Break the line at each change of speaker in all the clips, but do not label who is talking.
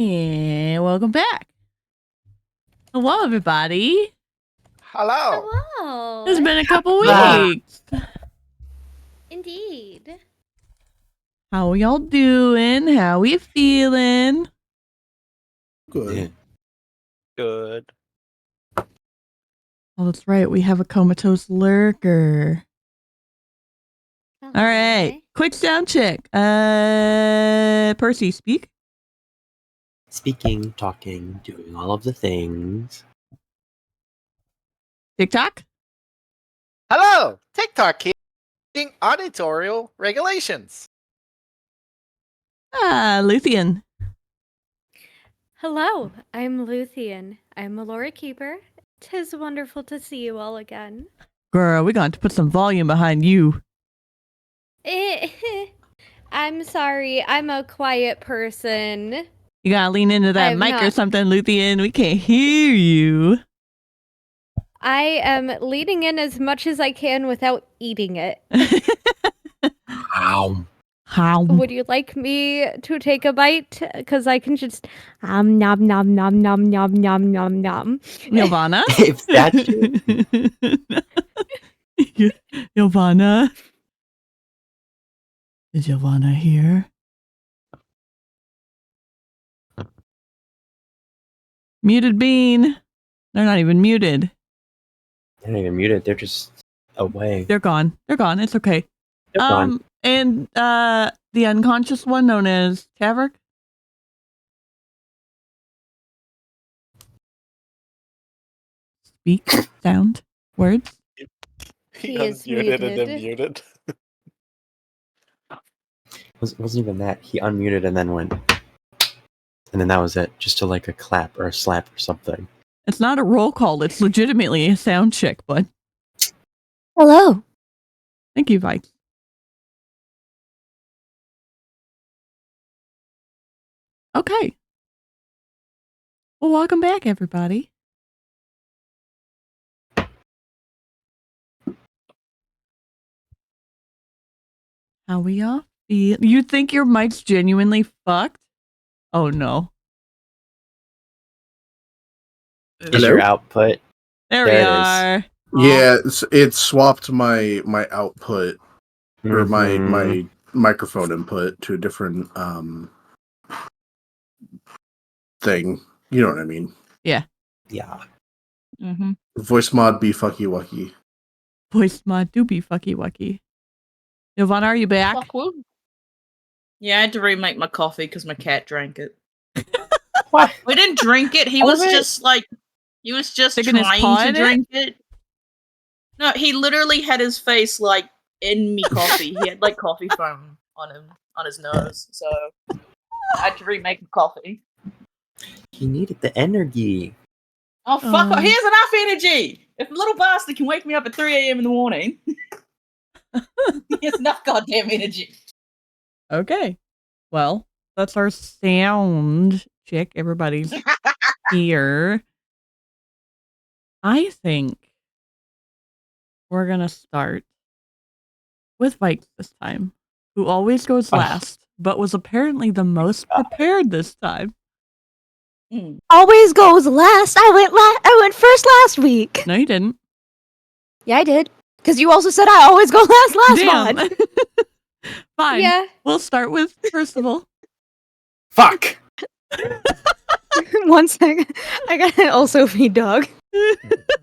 And welcome back. Hello, everybody.
Hello.
Hello.
It's been a couple weeks.
Indeed.
How y'all doing? How we feeling?
Good.
Yeah. Good.
Oh, that's right. We have a comatose lurker.
All
All right. Quick sound check. Percy, speak.
Speaking, talking, doing all of the things.
TikTok.
Hello. TikTok here. Auditorial regulations.
Luthien.
Hello, I'm Luthien. I'm a Lore Keeper. 'Tis wonderful to see you all again.
Girl, we're going to put some volume behind you.
I'm sorry, I'm a quiet person.
You gotta lean into that
I'm
mic or
not-
something, Luthien. We can't hear you.
I am leaning in as much as I can without eating it.
How?
Would you like me to take a bite? Because I can just nom nom nom nom nom nom nom nom nom.
Ylvanna?
If that's
Ylvanna? Is Ylvanna here? Muted bean. They're not even muted.
they're not even muted, they're just away.
They're gone. They're gone. It's okay.
They're gone.
And the unconscious one known as Tavrick. Speak, sound, words.
He is muted.
muted.
It wasn't even that. He unmuted and then went. And then that was it. Just to like a clap or a slap or something.
It's not a roll call. It's legitimately a sound check, bud.
Hello.
Thank you, Vaiks. Okay. Well, welcome back, everybody. How we all feel? You think your mic's genuinely fucked? Oh no.
Is
Hello?
your output?
There
There
we
it is.
are.
Yeah, it swapped my output or
Mhm.
my microphone input to a different thing. You know what I mean?
Yeah.
Mm-hmm.
Voice mod be fucky wucky.
Voice mod do be fucky wucky. Ylvanna, are you back?
Fuck woo. Yeah, I had to remake my coffee because my cat drank it.
What?
We didn't drink it. He
All
was
of it?
just like, he was just
Sticking his
trying
paw
to
in it?
drink it. No, he literally had his face like in me coffee. He had like coffee foam on him, on his nose. So I had to remake the coffee.
He needed the energy.
Oh fuck!
Oh.
He has enough energy. If the little bastard can wake me up at 3 a.m. in the morning, he has enough goddamn energy.
Okay. Well, that's our sound check. Everybody's here. I think we're going to start with Vaiks this time, who always goes last, but was apparently the most prepared this time.
Always goes last. I went first last week.
No, you didn't.
Yeah, I did. Because you also said I always go last
Damn.
mod.
Fine.
Yeah.
We'll start with Percival.
Fuck!
1 second. I gotta also feed dog.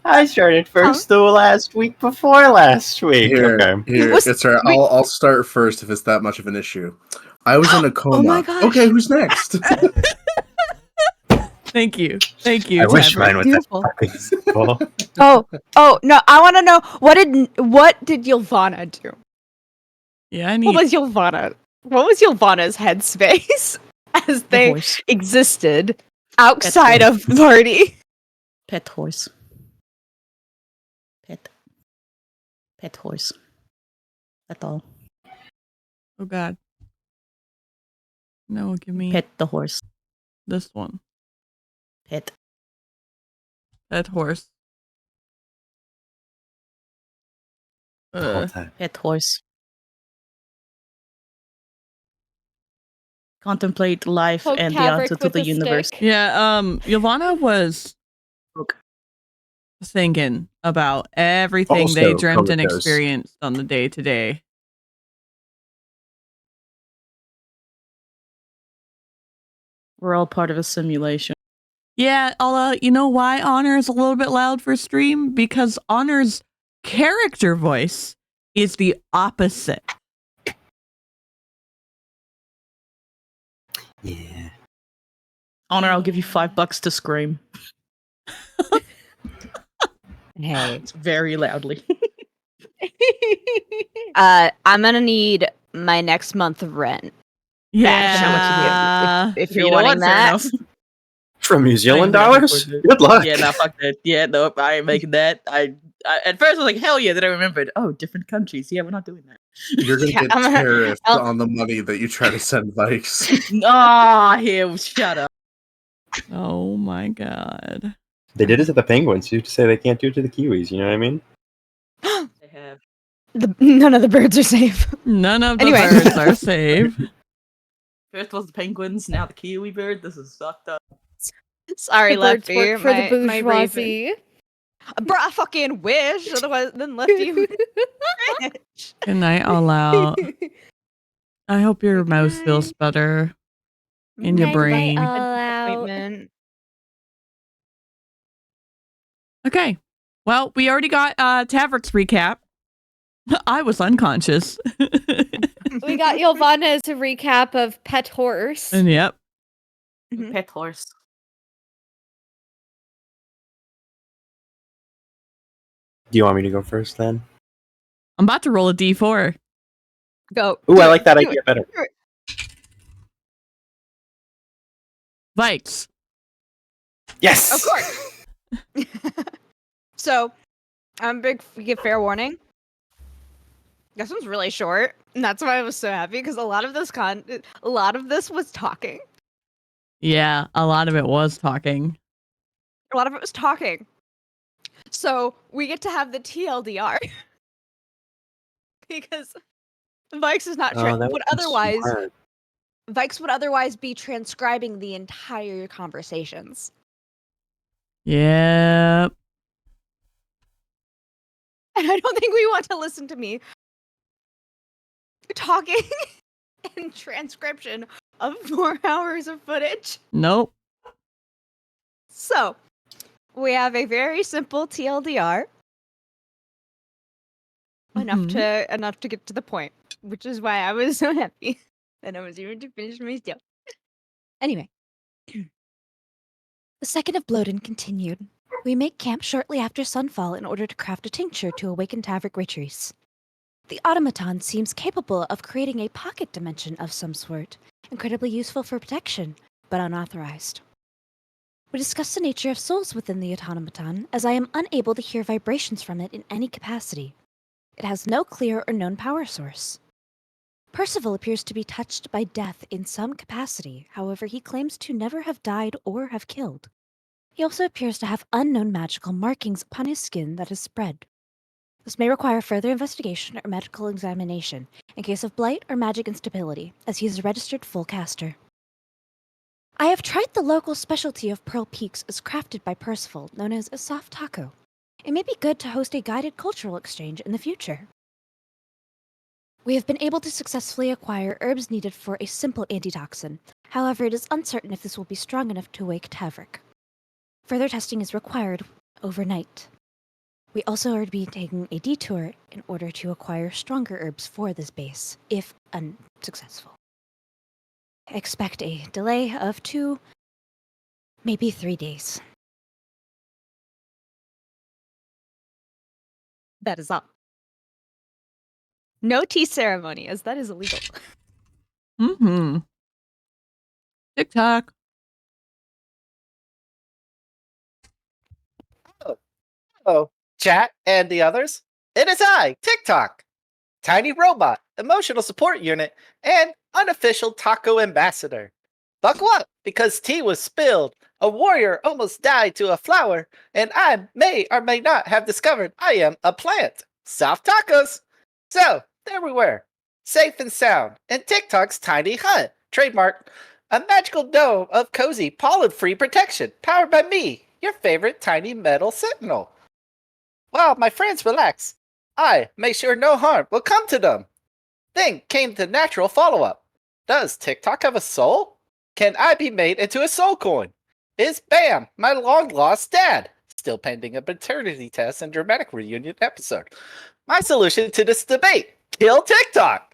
I started first the last week before last week.
Here,
Okay.
here,
Was-
it's alright.
wait.
I'll start first if it's that much of an issue. I was in a coma.
Oh my gosh.
Okay, who's next?
Thank you. Thank you,
I wish
Tavrick.
mine was
Beautiful.
that fucking simple.
Oh no! I want to know what did Ylvanna do?
Yeah, I
What
need
was Ylvanna's headspace as they
Horse.
existed outside of the party?
Pet horse. Pet horse. That's all.
Oh god. No, give me
Pet the horse.
this one.
Pet.
That horse.
The whole time.
Pet horse. contemplate life
Poke
and the
Tavrick
answer to
with
the
a
universe.
stick.
Yeah, Ylvanna was
Okay.
thinking about everything they
Also,
dreamt and
comatose.
experienced on the day-to-day.
We're all part of a simulation.
Yeah, you know why Honor is a little bit loud for stream? Because Honor's character voice is the opposite.
Yeah.
Honor, I'll give you $5 to scream.
Hey.
It's very loudly.
I'm gonna need my next month of rent.
Yeah.
If
You
you're
know
wanting
what? Fair
that.
enough.
From New
I
Zealand
ain't gonna
dollars?
afford it.
Good luck.
Yeah, nah, fuck that. Yeah, nope, I ain't making that. I at first I was like, hell yeah. Then I remembered, oh, different countries. Yeah, we're not doing that.
You're gonna
Yeah,
get
I'm gonna-
tariffed
I'll-
on the money that you try to send Vaiks.
Here, shut up.
Oh my god.
They did it to the Penguins. Who's to say they can't do it to the Kiwis? You know what I mean?
They have.
None of the birds are safe.
None of the
Anyway.
birds are safe.
First was the penguins, now the kiwi bird. This is fucked up.
Sorry,
The birds
Lefty.
work for the
my raven.
bourgeoisie.
Bruh, I fucking wish. Otherwise, then Lefty would.
Good night, all out. I hope your
Good
mouse feels
night.
better in your
Night,
brain.
all out.
Appointment.
Okay. Well, we already got Tavrick's recap. I was unconscious.
We got Ylvanna's recap of Pet Horse.
And yep.
Mhm.
Pet horse.
Do you want me to go first then?
I'm about to roll a d4.
Go.
Ooh,
Do
I
it,
like that
do
idea
it,
better.
do it.
Vaiks.
Yes!
Of course. So, give fair warning. This one's really short, and that's why I was so happy because a lot of this was talking.
Yeah, a lot of it was talking.
A lot of it was talking. So we get to have the TLDR because Vaiks is not
Oh, that
would
was
otherwise
smart.
Vaiks would otherwise be transcribing the entire conversations.
Yep.
And I don't think we want to listen to me talking and transcription of 4 hours of footage.
Nope.
So, we have a very simple TLDR. Enough to get to the point, which is why I was so happy that I was able to finish my stuff. Anyway. The second of Bloden continued. We make camp shortly after sunfall in order to craft a tincture to awaken Tavrick Retrice. The automaton seems capable of creating a pocket dimension of some sort, incredibly useful for protection, but unauthorized. We discuss the nature of souls within the automaton, as I am unable to hear vibrations from it in any capacity. It has no clear or known power source. Percival appears to be touched by death in some capacity, however he claims to never have died or have killed. He also appears to have unknown magical markings upon his skin that has spread. This may require further investigation or medical examination in case of blight or magic instability, as he is a registered full caster. I have tried the local specialty of Pearl Peaks as crafted by Percival, known as a soft taco. It may be good to host a guided cultural exchange in the future. We have been able to successfully acquire herbs needed for a simple antitoxin. However, it is uncertain if this will be strong enough to wake Tavrick. Further testing is required overnight. We also are being taking a detour in order to acquire stronger herbs for this base, if unsuccessful. I expect a delay of 2, maybe 3 days. That is all. No tea ceremony, as that is illegal.
Mm-hmm. TikTok.
Hello, chat and the others. It is I, TikTok, tiny robot, emotional support unit, and unofficial taco ambassador. Buckle up, because tea was spilled, a warrior almost died to a flower, and I may or may not have discovered I am a plant. Soft tacos. So, there we were, safe and sound, in TikTok's tiny hut, Trademark. A magical dome of cozy, pollen-free protection, powered by me, your favorite tiny metal sentinel. While my friends relax, I make sure no harm will come to them. Then came the natural follow-up. Does TikTok have a soul? Can I be made into a soul coin? Is Bam my long-lost dad? Still pending a paternity test and dramatic reunion episode. My solution to this debate: kill TikTok.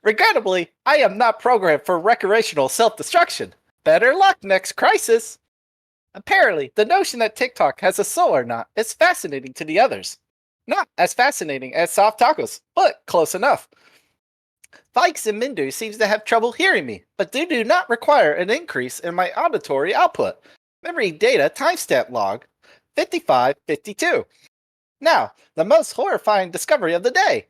Regrettably, I am not programmed for recreational self-destruction. Better luck next crisis. Apparently, the notion that TikTok has a soul or not is fascinating to the others. Not as fascinating as soft tacos, but close enough. Vaiks and Mindu seems to have trouble hearing me, but they do not require an increase in my auditory output. Memory data timestamp log 5552. Now, the most horrifying discovery of the day.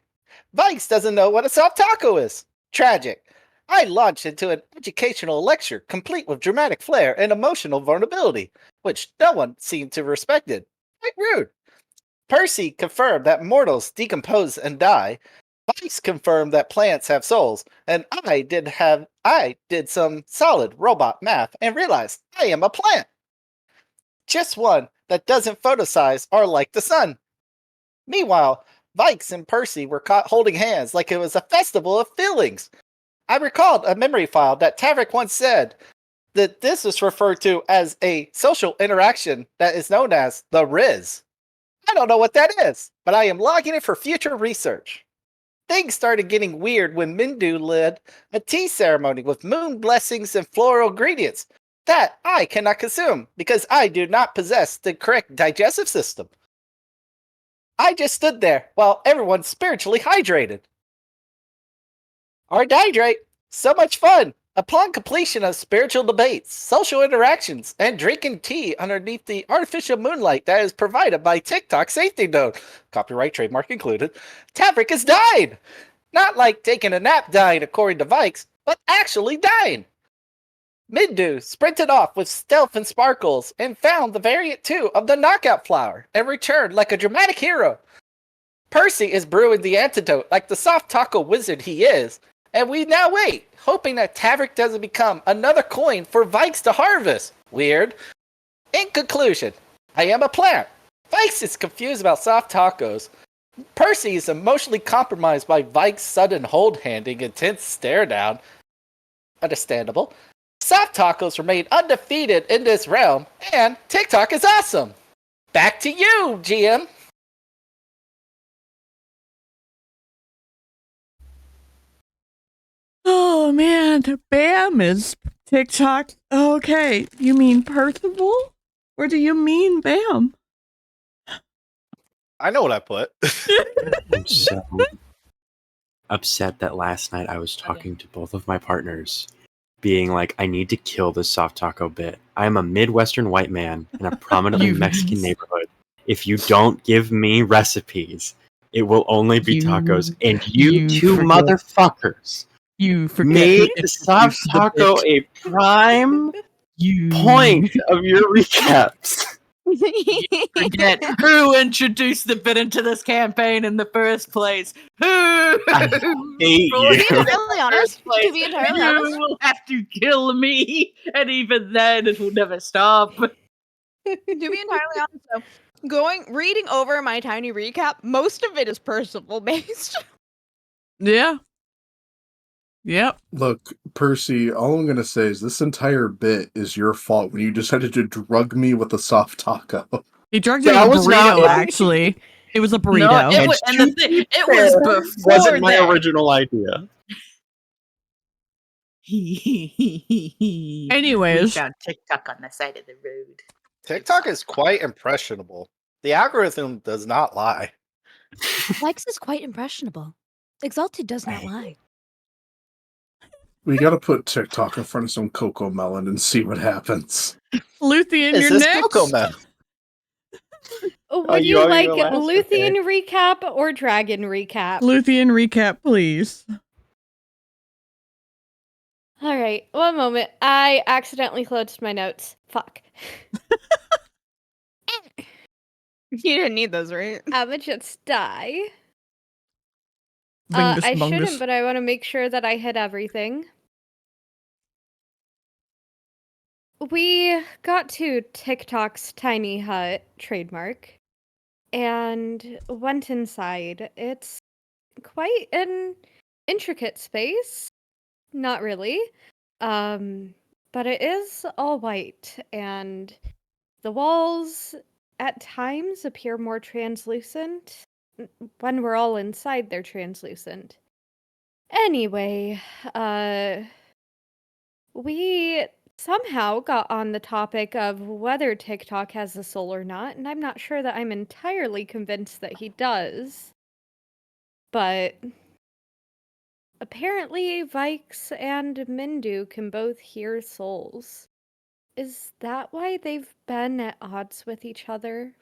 Vaiks doesn't know what a soft taco is. Tragic. I launched into an educational lecture complete with dramatic flair and emotional vulnerability, which no one seemed to respect it. Quite rude. Percy confirmed that mortals decompose and die. Vaiks confirmed that plants have souls, and I did some solid robot math and realized I am a plant. Just one that doesn't photosize or like the sun. Meanwhile, Vaiks and Percy were caught holding hands like it was a festival of feelings. I recalled a memory file that Tavrick once said that this was referred to as a social interaction that is known as the Riz. I don't know what that is, but I am logging it for future research. Things started getting weird when Mindu led a tea ceremony with moon blessings and floral ingredients that I cannot consume because I do not possess the correct digestive system. I just stood there while everyone spiritually hydrated. Or dehydrate. So much fun! Upon completion of spiritual debates, social interactions, and drinking tea underneath the artificial moonlight that is provided by TikTok safety note, copyright trademark included, Tavrick has died! Not like taking a nap dying according to Vaiks, but actually dying! Mindu sprinted off with stealth and sparkles and found the variant 2 of the knockout flower and returned like a dramatic hero. Percy is brewing the antidote like the soft taco wizard he is, and we now wait, hoping that Tavrick doesn't become another coin for Vaiks to harvest. Weird. In conclusion, I am a plant. Vaiks is confused about soft tacos. Percy is emotionally compromised by Vaiks' sudden hold-handing intense stare-down. Understandable. Soft tacos remain undefeated in this realm, and TikTok is awesome. Back to you, GM.
Oh man, Bam is TikTok. Okay, you mean Percival? Or do you mean Bam?
I know what I put.
I'm so upset that last night I was talking to both of my partners, being like, I need to kill this soft taco bit. I am a Midwestern white man in a prominently Mexican neighborhood. If you don't give me recipes, it will only be tacos. And you two motherfuckers made the soft taco a prime point of your recaps.
Forget who introduced the bit into this campaign in the first place. Who?
I hate
For
you.
the
entirely honest,
first place,
to be entirely
you
honest.
will have to kill me, and even then, it will never stop.
To be entirely honest, though, reading over my tiny recap, most of it is Percival based.
Yeah. Yep.
Look, Percy, all I'm going to say is this entire bit is your fault when you decided to drug me with a soft taco.
He drugged you with a burrito, actually. It was a burrito.
No, it was, and it was before
wasn't my
that.
original idea.
Anyways.
We found TikTok on the side of the road.
TikTok is quite impressionable. The algorithm does not lie.
Vaiks is quite impressionable. Exalted does not lie.
We got to put TikTok in front of some Cocoa Melon and see what happens.
Luthien,
Is
you're
this
next.
Cocoa Melon?
Would
you
you
are
like
your last?
Luthien recap or Dragon recap?
Luthien recap, please.
All right, one moment. I accidentally closed my notes. Fuck.
You didn't need those, right?
I'ma just die.
Bingus
I
bungus.
shouldn't, but I want to make sure that I hit everything. we got to TikTok's tiny hut trademark and went inside. It's quite an intricate space. Not really. But it is all white, and the walls at times appear more translucent. When we're all inside, they're translucent. Anyway, we somehow got on the topic of whether TikTok has a soul or not, and I'm not sure that I'm entirely convinced that he does. But apparently, Vaiks and Mindu can both hear souls. Is that why they've been at odds with each other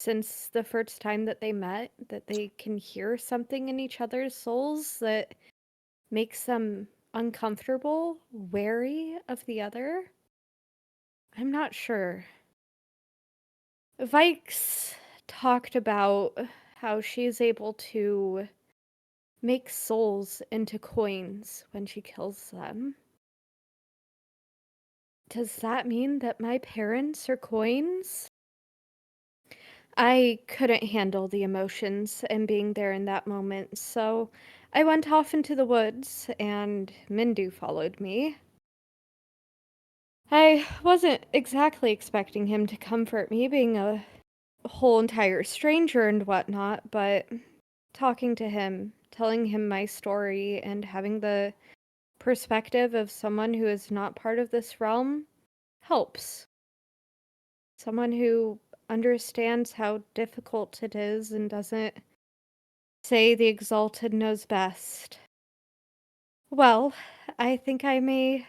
since the first time that they met? That they can hear something in each other's souls that makes them uncomfortable, wary of the other? I'm not sure. Vaiks talked about how she's able to make souls into coins when she kills them. Does that mean that my parents are coins? I couldn't handle the emotions and being there in that moment, so I went off into the woods and Mindu followed me. I wasn't exactly expecting him to comfort me, being a whole entire stranger and whatnot, but talking to him, telling him my story, and having the perspective of someone who is not part of this realm helps. Someone who understands how difficult it is and doesn't say the exalted knows best. Well, I think I may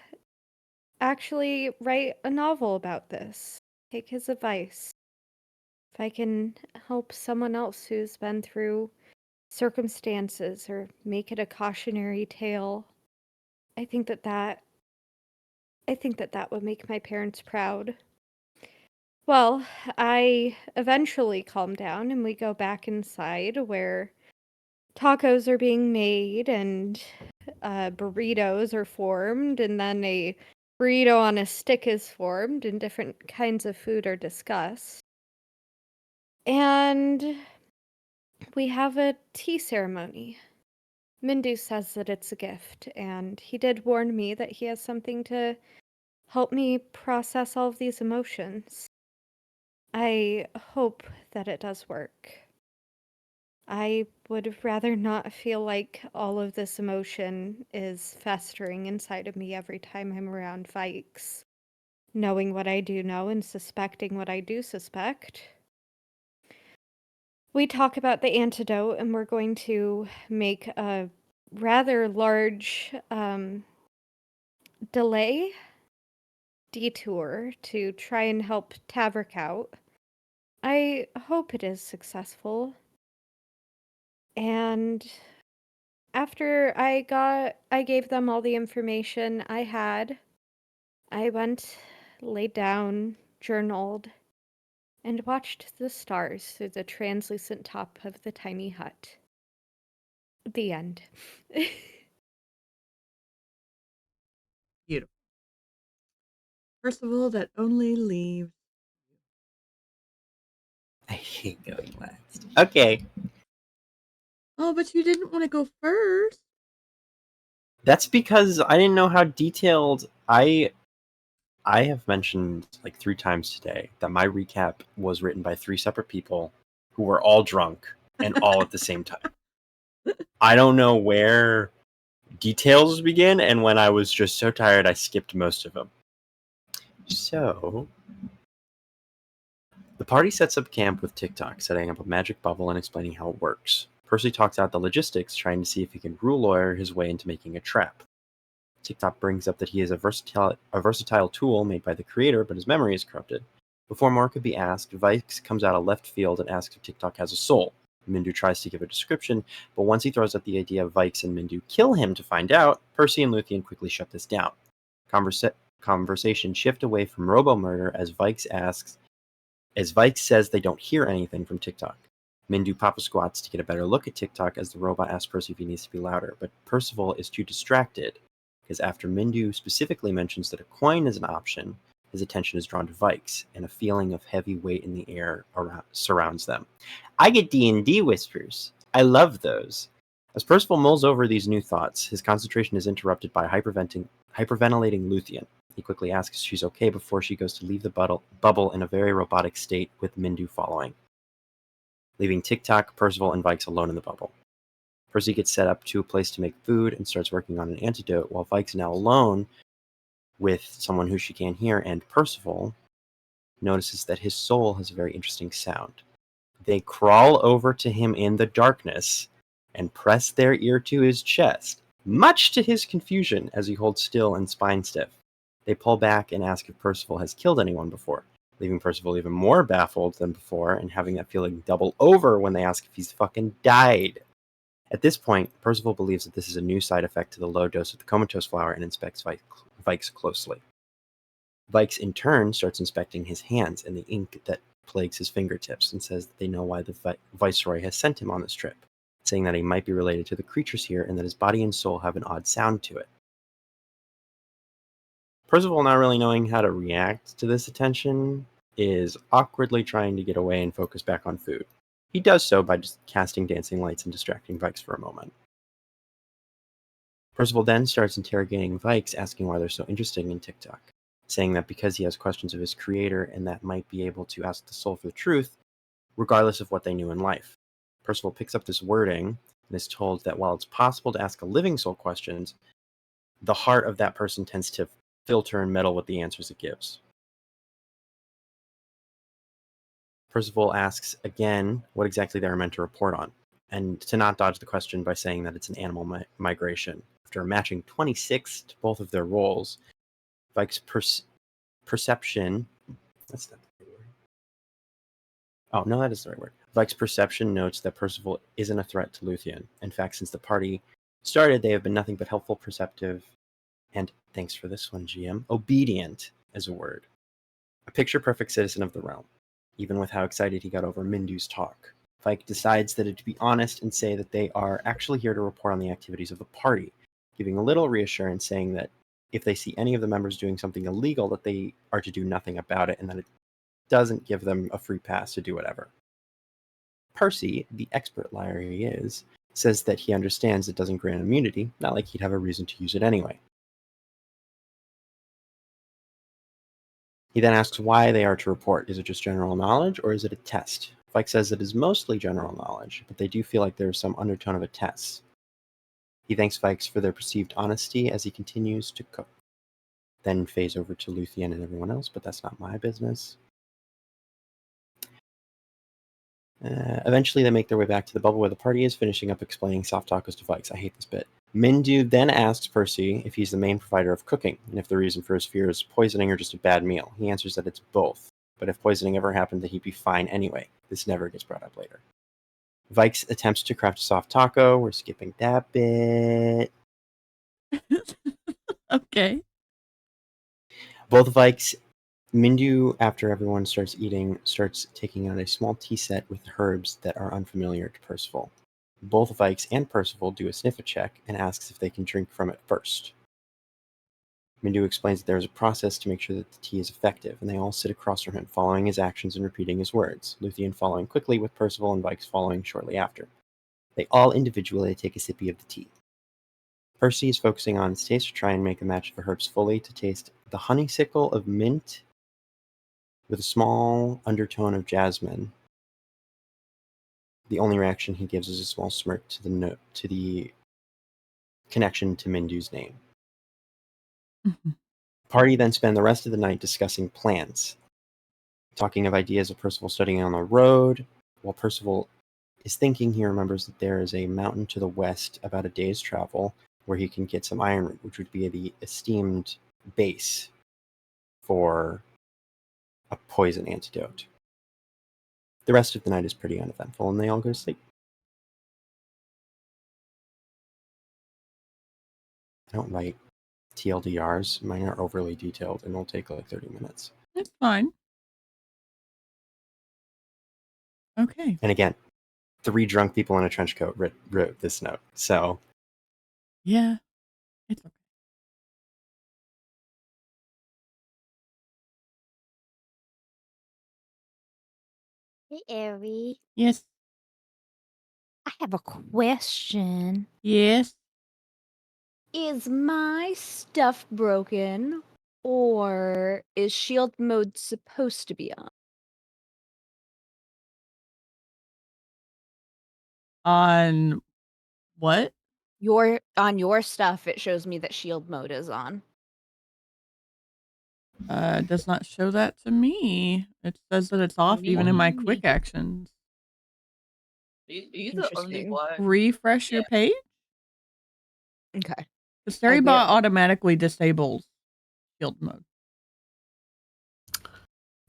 actually write a novel about this. Take his advice. If I can help someone else who's been through circumstances or make it a cautionary tale, I think that would make my parents proud. Well, I eventually calm down and we go back inside where tacos are being made and burritos are formed, and then a burrito on a stick is formed, and different kinds of food are discussed. And we have a tea ceremony. Mindu says that it's a gift, and he did warn me that he has something to help me process all of these emotions. I hope that it does work. I would rather not feel like all of this emotion is festering inside of me every time I'm around Vaiks, knowing what I do know and suspecting what I do suspect. We talk about the antidote, and we're going to make a rather large detour to try and help Tavrick out. I hope it is successful. And after I gave them all the information I had, I went, laid down, journaled, and watched the stars through the translucent top of the tiny hut. The end.
Beautiful. Percival that only leaves.
I hate going last. Okay.
Oh, but you didn't want to go first.
That's because I didn't know how detailed I have mentioned like 3 times today that my recap was written by 3 separate people who were all drunk and all at the same time. I don't know where details begin, and when I was just so tired, I skipped most of them. So, the party sets up camp with TikTok, setting up a magic bubble and explaining how it works. Percy talks out the logistics, trying to see if he can rule lawyer his way into making a trap. TikTok brings up that he is a versatile tool made by the creator, but his memory is corrupted. Before more could be asked, Vaiks comes out of left field and asks if TikTok has a soul. Mindu tries to give a description, but once he throws out the idea of Vaiks and Mindu kill him to find out, Percy and Luthien quickly shut this down. Conversation shift away from robo-murder as Vaiks says they don't hear anything from TikTok. Mindu papa squats to get a better look at TikTok as the robot asks Percy if he needs to be louder, but Percival is too distracted, because after Mindu specifically mentions that a coin is an option, his attention is drawn to Vaiks, and a feeling of heavy weight in the air surrounds them. I get D&D whispers. I love those. As Percival mulls over these new thoughts, his concentration is interrupted by hyperventilating Luthien. He quickly asks if she's okay before she goes to leave the bubble in a very robotic state, with Mindu following, leaving TikTok, Percival, and Vaiks alone in the bubble. Percy gets set up to a place to make food and starts working on an antidote, while Vaiks, now alone with someone who she can hear, and Percival, notices that his soul has a very interesting sound. They crawl over to him in the darkness and press their ear to his chest, much to his confusion as he holds still and spine stiff. They pull back and ask if Percival has killed anyone before, leaving Percival even more baffled than before and having that feeling double over when they ask if he's fucking died. At this point, Percival believes that this is a new side effect to the low dose of the comatose flower and inspects Vaiks closely. Vaiks, in turn, starts inspecting his hands and the ink that plagues his fingertips, and says that they know why the Viceroy has sent him on this trip, saying that he might be related to the creatures here and that his body and soul have an odd sound to it. Percival, not really knowing how to react to this attention, is awkwardly trying to get away and focus back on food. He does so by just casting dancing lights and distracting Vaiks for a moment. Percival then starts interrogating Vaiks, asking why they're so interested in TikTok, saying that because he has questions of his creator and that might be able to ask the soul for the truth, regardless of what they knew in life. Percival picks up this wording and is told that while it's possible to ask a living soul questions, the heart of that person tends to filter and meddle with the answers it gives. Percival asks again what exactly they are meant to report on, and to not dodge the question by saying that it's an animal migration. After matching 26 to both of their roles, Vaiks' perception... That's not the right word. Oh, no, that is the right word. Vaiks' perception notes that Percival isn't a threat to Luthien. In fact, since the party started, they have been nothing but helpful, perceptive, and, thanks for this one, GM, obedient as a word. A picture-perfect citizen of the realm, even with how excited he got over Mindu's talk. Vaiks decides that to be honest and say that they are actually here to report on the activities of the party, giving a little reassurance, saying that if they see any of the members doing something illegal, that they are to do nothing about it, and that it doesn't give them a free pass to do whatever. Percy, the expert liar he is, says that he understands it doesn't grant immunity, not like he'd have a reason to use it anyway. He then asks why they are to report. Is it just general knowledge, or is it a test? Vaiks says it is mostly general knowledge, but they do feel like there is some undertone of a test. He thanks Vaiks for their perceived honesty as he continues to cook. Then phase over to Luthien and everyone else, but that's not my business. Eventually, they make their way back to the bubble where the party is, finishing up explaining soft tacos to Vaiks. I hate this bit. Mindu then asks Percy if he's the main provider of cooking, and if the reason for his fear is poisoning or just a bad meal. He answers that it's both, but if poisoning ever happened, that he'd be fine anyway. This never gets brought up later. Vaiks attempts to craft a soft taco. We're skipping that bit.
Okay.
Both Vaiks, Mindu, after everyone starts eating, starts taking out a small tea set with herbs that are unfamiliar to Percival. Both Vaiks and Percival do a sniffer check and asks if they can drink from it first. Mindu explains that there is a process to make sure that the tea is effective, and they all sit across from him, following his actions and repeating his words, Luthien following quickly, with Percival and Vaiks following shortly after. They all individually take a sippy of the tea. Percy is focusing on its taste to try and make a match of the herbs fully, to taste the honeysuckle of mint with a small undertone of jasmine. The only reaction he gives is a small smirk to the connection to Mindu's name. Party then spend the rest of the night discussing plans, talking of ideas of Percival studying on the road. While Percival is thinking, he remembers that there is a mountain to the west about a day's travel where he can get some ironroot, which would be the esteemed base for a poison antidote. The rest of the night is pretty uneventful, and they all go to sleep. I don't write TLDRs. Mine are overly detailed, and will take like 30 minutes.
That's fine. Okay.
And again, 3 drunk people in a trench coat wrote this note. So
Yeah. It's okay.
Hey, Aerie.
Yes.
I have a question.
Yes.
Is my stuff broken, or is shield mode supposed to be on?
On what?
On your stuff, it shows me that shield mode is on.
It does not show that to me. It says that it's off even in my quick actions.
Are you the only one?
Refresh your page?
Okay.
The Storybot automatically disables shield mode.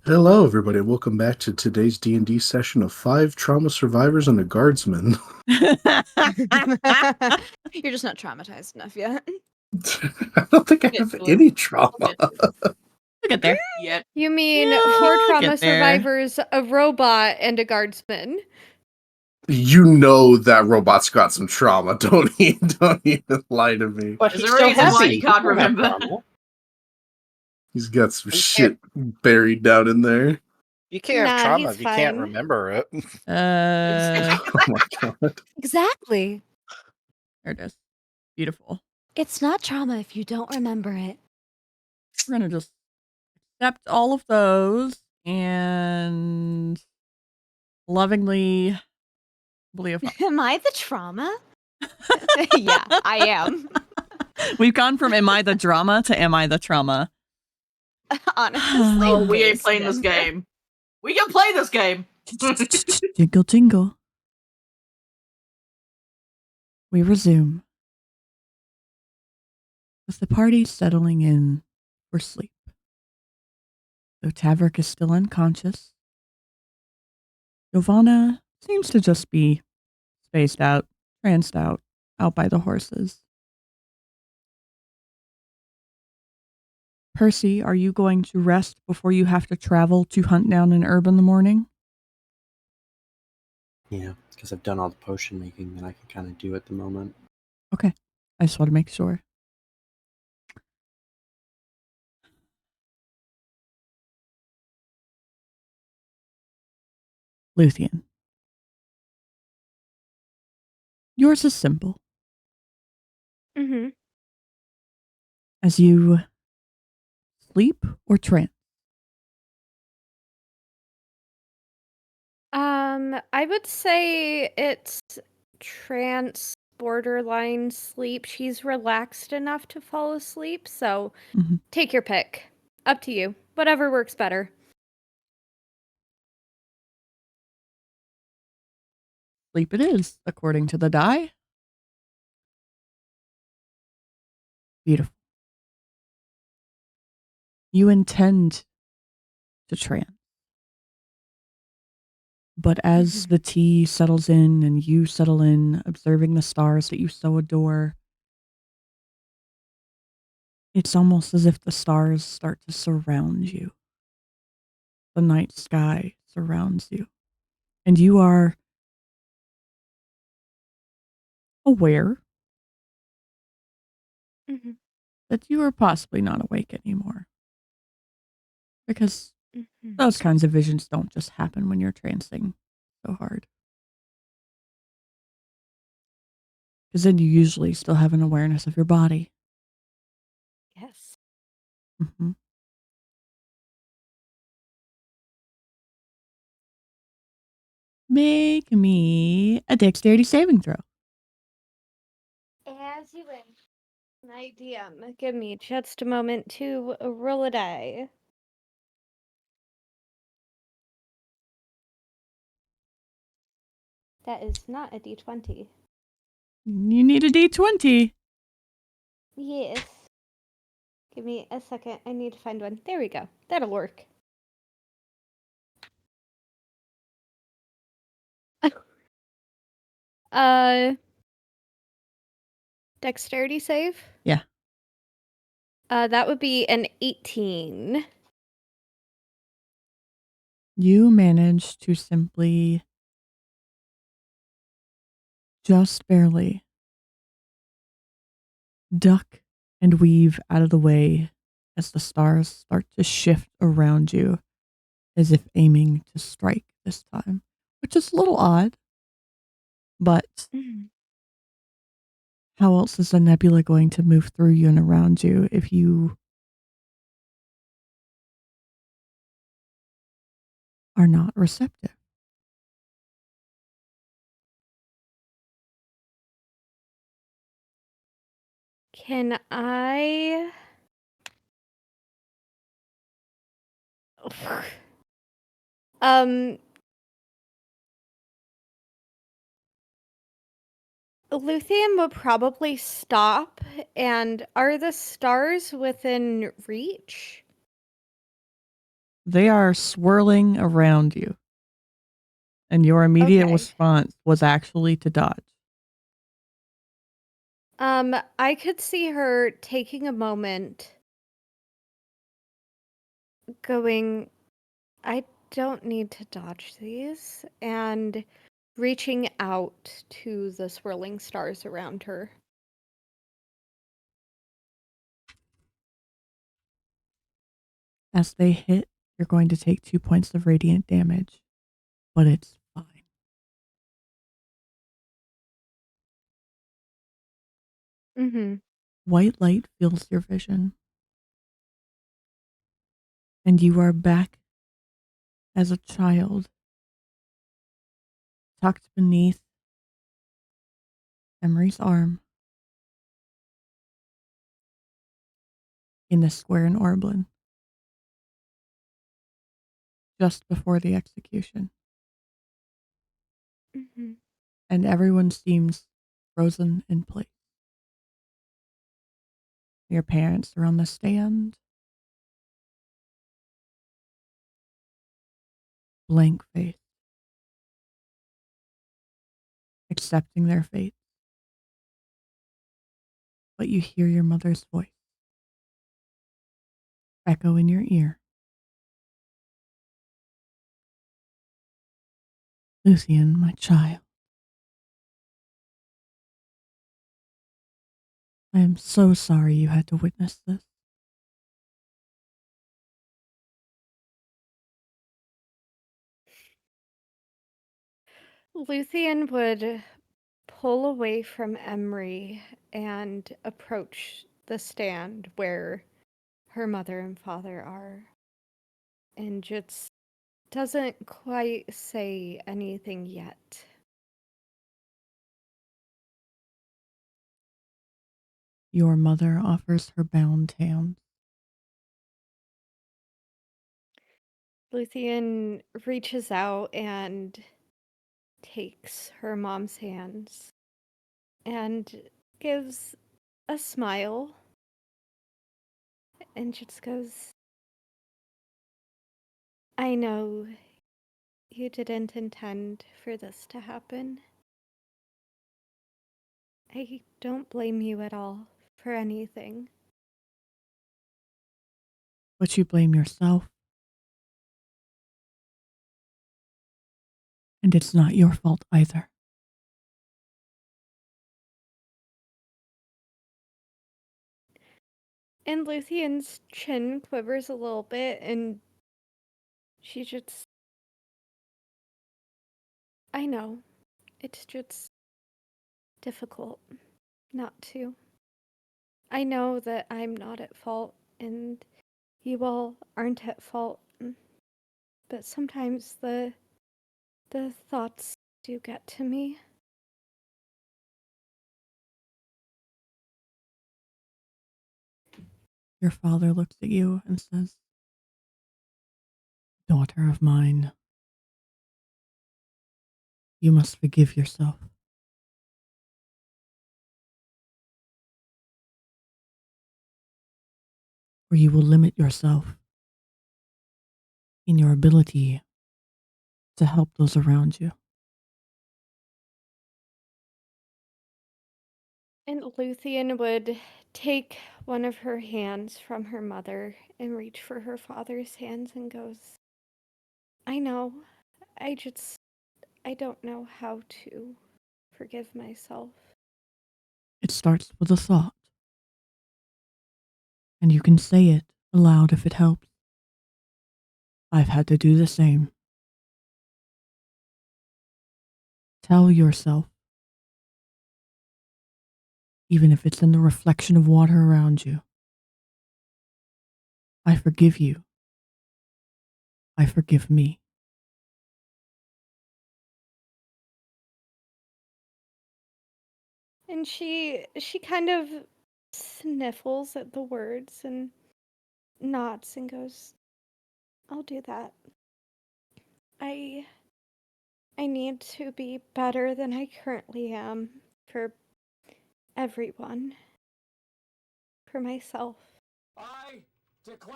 Hello, everybody. Welcome back to today's D&D session of 5 trauma survivors and a guardsman.
You're just not traumatized enough yet.
I don't think I have any trauma.
Look at there.
Yet.
You mean
Yeah,
4
get
trauma
there.
survivors, a robot, and a guardsman?
You know that robot's got some trauma. Don't even lie to me.
But
There's
he's
a
so
reason why
heavy.
you can't
You don't have
remember.
trauma.
He's got some
You
shit buried down in there.
You can't have
Nah,
trauma
he's
if you can't
fine.
remember it.
Oh my god.
Exactly.
There it is. Beautiful.
It's not trauma if you don't remember it.
We're gonna just accept all of those and lovingly believe.
Am I the trauma? Yeah, I am.
We've gone from am I the drama to am I the trauma?
Honestly.
Oh, we ain't
based
playing this
member.
game. We can play this game.
Jingle jingle. We resume with the party settling in for sleep. Though Tavrick is still unconscious, Ylvanna seems to just be spaced out, tranced out by the horses. Percy, are you going to rest before you have to travel to hunt down an herb in the morning?
Yeah, because I've done all the potion making that I can kind of do at the moment.
Okay. I just want to make sure. Luthien. Yours is simple.
Mm-hmm.
As you sleep or trance?
I would say it's trance borderline sleep. She's relaxed enough to fall asleep, so take your pick. Up to you. Whatever works better.
Sleep it is, according to the die. Beautiful. You intend to trance. But as the tea settles in and you settle in, observing the stars that you so adore, it's almost as if the stars start to surround you. The night sky surrounds you. And you are aware that you are possibly not awake anymore. Because those kinds of visions don't just happen when you're trancing so hard. Because then you usually still have an awareness of your body.
Yes.
Mm-hmm. Make me a dexterity saving throw.
As you wish. My DM, give me just a moment to roll a die. That is not a d20.
You need a d20.
Yes. Give me a second. I need to find one. There we go. That'll work. Dexterity save?
Yeah.
That would be an 18.
You manage to simply just barely duck and weave out of the way as the stars start to shift around you as if aiming to strike this time, which is a little odd. But
Mhm.
how else is the nebula going to move through you and around you if you are not receptive?
Can I? um, Luthien would probably stop. And are the stars within reach?
They are swirling around you. And your immediate
Okay.
response was actually to dodge.
I could see her taking a moment, going, I don't need to dodge these, and reaching out to the swirling stars around her.
As they hit, you're going to take 2 points of radiant damage, but it's fine.
Mm-hmm.
White light fills your vision, and you are back as a child, tucked beneath Emery's arm in the square in Orblin, just before the execution.
Mm-hmm.
And everyone seems frozen in place. Your parents are on the stand. Blank face. Accepting their fate. But you hear your mother's voice echo in your ear. Luthien, my child. I am so sorry you had to witness this.
Luthien would pull away from Emery and approach the stand where her mother and father are, and just doesn't quite say anything yet.
Your mother offers her bound hand.
Luthien reaches out and takes her mom's hands and gives a smile and just goes, I know you didn't intend for this to happen. I don't blame you at all for anything.
But you blame yourself. And it's not your fault either.
And Luthien's chin quivers a little bit, and she just... I know. It's just difficult not to. I know that I'm not at fault, and you all aren't at fault. But sometimes the thoughts do get to me.
Your father looks at you and says, Daughter of mine, you must forgive yourself. Or you will limit yourself in your ability to help those around you.
And Luthien would take one of her hands from her mother and reach for her father's hands and goes, I know. I don't know how to forgive myself.
It starts with a thought. And you can say it aloud if it helps. I've had to do the same. Tell yourself, even if it's in the reflection of water around you, I forgive you. I forgive me.
And she kind of sniffles at the words and nods and goes, I'll do that. I need to be better than I currently am for everyone. For myself.
I declare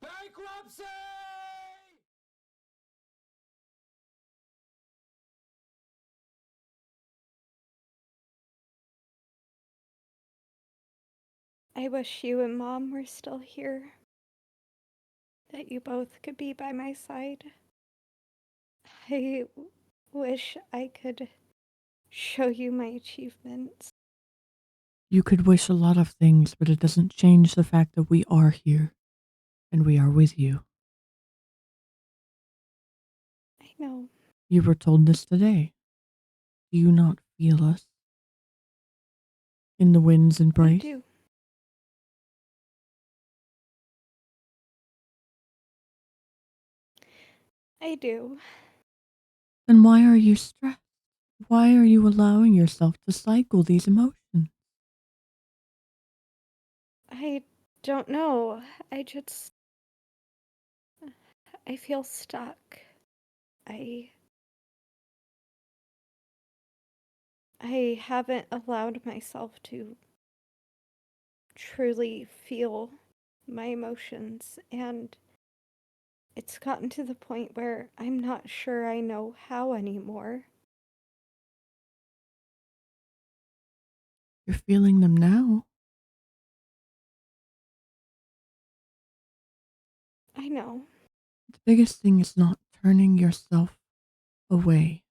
bankruptcy!
I wish you and Mom were still here. That you both could be by my side. I wish I could show you my achievements.
You could wish a lot of things, but it doesn't change the fact that we are here, and we are with you.
I know.
You were told this today. Do you not feel us? In the wind's embrace?
I do. I do.
Then why are you stressed? Why are you allowing yourself to cycle these emotions?
I don't know. I feel stuck. I haven't allowed myself to truly feel my emotions, and it's gotten to the point where I'm not sure I know how anymore.
You're feeling them now.
I know.
The biggest thing is not turning yourself away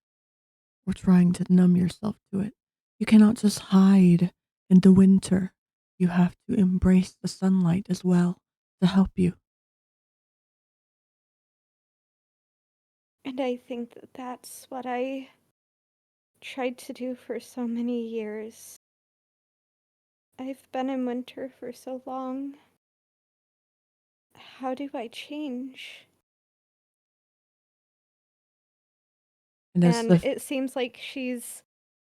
or trying to numb yourself to it. You cannot just hide in the winter. You have to embrace the sunlight as well to help you.
And I think that that's what I tried to do for so many years. I've been in winter for so long. How do I change? And it seems like she's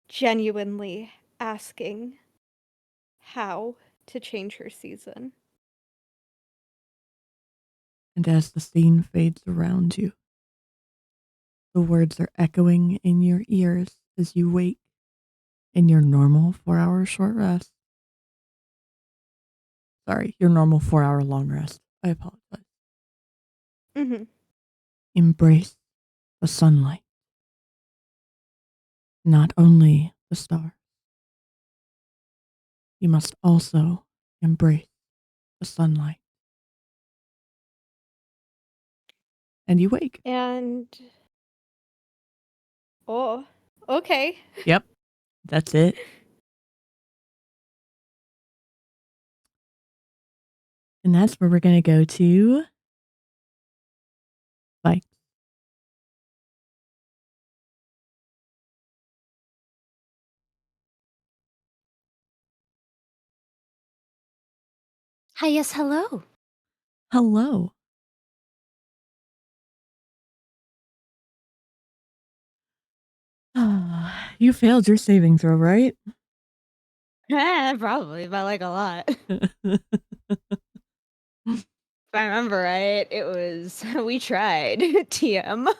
genuinely asking how to change her season.
And as the scene fades around you, the words are echoing in your ears as you wake in your normal 4-hour short rest. Sorry, your normal 4-hour long rest. I apologize.
Mm-hmm.
Embrace the sunlight. Not only the stars. You must also embrace the sunlight. And you wake.
And oh, okay.
Yep, that's it. And that's where we're going to go to Vaiks.
Hi, yes, hello.
Hello. You failed your saving throw, right?
Probably, by like a lot. If I remember right, it was we tried TM.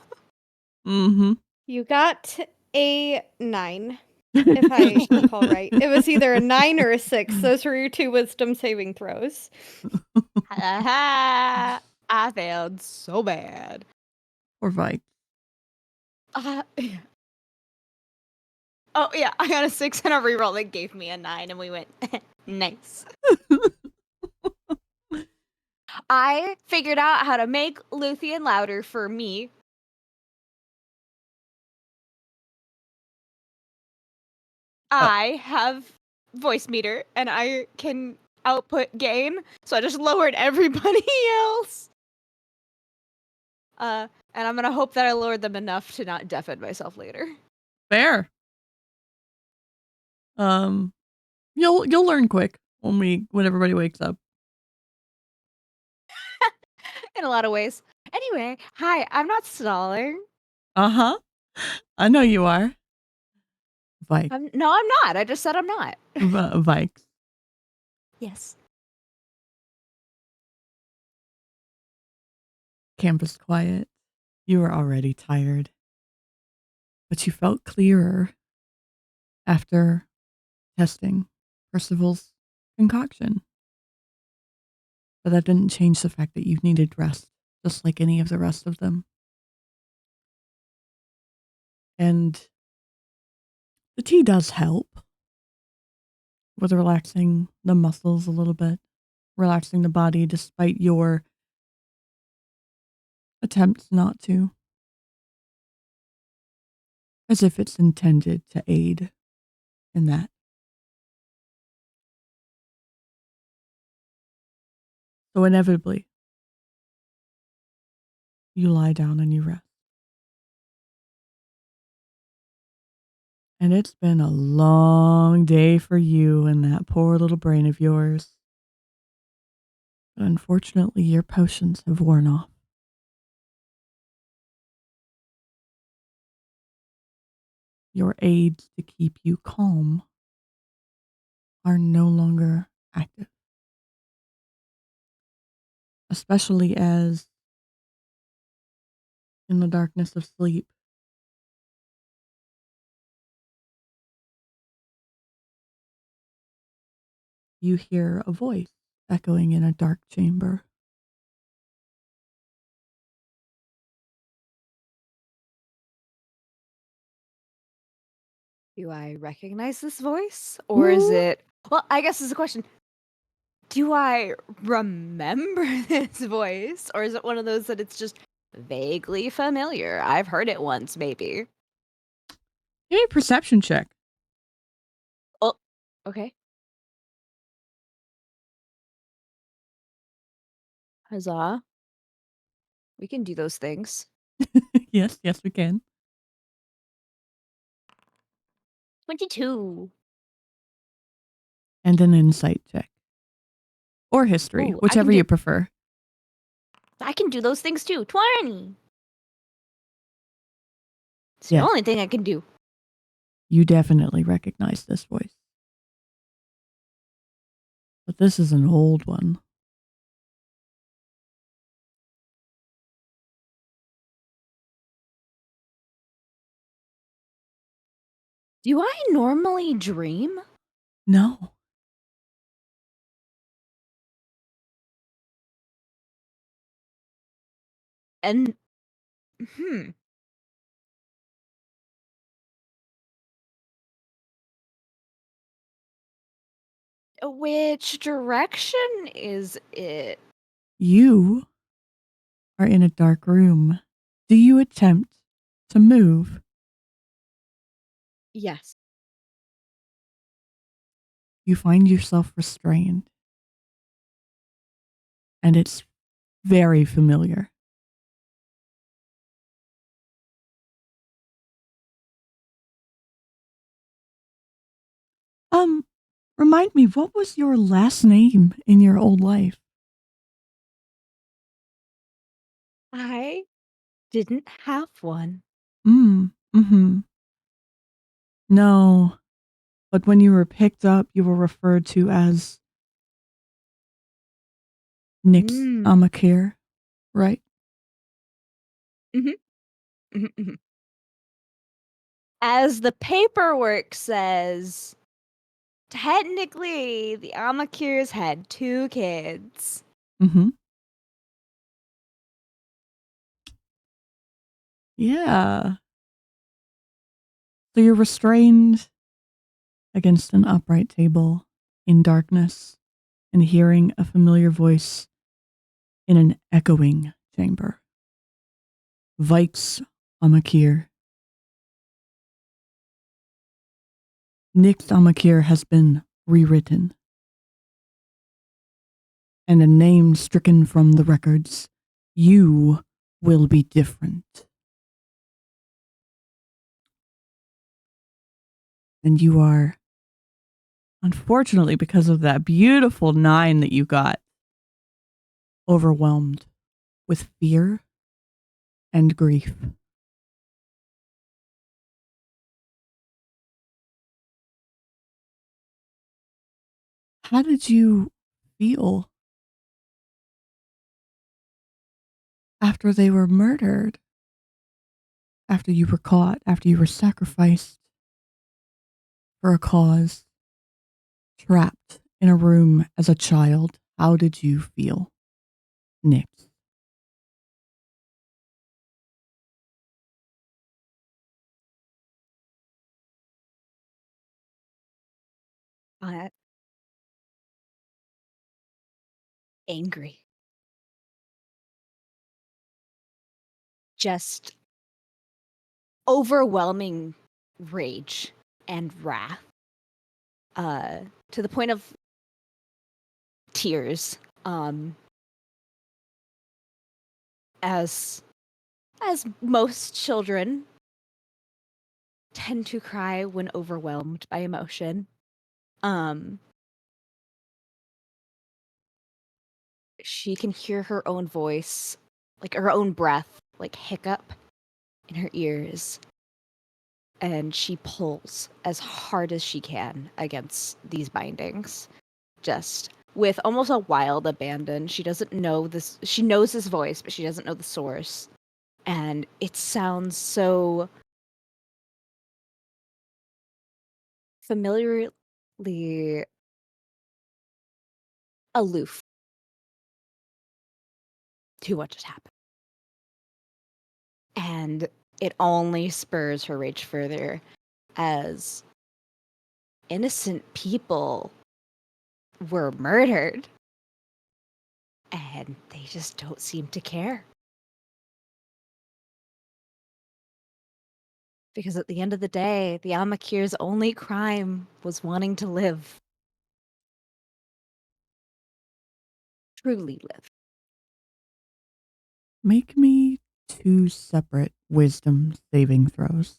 Mm-hmm.
You got a 9, if I recall right. It was either a 9 or a 6. Those were your 2 wisdom saving throws.
I failed so bad.
Or Vaiks.
Yeah. Oh yeah, I got a 6 and a reroll that gave me a 9, and we went nice. I figured out how to make Luthien louder for me. I have voice meter, and I can output gain, so I just lowered everybody else. And I'm gonna hope that I lowered them enough to not deafen myself later.
Fair. You'll learn quick when everybody wakes up.
In a lot of ways. Anyway, hi, I'm not stalling.
Uh-huh. I know you are. Vaiks.
No, I'm not. I just said I'm not.
Vaiks.
Yes.
Camp is quiet. You were already tired. But you felt clearer after testing Percival's concoction. But that didn't change the fact that you needed rest, just like any of the rest of them. And the tea does help with relaxing the muscles a little bit, relaxing the body despite your attempts not to. As if it's intended to aid in that. So inevitably, you lie down and you rest. And it's been a long day for you and that poor little brain of yours. But unfortunately, your potions have worn off. Your aids to keep you calm are no longer active. Especially as, in the darkness of sleep, you hear a voice echoing in a dark chamber.
Do I recognize this voice? Or is it... Well, I guess it's a question. Do I remember this voice? Or is it one of those that it's just vaguely familiar? I've heard it once, maybe.
Give me a perception check.
Oh, okay. Huzzah. We can do those things.
Yes, we can.
22.
And an insight check. Or history,
Ooh,
whichever you prefer.
I can do those things too. 20. It's
Yes.
the only thing I can do.
You definitely recognize this voice. But this is an old one.
Do I normally dream?
No.
And which direction is it?
You are in a dark room. Do you attempt to move?
Yes.
You find yourself restrained. And it's very familiar. Remind me, what was your last name in your old life?
I didn't have one.
Mm-hmm. No, but when you were picked up, you were referred to as Nick's Amakiir, right?
As the paperwork says, technically, the Amakirs had 2 kids.
Mm-hmm. Yeah. So you're restrained against an upright table in darkness and hearing a familiar voice in an echoing chamber. Vaiks Amakiir. Nick's Amakiir has been rewritten, and a name stricken from the records. You will be different. And you are, unfortunately, because of that beautiful 9 that you got, overwhelmed with fear and grief. How did you feel after they were murdered? After you were caught? After you were sacrificed for a cause? Trapped in a room as a child? How did you feel, Nick?
Angry. Just overwhelming rage and wrath. To the point of tears. As most children tend to cry when overwhelmed by emotion. She can hear her own voice, like her own breath, like hiccup in her ears. And she pulls as hard as she can against these bindings. Just with almost a wild abandon. She doesn't know this. She knows his voice, but she doesn't know the source. And it sounds so familiarly aloof to what just happened. And it only spurs her rage further as innocent people were murdered. And they just don't seem to care. Because at the end of the day, the Amakiir's only crime was wanting to live. Truly live.
Make me 2 separate wisdom saving throws.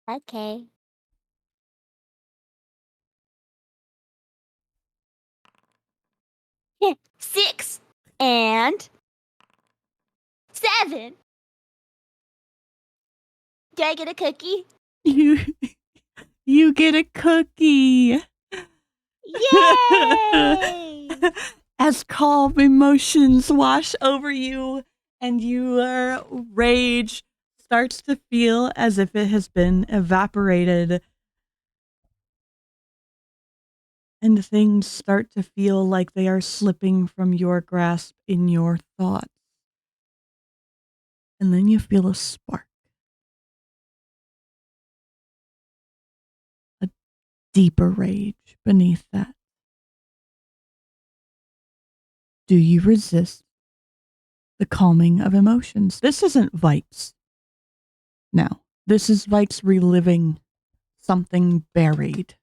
Okay. Yeah, 6 and 7. Do I get a cookie?
You get a cookie.
Yay!
As calm emotions wash over you and your rage starts to feel as if it has been evaporated, and things start to feel like they are slipping from your grasp in your thoughts. And then you feel a spark. A deeper rage beneath that. Do you resist the calming of emotions? This isn't Vaiks. Now, this is Vaiks reliving something buried.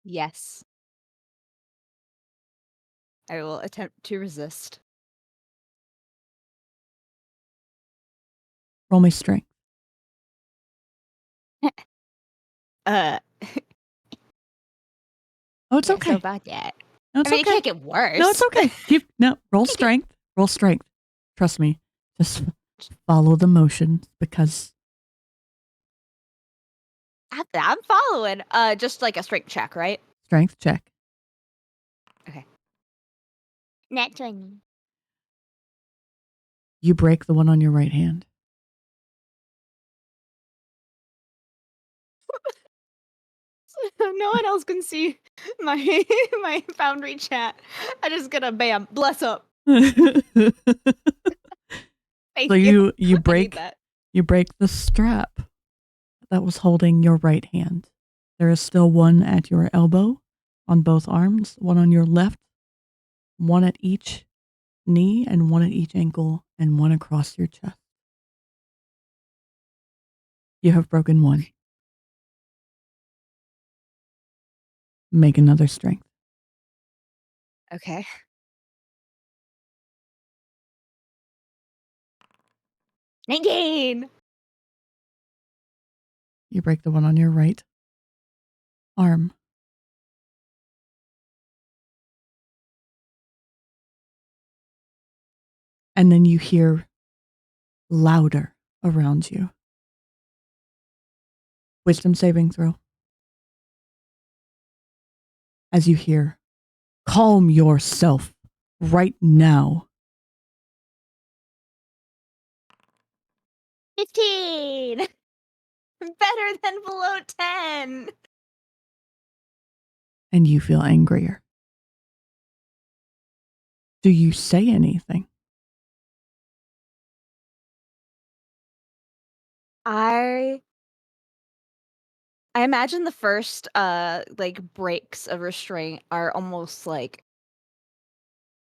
Yes. I will attempt to resist.
Roll me strength.
Uh,
Oh, it's
not
okay.
so bad yet.
No, it's
I mean,
okay.
it can't get worse.
No, it's okay. Roll strength. Roll strength. Trust me. Just follow the motions because
I'm following. Just like a strength check, right?
strength check.
Okay. Nat 20.
You break the one on your right hand.
No one else can see my Foundry chat. I just get a bam. Bless up. Thank
So
you.
you
I
break
need that.
you break the strap that was holding your right hand. There is still one at your elbow on both arms, one on your left, one at each knee, and one at each ankle, and one across your chest. You have broken one. Make another strength.
Okay. $19.
You break the one on your right arm. And then you hear louder around you. Wisdom saving throw. As you hear, calm yourself right now.
15. Better than below 10.
And you feel angrier. Do you say anything?
I imagine the first like breaks of restraint are almost like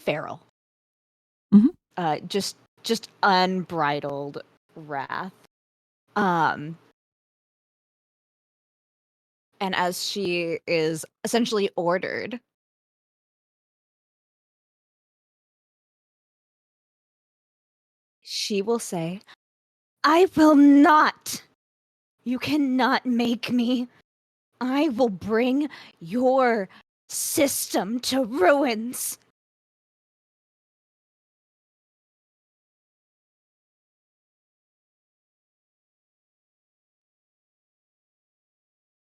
feral.
Mhm.
Just unbridled wrath. And as she is essentially ordered, she will say, I will not. You cannot make me. I will bring your system to ruins.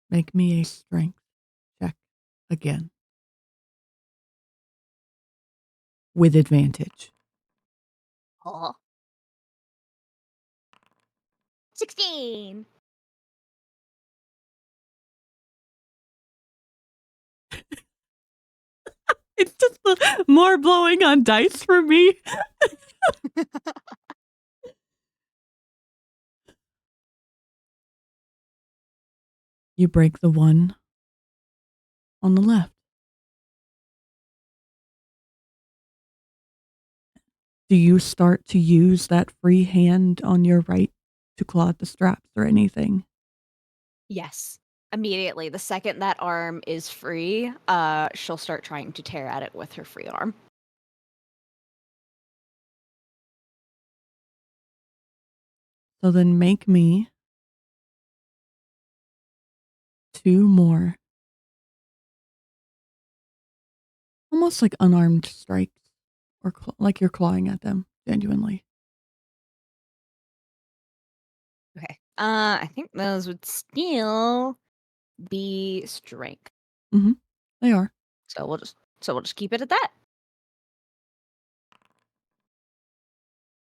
Make me a strength check again. With advantage.
Oh. 16.
It's just more blowing on dice for me. You break the one on the left. Do you start to use that free hand on your right to claw at the straps or anything?
Yes. Immediately, the second that arm is free, she'll start trying to tear at it with her free arm.
So then make me 2 more. Almost like unarmed strikes. Or like you're clawing at them, genuinely.
Okay. I think those would still be strength.
Mm-hmm. They are.
So we'll just keep it at that.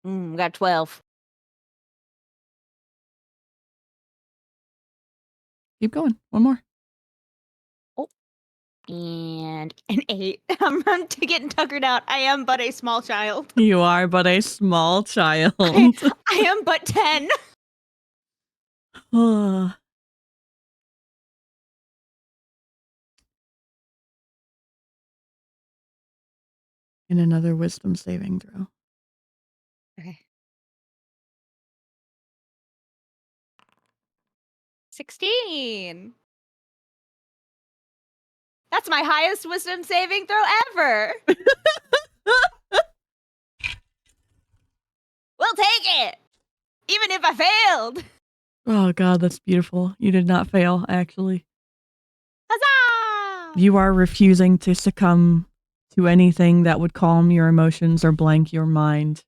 We got 12.
Keep going. One more.
Oh. And an 8. I'm getting tuckered out. I am but a small child.
You are but a small child.
I am but 10.
And another wisdom saving throw.
Okay. 16. That's my highest wisdom saving throw ever. We'll take it. Even if I failed.
Oh god, that's beautiful. You did not fail, actually.
Huzzah!
You are refusing to succumb to anything that would calm your emotions or blank your mind.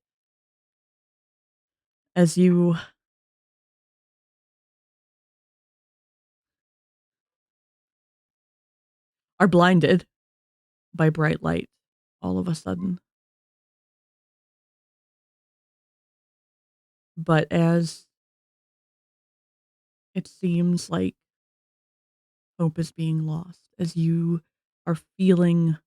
As you are blinded by bright light all of a sudden. But as it seems like hope is being lost, as you are feeling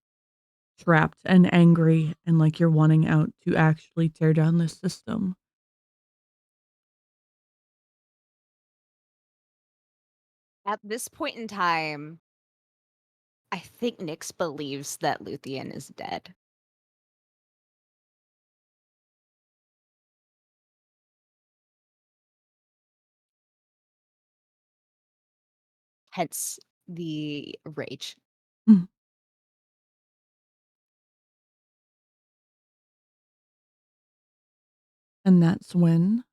trapped and angry and like you're wanting out to actually tear down this system.
At this point in time, I think Nyx believes that Luthien is dead. Hence the rage.
Hmm. And that's when,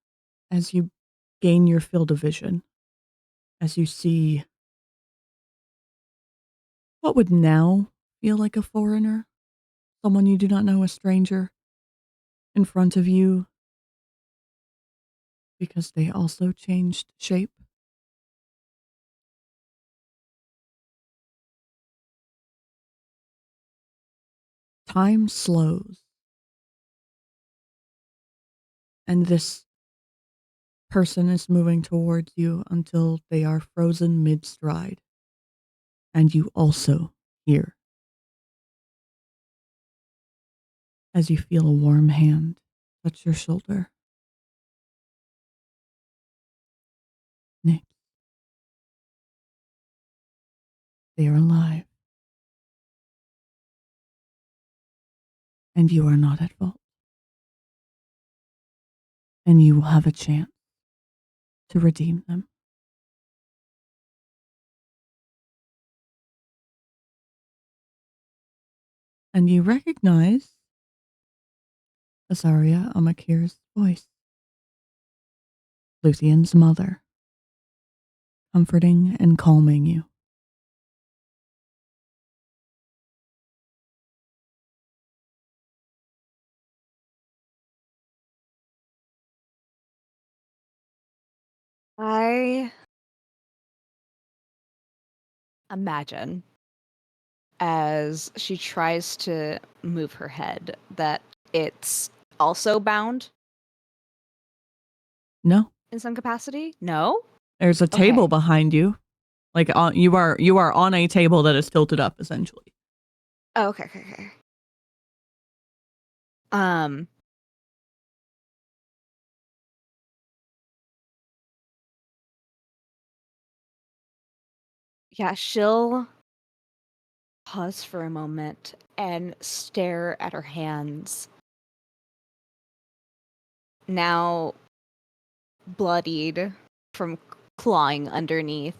as you gain your field of vision, as you see what would now feel like a foreigner, someone you do not know, a stranger, in front of you, because they also changed shape. Time slows. And this person is moving towards you until they are frozen mid-stride. And you also hear, as you feel a warm hand touch your shoulder. Nick, they are alive. And you are not at fault. And you will have a chance to redeem them. And you recognize Azaria Amakiir's voice. Luthien's mother, comforting and calming you.
I imagine, as she tries to move her head, that it's also bound
No,
in some capacity. No?
there's a table
Okay.
behind you. Like you are on a table that is tilted up, essentially.
Oh, okay. Yeah, she'll pause for a moment and stare at her hands. Now bloodied from clawing underneath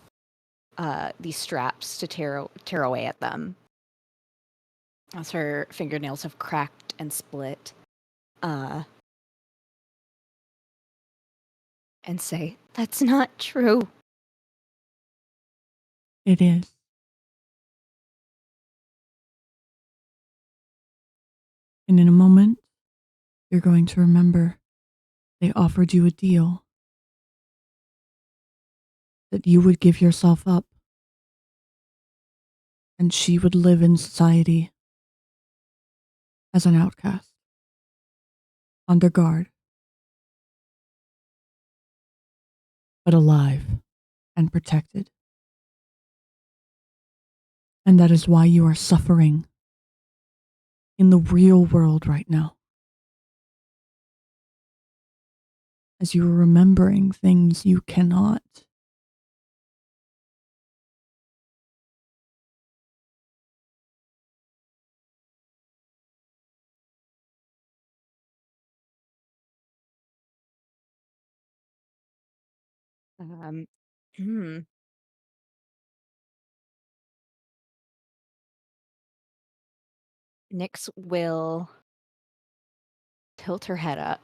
these straps to tear away at them. As her fingernails have cracked and split. And say, "That's not true."
It is. And in a moment, you're going to remember they offered you a deal. That you would give yourself up. And she would live in society as an outcast. Under guard. But alive and protected. And that is why you are suffering in the real world right now. As you are remembering things you cannot.
Hmm. Nyx will tilt her head up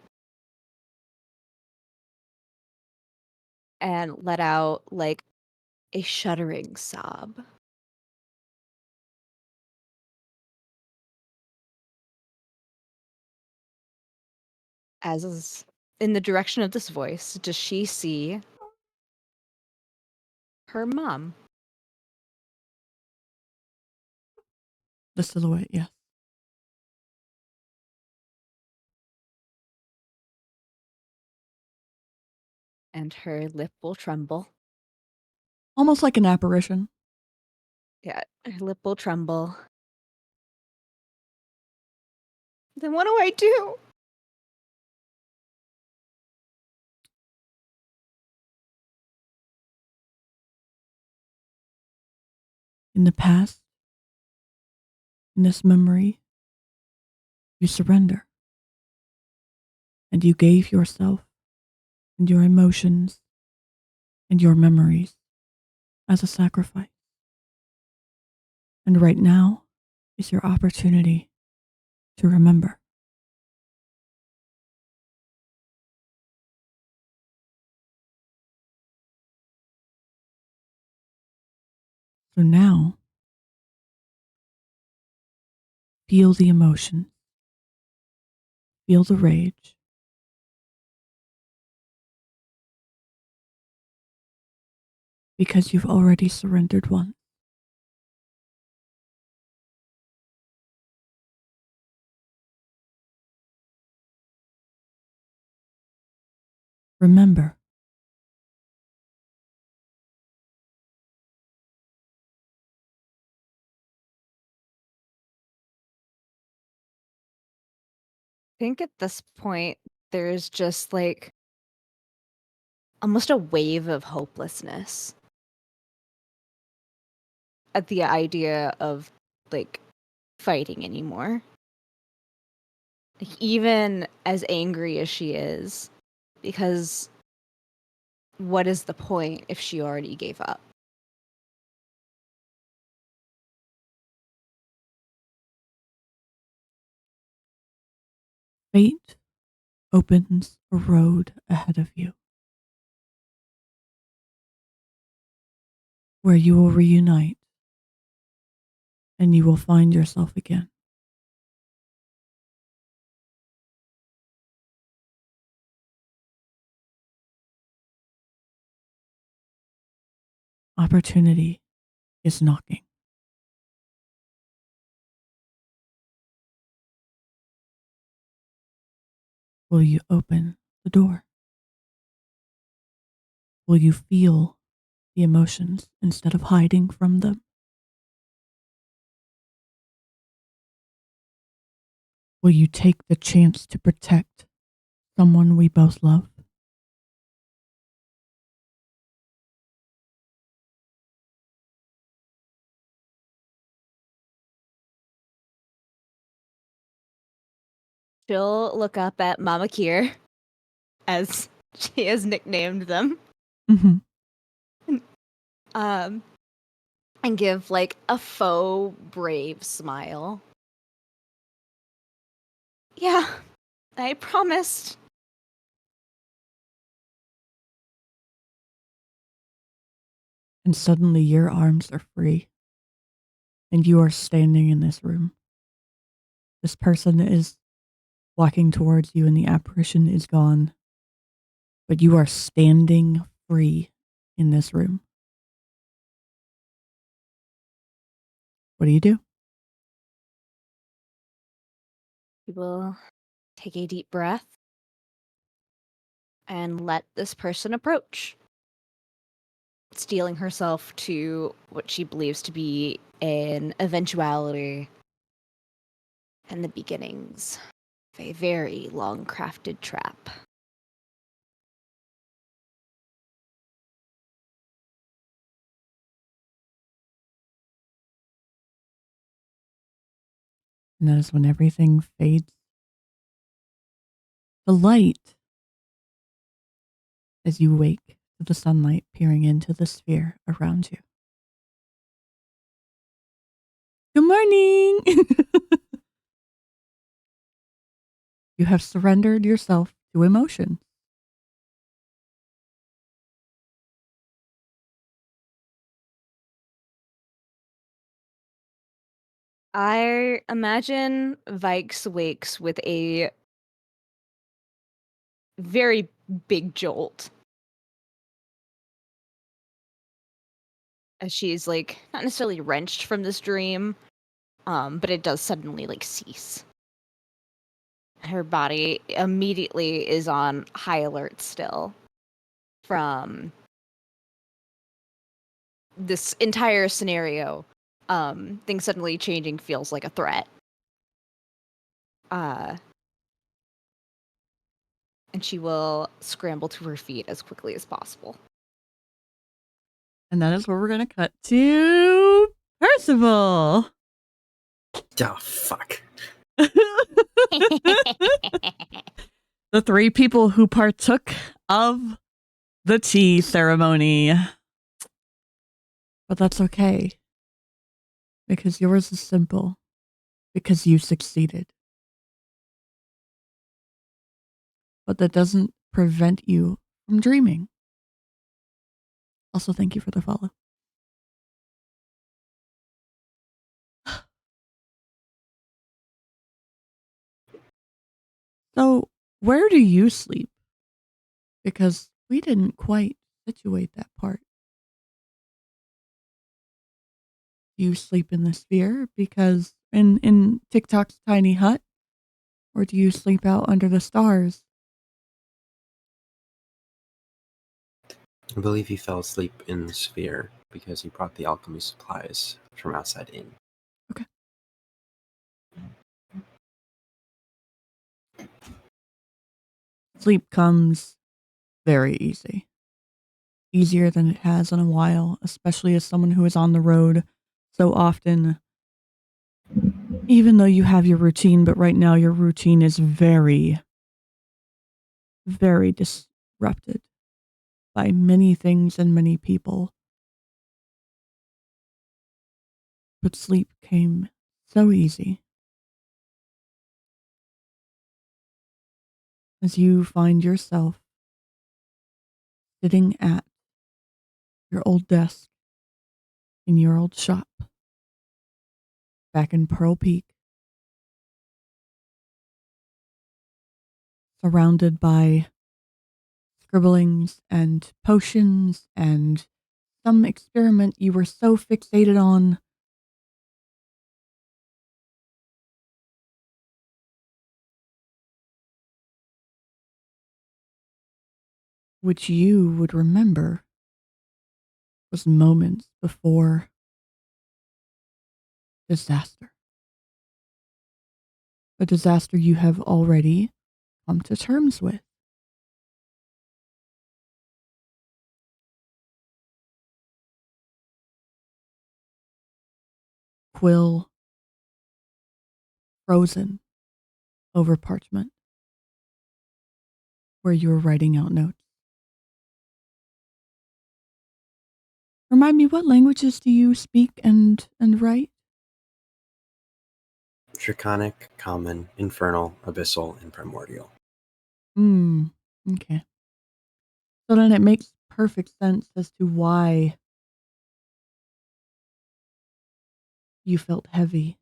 and let out like a shuddering sob. As is in the direction of this voice, does she see her mom?
The silhouette, yes.
And her lip will tremble.
Almost like an apparition.
Yeah, her lip will tremble. Then what do I do?
In the past, in this memory, you surrender. And you gave yourself and your emotions and your memories as a sacrifice. And right now is your opportunity to remember. So now, feel the emotion, feel the rage, because you've already surrendered once. Remember,
I think at this point, there's just like almost a wave of hopelessness at the idea of like fighting anymore. Like, even as angry as she is, because what is the point if she already gave up?
fate opens a road ahead of you where you will reunite and you will find yourself again. Opportunity is knocking. Will you open the door? Will you feel the emotions instead of hiding from them? Will you take the chance to protect someone we both love?
She'll look up at Amakiir, as she has nicknamed them,
Mm-hmm.
And give like a faux brave smile. Yeah, I promised.
And suddenly your arms are free and you are standing in this room. This person is walking towards you and the apparition is gone, but you are standing free in this room. What do you do?
You will take a deep breath and let this person approach, steeling herself to what she believes to be an eventuality and the beginnings of a very long crafted trap.
And that is when everything fades. The light, as you wake to the sunlight peering into the sphere around you. Good morning! You have surrendered yourself to emotion.
I imagine Vaiks wakes with a very big jolt. As she's like not necessarily wrenched from this dream, but it does suddenly like cease. Her body immediately is on high alert still from this entire scenario. Things suddenly changing feels like a threat. And she will scramble to her feet as quickly as possible.
And that is where we're going to cut to Percival.
Oh, fuck.
The three people who partook of the tea ceremony. But that's okay. Because yours is simple. Because you succeeded. But that doesn't prevent you from dreaming. Also, thank you for the follow. So, where do you sleep? Because we didn't quite situate that part. Do you sleep in the sphere? Because in TikTok's tiny hut? Or do you sleep out under the stars?
I believe he fell asleep in the sphere because he brought the alchemy supplies from outside in.
Okay. Sleep comes very easy. Easier than it has in a while, especially as someone who is on the road so often. Even though you have your routine, but right now your routine is very, very disrupted by many things and many people. But sleep came so easy. As you find yourself sitting at your old desk in your old shop back in Pearl Peak, surrounded by scribblings and potions and some experiment you were so fixated on, which you would remember was moments before disaster. A disaster you have already come to terms with. Quill frozen over parchment where you were writing out notes. Remind me, what languages do you speak and write?
Draconic, Common, Infernal, Abyssal, and Primordial.
Okay. So then it makes perfect sense as to why you felt heavy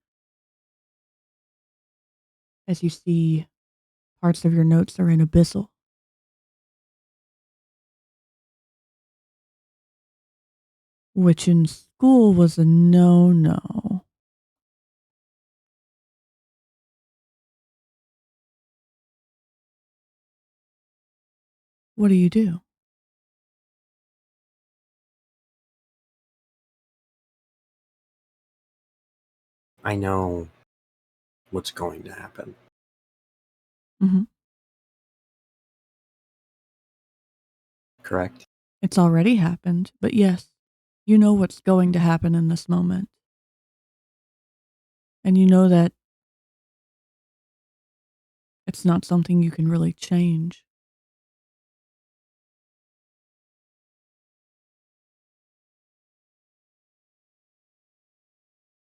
as you see parts of your notes are in Abyssal. Which in school was a no-no. What do you do?
I know what's going to happen.
Mm-hmm.
Correct?
It's already happened, but yes, you know what's going to happen in this moment. And you know that it's not something you can really change.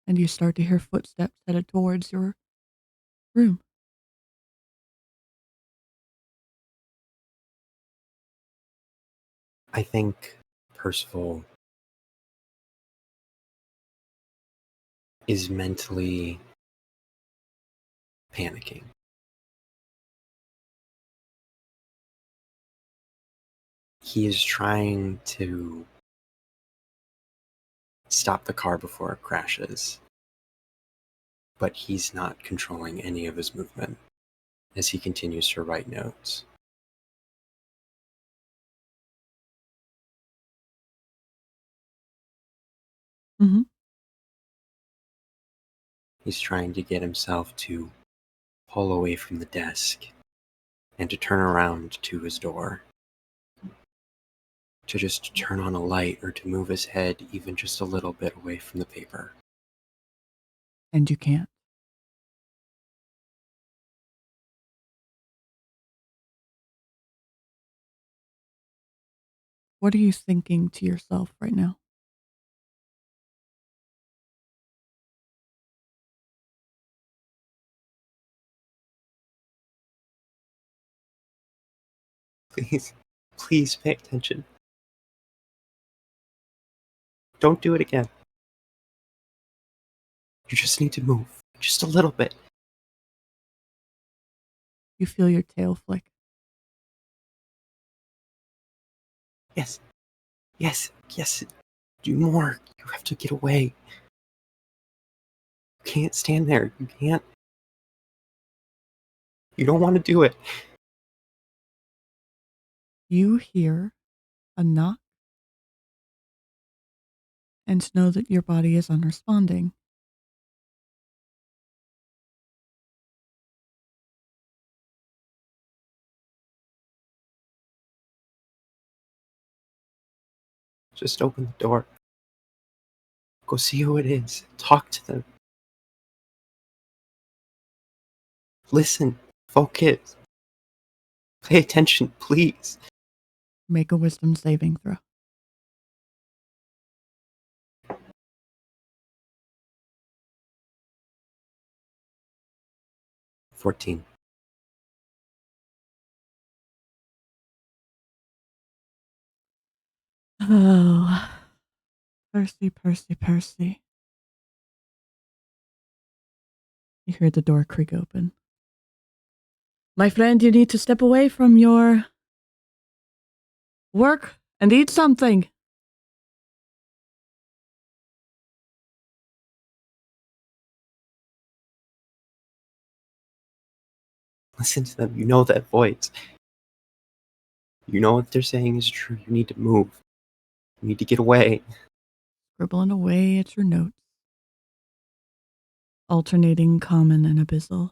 And you start to hear footsteps headed towards your room.
I think Percival is mentally panicking. He is trying to stop the car before it crashes, but he's not controlling any of his movement as he continues to write notes.
Mm-hmm.
He's trying to get himself to pull away from the desk and to turn around to his door, to just turn on a light or to move his head even just a little bit away from the paper.
And you can't. What are you thinking to yourself right now?
Please, please pay attention. Don't do it again. You just need to move. Just a little bit.
You feel your tail flick.
Yes. Yes. Yes. Do more. You have to get away. You can't stand there. You can't. You don't want to do it.
You hear a knock and know that your body is unresponding.
Just open the door. Go see who it is. Talk to them. Listen. Focus. Pay attention, please.
Make a wisdom saving throw.
$14.
Oh, Percy. You hear the door creak open. My friend, you need to step away from your work and eat something.
Listen to them. You know that voice. You know what they're saying is true. You need to move. You need to get away.
Scribbling away at your notes. Alternating common and abyssal.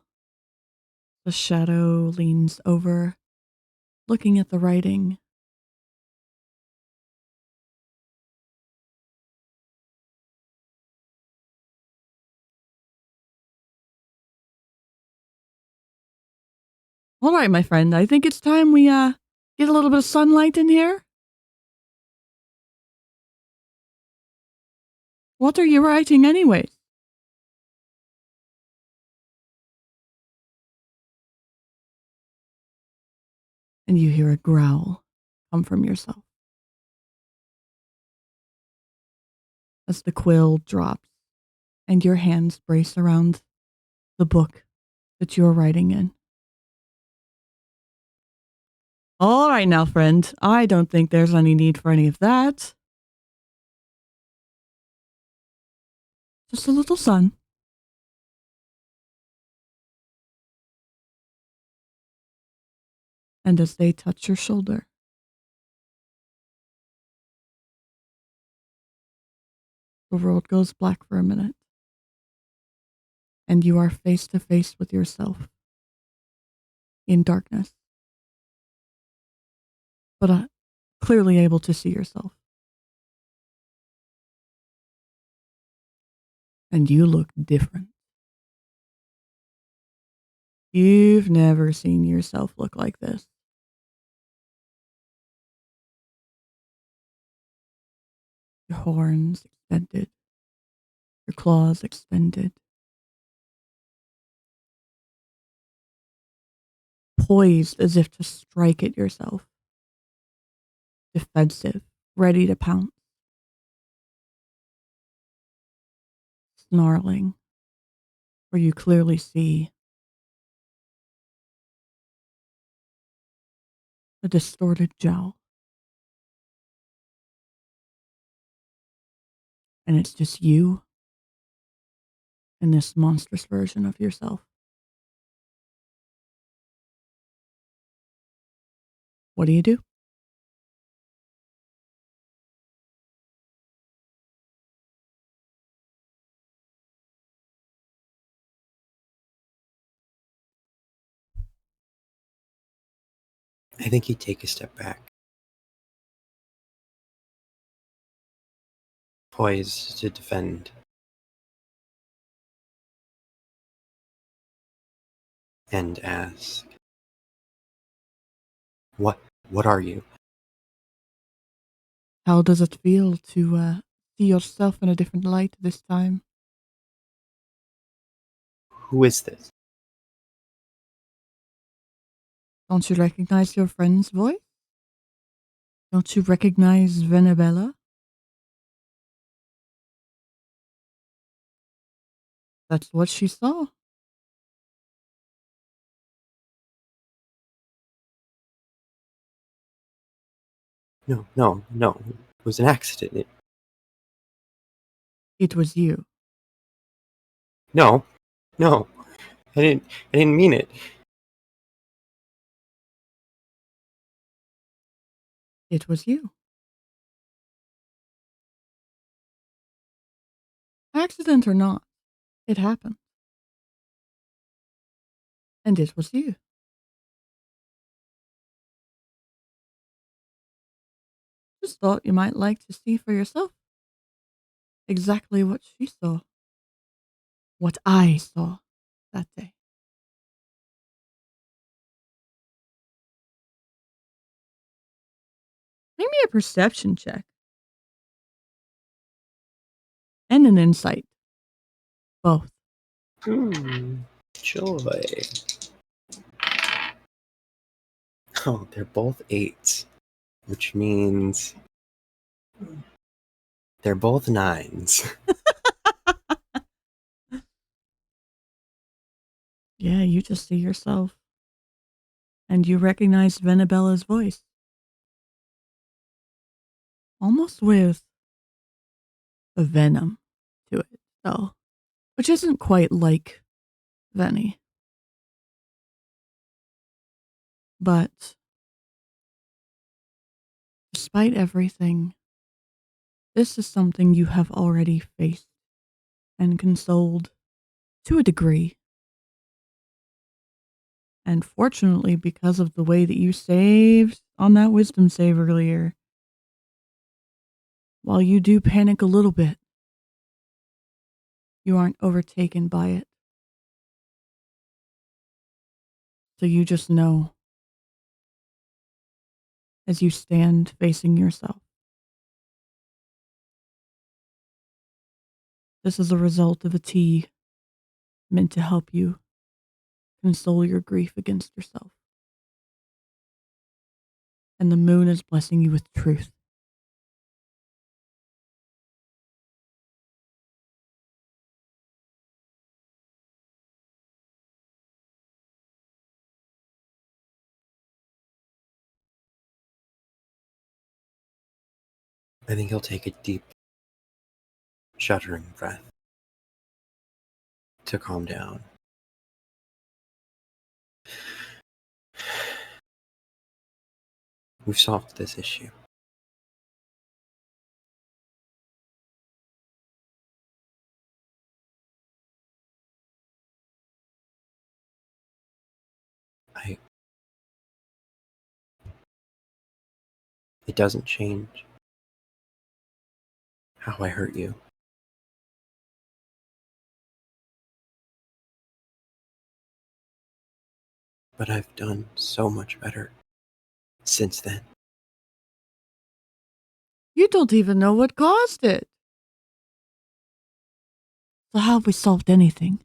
The shadow leans over, looking at the writing. All right, my friend, I think it's time we get a little bit of sunlight in here. What are you writing anyways? And you hear a growl come from yourself. As the quill drops and your hands brace around the book that you're writing in. All right now, friend. I don't think there's any need for any of that. Just a little sun. And as they touch your shoulder, the world goes black for a minute. And you are face to face with yourself in darkness. But clearly able to see yourself. And you look different. You've never seen yourself look like this. Your horns extended. Your claws extended. Poised as if to strike at yourself. Defensive, ready to pounce. Snarling, where you clearly see a distorted jowl. And it's just you and this monstrous version of yourself. What do you do?
I think he'd take a step back. Poised to defend. And ask, What are you?
How does it feel to see yourself in a different light this time?
Who is this?
Don't you recognize your friend's voice? Don't you recognize Venabella? That's what she saw.
No. It was an accident.
It was you.
No. I didn't mean it.
It was you. Accident or not, it happened. And it was you. Just thought you might like to see for yourself exactly what she saw. What I saw that day. Maybe a perception check. And an insight. Both.
Joy. Oh, they're both 8s, which means they're both 9s.
Yeah, you just see yourself. And you recognize Venabella's voice. Almost with a venom to it, though. Which isn't quite like Venny. But despite everything, this is something you have already faced and consoled to a degree. And fortunately, because of the way that you saved on that wisdom save earlier, while you do panic a little bit, you aren't overtaken by it. So you just know, as you stand facing yourself, this is a result of a tea meant to help you console your grief against yourself. And the moon is blessing you with truth.
I think he'll take a deep, shuddering breath to calm down. We've solved this issue. It doesn't change how I hurt you. But I've done so much better since then.
You don't even know what caused it. So how have we solved anything?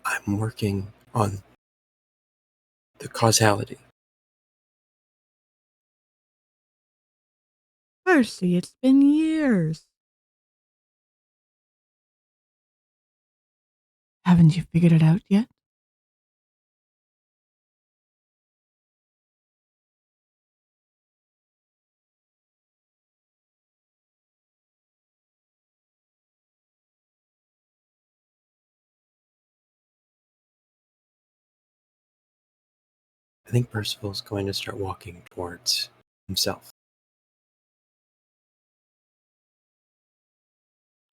I'm working on the causality.
Percy, it's been years. Haven't you figured it out yet?
I think Percival's going to start walking towards himself.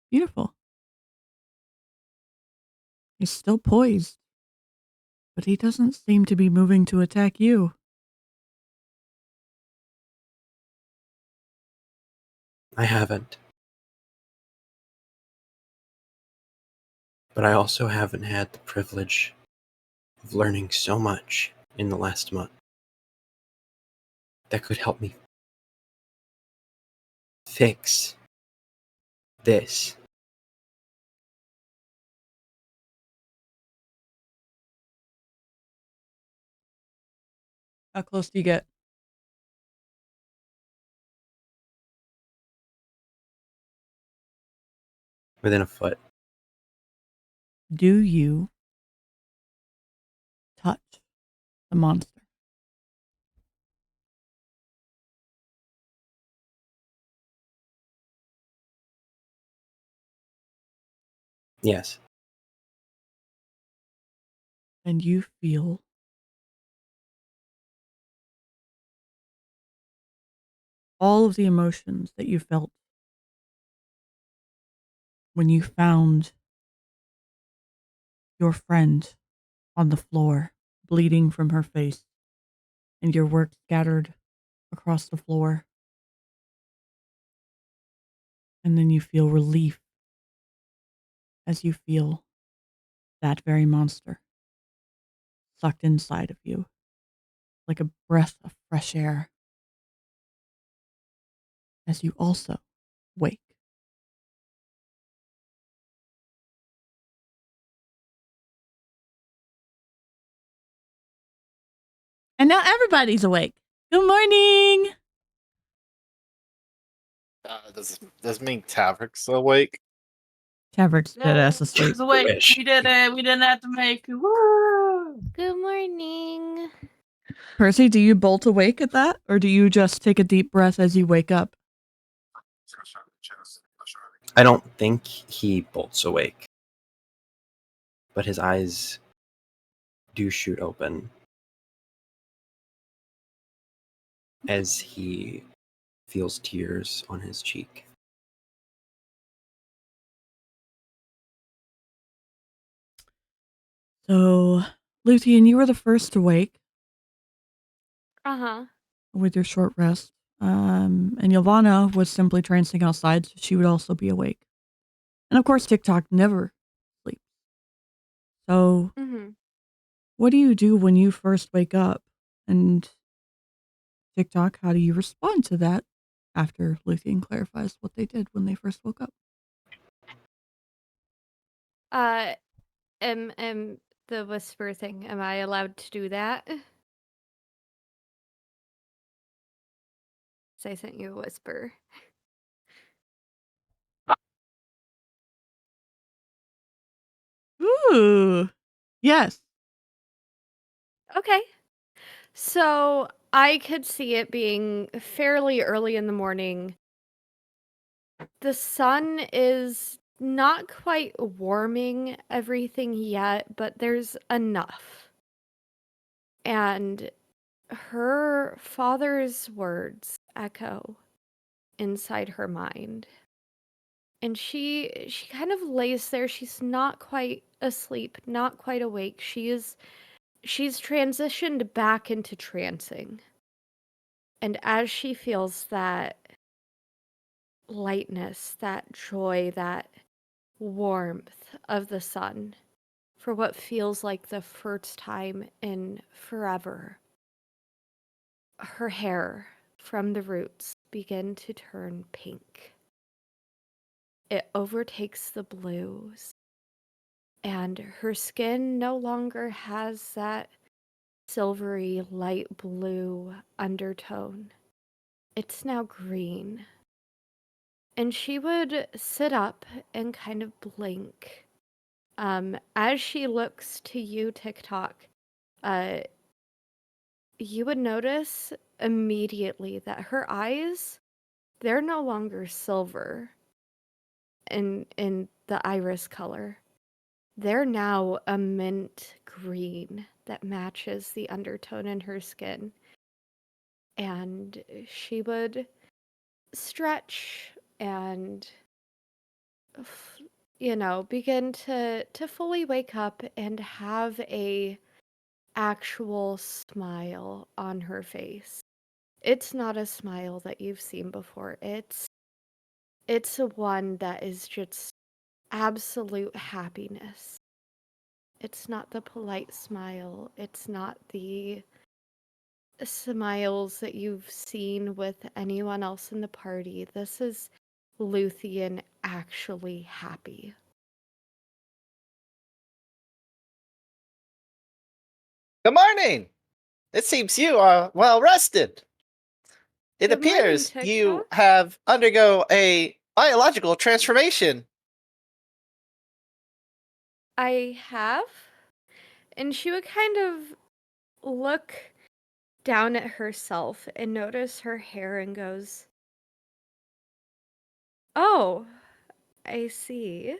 Beautiful. He's still poised, but he doesn't seem to be moving to attack you.
I haven't. But I also haven't had the privilege of learning so much in the last month that could help me fix this.
How close do you get?
Within a foot.
Do you touch the monster?
Yes.
And you feel all of the emotions that you felt when you found your friend on the floor, bleeding from her face, and your work scattered across the floor. And then you feel relief as you feel that very monster sucked inside of you like a breath of fresh air as you also wake. And now everybody's awake. Good morning.
Does mean Tavrick's awake?
Tavrick's dead
Yeah,
ass asleep.
it's awake.
Wish.
We did it. We didn't have to make. Woo!
Good morning.
Percy, do you bolt awake at that? Or do you just take a deep breath as you wake up?
I don't think he bolts awake. But his eyes do shoot open as he feels tears on his cheek.
So, Luthien, you were the first to wake
Uh-huh.
with your short rest. And Ylvanna was simply trancing outside, so she would also be awake. And of course, TikTok never sleeps. So,
Mm-hmm.
what do you do when you first wake up? And TikTok, how do you respond to that after Luthien clarifies what they did when they first woke up?
Am the whisper thing, am I allowed to do that? 'Cause I sent you a whisper.
Ooh, yes.
Okay. So I could see it being fairly early in the morning. The sun is not quite warming everything yet, but there's enough. And her father's words echo inside her mind. And she kind of lays there. She's not quite asleep, not quite awake. She's transitioned back into trancing. And as she feels that lightness, that joy, that warmth of the sun for what feels like the first time in forever, her hair from the roots begin to turn pink. It overtakes the blues, and her skin no longer has that silvery light blue undertone. It's now green. And she would sit up and kind of blink. As she looks to you, TikTok, you would notice immediately that her eyes, they're no longer silver in the iris color. They're now a mint green that matches the undertone in her skin. And she would stretch and begin to fully wake up and have a actual smile on her face. It's not a smile that you've seen before. It's a one that is just absolute happiness. It's not the polite smile. It's not the smiles that you've seen with anyone else in the party. This is Luthien actually happy.
Good morning. it seems you are well rested. It
Good morning,
appears you
TikTok.
have undergo a biological transformation.
I have. And she would kind of look down at herself and notice her hair and goes, "Oh, I see.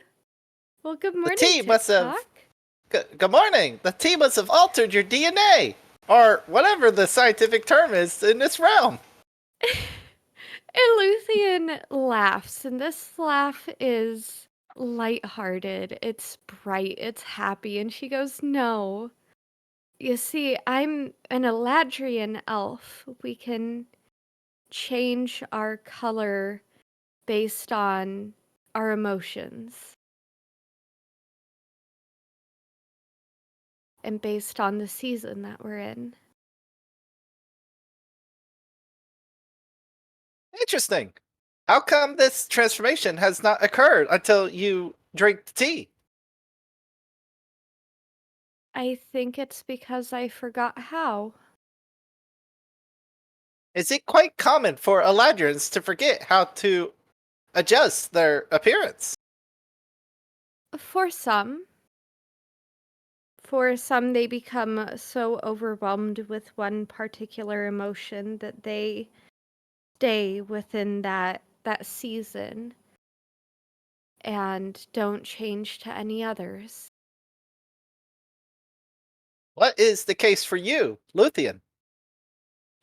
Well, good
The
morning,
team must have.
TikTok."
Good morning. The team must have altered your DNA, or whatever the scientific term is in this realm.
And Luthien laughs, and this laugh is lighthearted. It's bright, it's happy, and she goes, "No. You see, I'm an Eladrian elf. We can change our color based on our emotions and based on the season that we're in."
Interesting. How come this transformation has not occurred until you drink the tea?
I think it's because I forgot how.
Is it quite common for Eladrians to forget how to adjust their appearance?
For some. For some, they become so overwhelmed with one particular emotion that they stay within that season and don't change to any others.
What is the case for you, Luthien?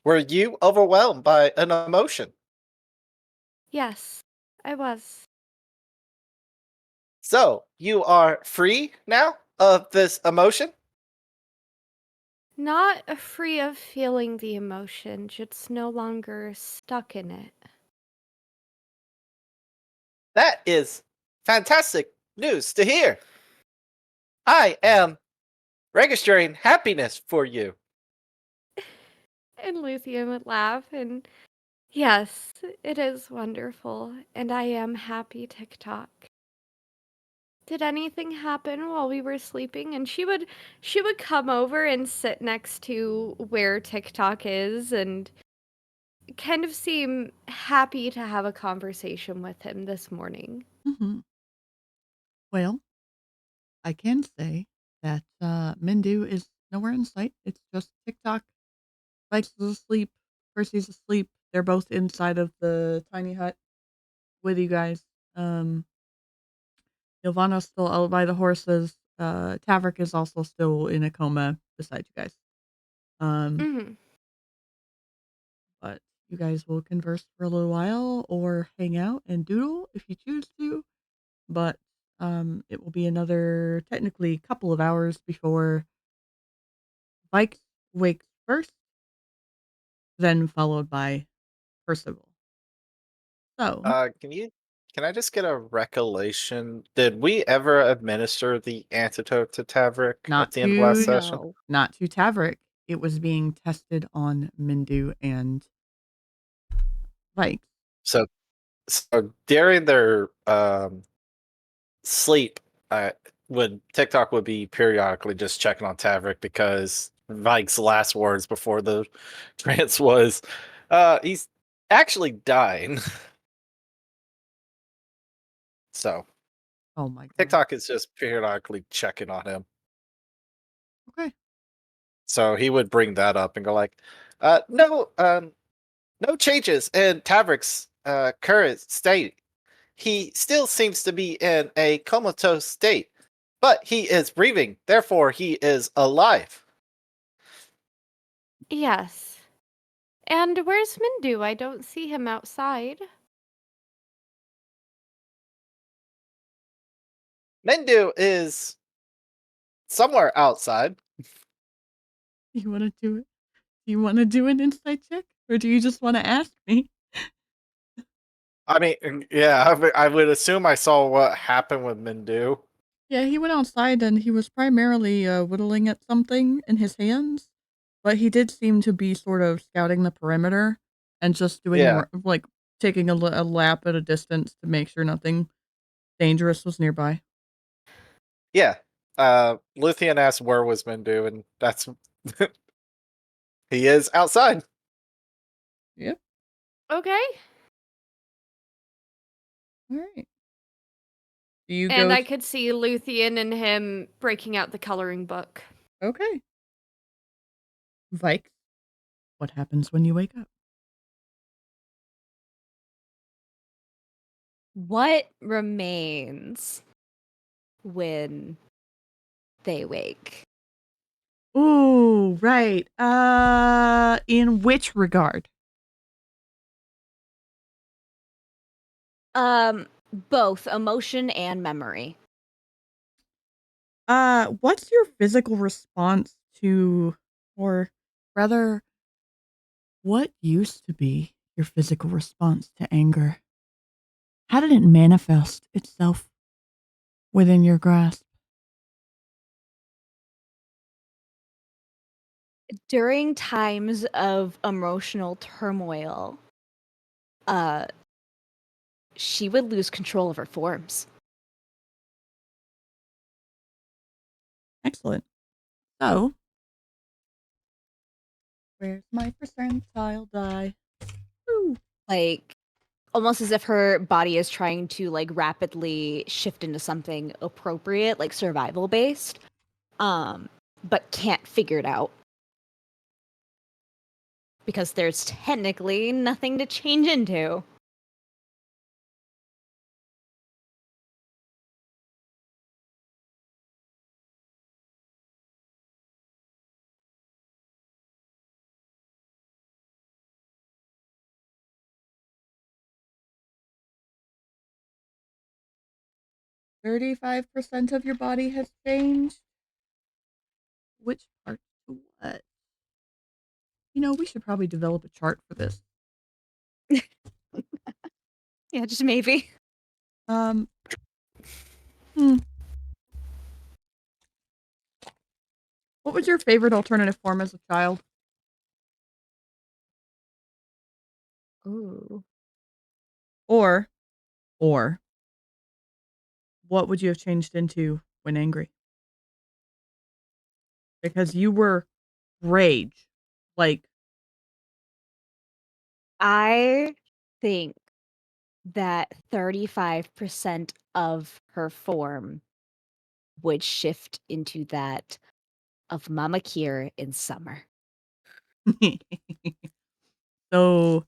Were you overwhelmed by an emotion?
Yes, I was.
So, you are free now of this emotion?
Not free of feeling the emotion, just no longer stuck in it.
That is fantastic news to hear. I am registering happiness for you.
And Luthien would laugh, and yes, it is wonderful, and I am happy, TikTok. Did anything happen while we were sleeping? And she would come over and sit next to where TikTok is and kind of seem happy to have a conversation with him this morning.
Mm-hmm. Well, I can say that Mindu is nowhere in sight. It's just TikTok. Vaiks is asleep. Percy's asleep. They're both inside of the tiny hut with you guys. Ylvanna's still out by the horses. Tavrick is also still in a coma beside you guys.
Mm-hmm.
But you guys will converse for a little while or hang out and doodle if you choose to. But it will be another technically couple of hours before Vaiks wakes first, then followed by Percival. So,
Can I just get a recollection? Did we ever administer the antidote to Tavrick
not
at the end of last
to
session?
not to Tavrick. It was being tested on Mindu and Vaiks.
So during their sleep, would TikTok would be periodically just checking on Tavrick because Vikes' last words before the trance was, he's actually dying. So
Oh my god.
TikTok is just periodically checking on him.
Okay.
So he would bring that up and go like, no changes in Tavrick's current state. He still seems to be in a comatose state, but he is breathing, therefore he is alive.
Yes. And where's Mindu? I don't see him outside.
Mendu is somewhere outside.
You want to do it? Do you want to do an insight check, or do you just want to ask me?
I mean, yeah, I would assume I saw what happened with Mendu.
Yeah, he went outside and he was primarily whittling at something in his hands, but he did seem to be sort of scouting the perimeter and just doing
Yeah.
like taking a lap at a distance to make sure nothing dangerous was nearby.
Yeah. Luthien asked where was Mendu, and that's He is outside.
Yep.
Okay.
All right. Do you
And
go?
I could see Luthien and him breaking out the coloring book.
Okay. Vaiks, what happens when you wake up?
What remains when they wake?
Ooh, right. In which regard?
Both emotion and memory.
What's your physical response to, or rather, what used to be your physical response to anger? How did it manifest itself within your grasp?
During times of emotional turmoil, she would lose control of her forms.
Excellent. So, where's my percentile die? Ooh.
Like, almost as if her body is trying to, like, rapidly shift into something appropriate, like survival based, but can't figure it out. Because there's technically nothing to change into.
%35 of your body has changed. Which part to what? You know, we should probably develop a chart for this.
Yeah, just maybe.
Hmm. What was your favorite alternative form as a child?
Ooh.
Or, what would you have changed into when angry? Because you were rage. Like,
I think that 35% of her form would shift into that of Amakiir in summer.
so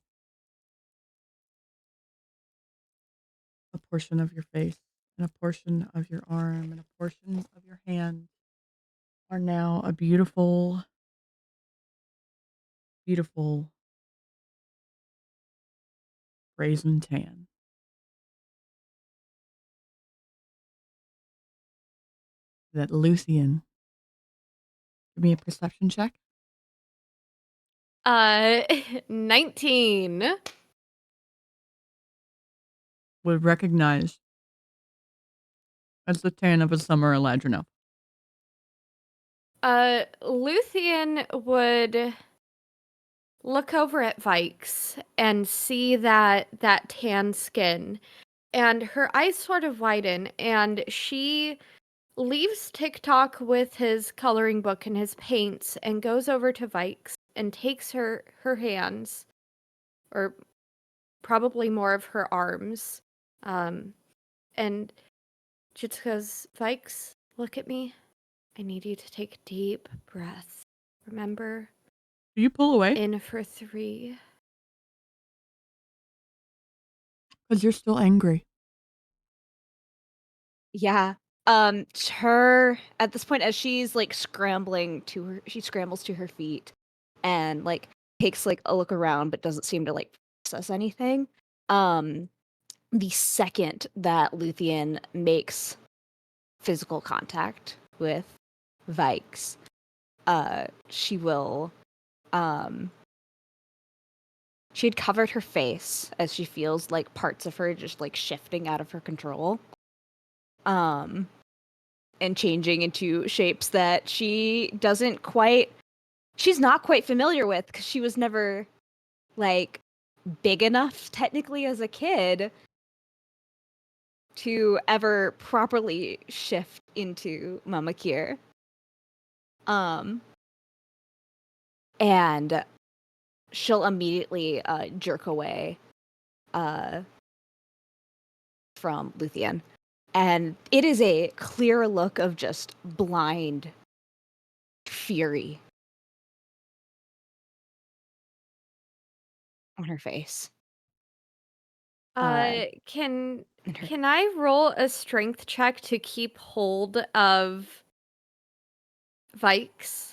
a portion of your face and a portion of your arm and a portion of your hand are now a beautiful, beautiful brazen tan. That Luthien. Give me a perception check.
19.
Would recognize as the tan of a summer Eladrin.
Luthien would look over at Vaiks and see that tan skin, and her eyes sort of widen, and she leaves TikTok with his coloring book and his paints and goes over to Vaiks and takes her hands, or probably more of her arms, and just goes, Vaiks, look at me. I need you to take deep breaths. Remember?
Do you pull away?
In for 3.
Because you're still angry.
Yeah. Her at this point, as she's like scrambling to her, she scrambles to her feet and like takes like a look around, but doesn't seem to like process anything. The second that Luthien makes physical contact with Vaiks, she will, she had covered her face as she feels like parts of her just like shifting out of her control. And changing into shapes that she's not quite familiar with, because she was never like big enough technically as a kid to ever properly shift into Amakiir. and she'll immediately jerk away from Luthien. And it is a clear look of just blind fury on her face.
Can
And her-
I roll a strength check to keep hold of Vaiks?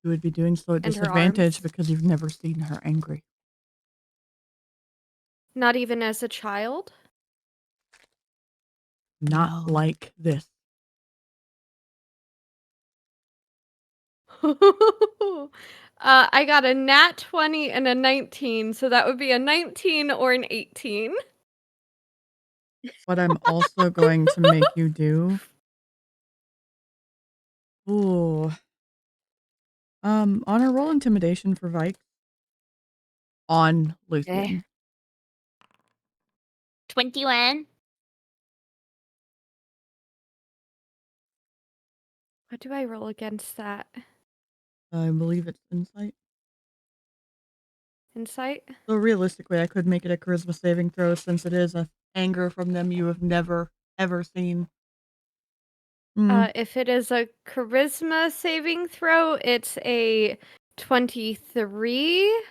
You would be doing so at
And her
disadvantage
arms?
because you've never seen her angry.
Not even as a child?
Not
No.
like this.
I got a nat 20 and a 19, so that would be a 19 or an 18.
What I'm also going to make you do. Ooh. Honor roll intimidation for Vaiks. On Luthien.
21.
What do I roll against that?
I believe it's insight.
Insight?
So realistically, I could make it a charisma saving throw since it is a anger from them you have never, ever seen.
If it is a charisma saving throw, it's a 23.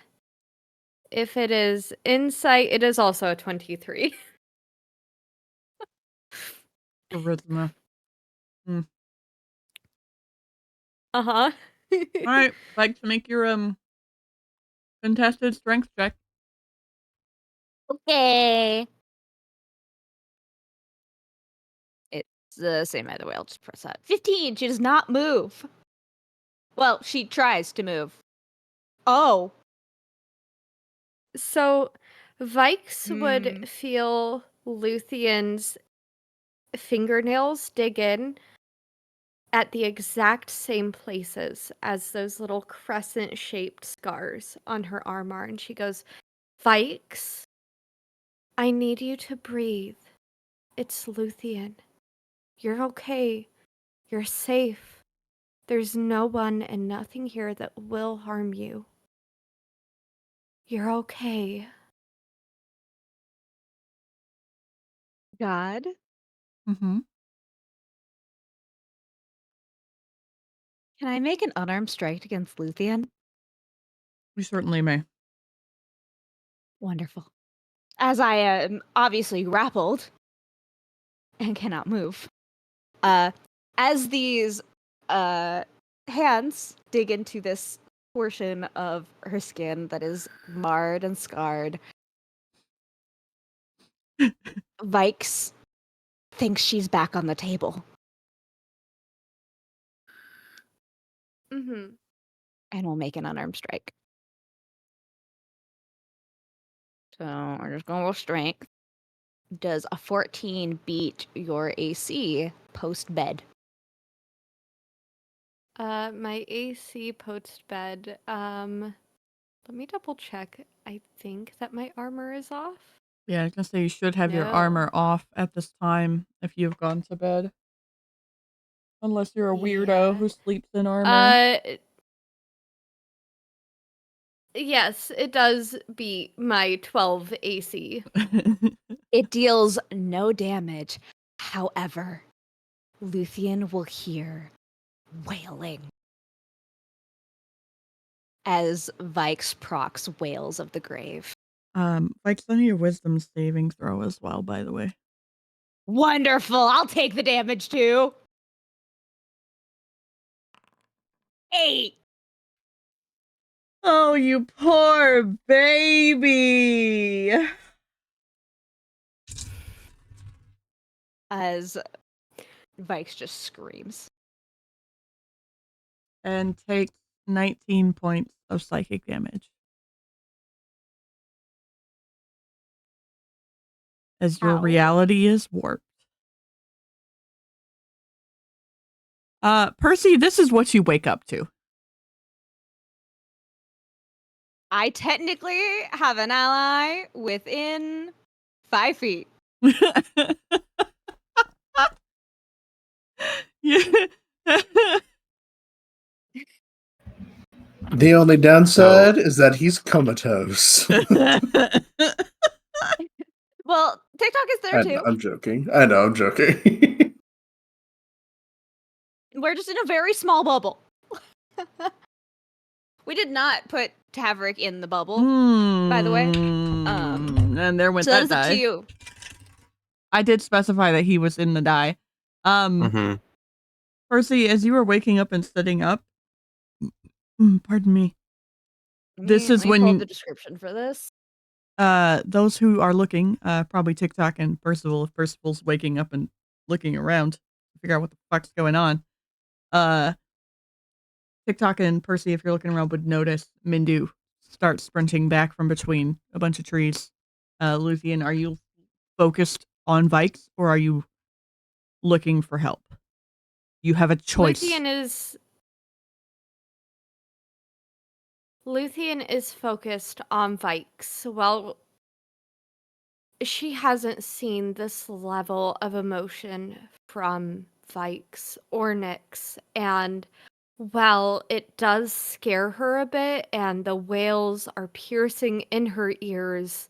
If it is insight, it is also a 23.
Charisma.
Uh-huh.
Alright, like to make your contested strength check.
Okay. It's the same either way. I'll just press that. 15. She does not move. Well, she tries to move. Oh.
So Vaiks would feel Luthien's fingernails dig in at the exact same places as those little crescent-shaped scars on her arm are. And she goes, Vaiks, I need you to breathe. It's Luthien. You're okay. You're safe. There's no one and nothing here that will harm you. You're okay.
God.
Mm-hmm.
Can I make an unarmed strike against Luthien?
We certainly may.
Wonderful. As I am obviously grappled and cannot move. As these hands dig into this portion of her skin that is marred and scarred, Vaiks thinks she's back on the table.
Mm-hmm.
And will make an unarmed strike. So we're just going with strength. Does a 14 beat your AC post bed?
My AC post bed. Let me double check. I think that my armor is off.
Yeah, I was gonna say you should have your armor
No.
off at this time if you've gone to bed. Unless you're a weirdo who sleeps in armor.
Yes, it does beat my 12 AC.
It deals no damage. However, Luthien will hear wailing as Vaiks procs wails of the grave.
Like send me a wisdom saving throw as well, by the way.
Wonderful. I'll take the damage too. 8.
Oh, you poor baby.
As Vaiks just screams.
And takes 19 points of psychic damage. As your reality is warped. Percy, this is what you wake up to.
I technically have an ally within 5 feet.
The only downside is that he's comatose.
Well, TikTok is there too.
I'm joking. I know, I'm joking.
We're just in a very small bubble. We did not put Tavrick in the bubble, by the way.
And there went
So
that
is up
die.
to you.
I did specify that he was in the die. Percy, as you were waking up and sitting up, pardon me. This is when you
the description for this.
those who are looking, probably TikTok and Percival, if Percival's waking up and looking around to figure out what the fuck's going on. TikTok and Percy, if you're looking around, would notice Mindu start sprinting back from between a bunch of trees. Luthien, are you focused on Vaiks or are you looking for help? You have a choice.
Luthien is focused on Vaiks. Well, she hasn't seen this level of emotion from Vaiks or Nyx, and while it does scare her a bit and the wails are piercing in her ears,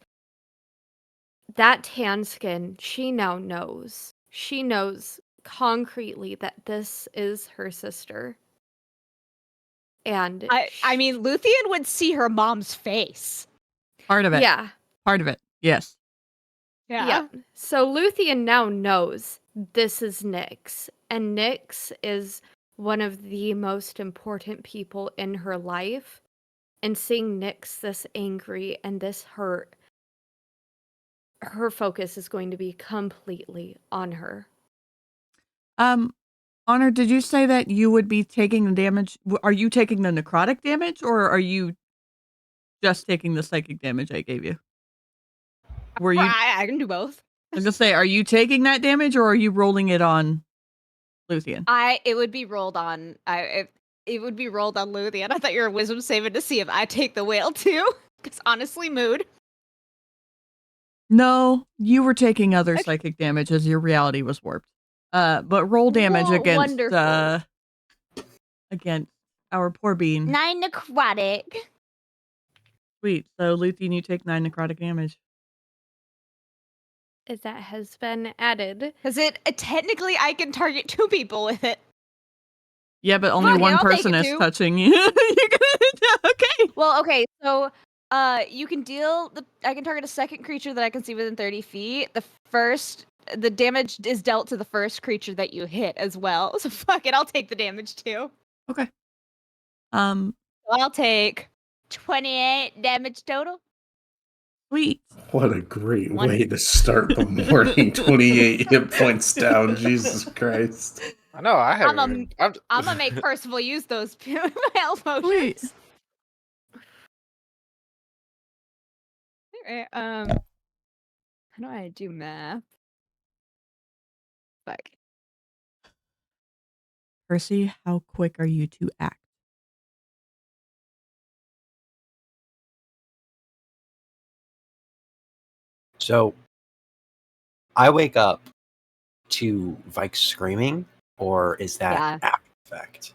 that tan skin, she now knows. She knows concretely that this is her sister. And
I mean, Luthien would see her mom's face.
Part of it.
Yeah.
Part of it. Yes.
Yeah. So Luthien now knows this is Nyx. And Nyx is one of the most important people in her life. And seeing Nyx this angry and this hurt, her focus is going to be completely on her.
Honor, did you say that you would be taking the damage? Are you taking the necrotic damage or are you just taking the psychic damage I gave you? Were you?
I can do both.
I was gonna say, are you taking that damage or are you rolling it on Luthien?
It would be rolled on. It would be rolled on Luthien. I thought you were wisdom saving to see if I take the whale too. Because honestly, mood.
No, you were taking other psychic damage as your reality was warped. But roll damage against our poor bean.
9 necrotic.
Sweet. So Luthien, you take 9 necrotic damage.
That has been added.
Because technically I can target 2 people with it.
Yeah, but only one person is touching you. Okay.
Well, okay, so you can I can target a second creature that I can see within 30 feet. The damage is dealt to the first creature that you hit as well. So fuck it, I'll take the damage too.
Okay.
So I'll take 28 damage total.
Sweet.
What a great way to start the morning. 28 hit points down. Jesus Christ.
I know, I haven't.
I'm gonna make Percival use those health potions.
Please.
Alright, how do I do math? Fuck.
Percy, how quick are you to act?
So, I wake up to Vaiks screaming, or is that after effect?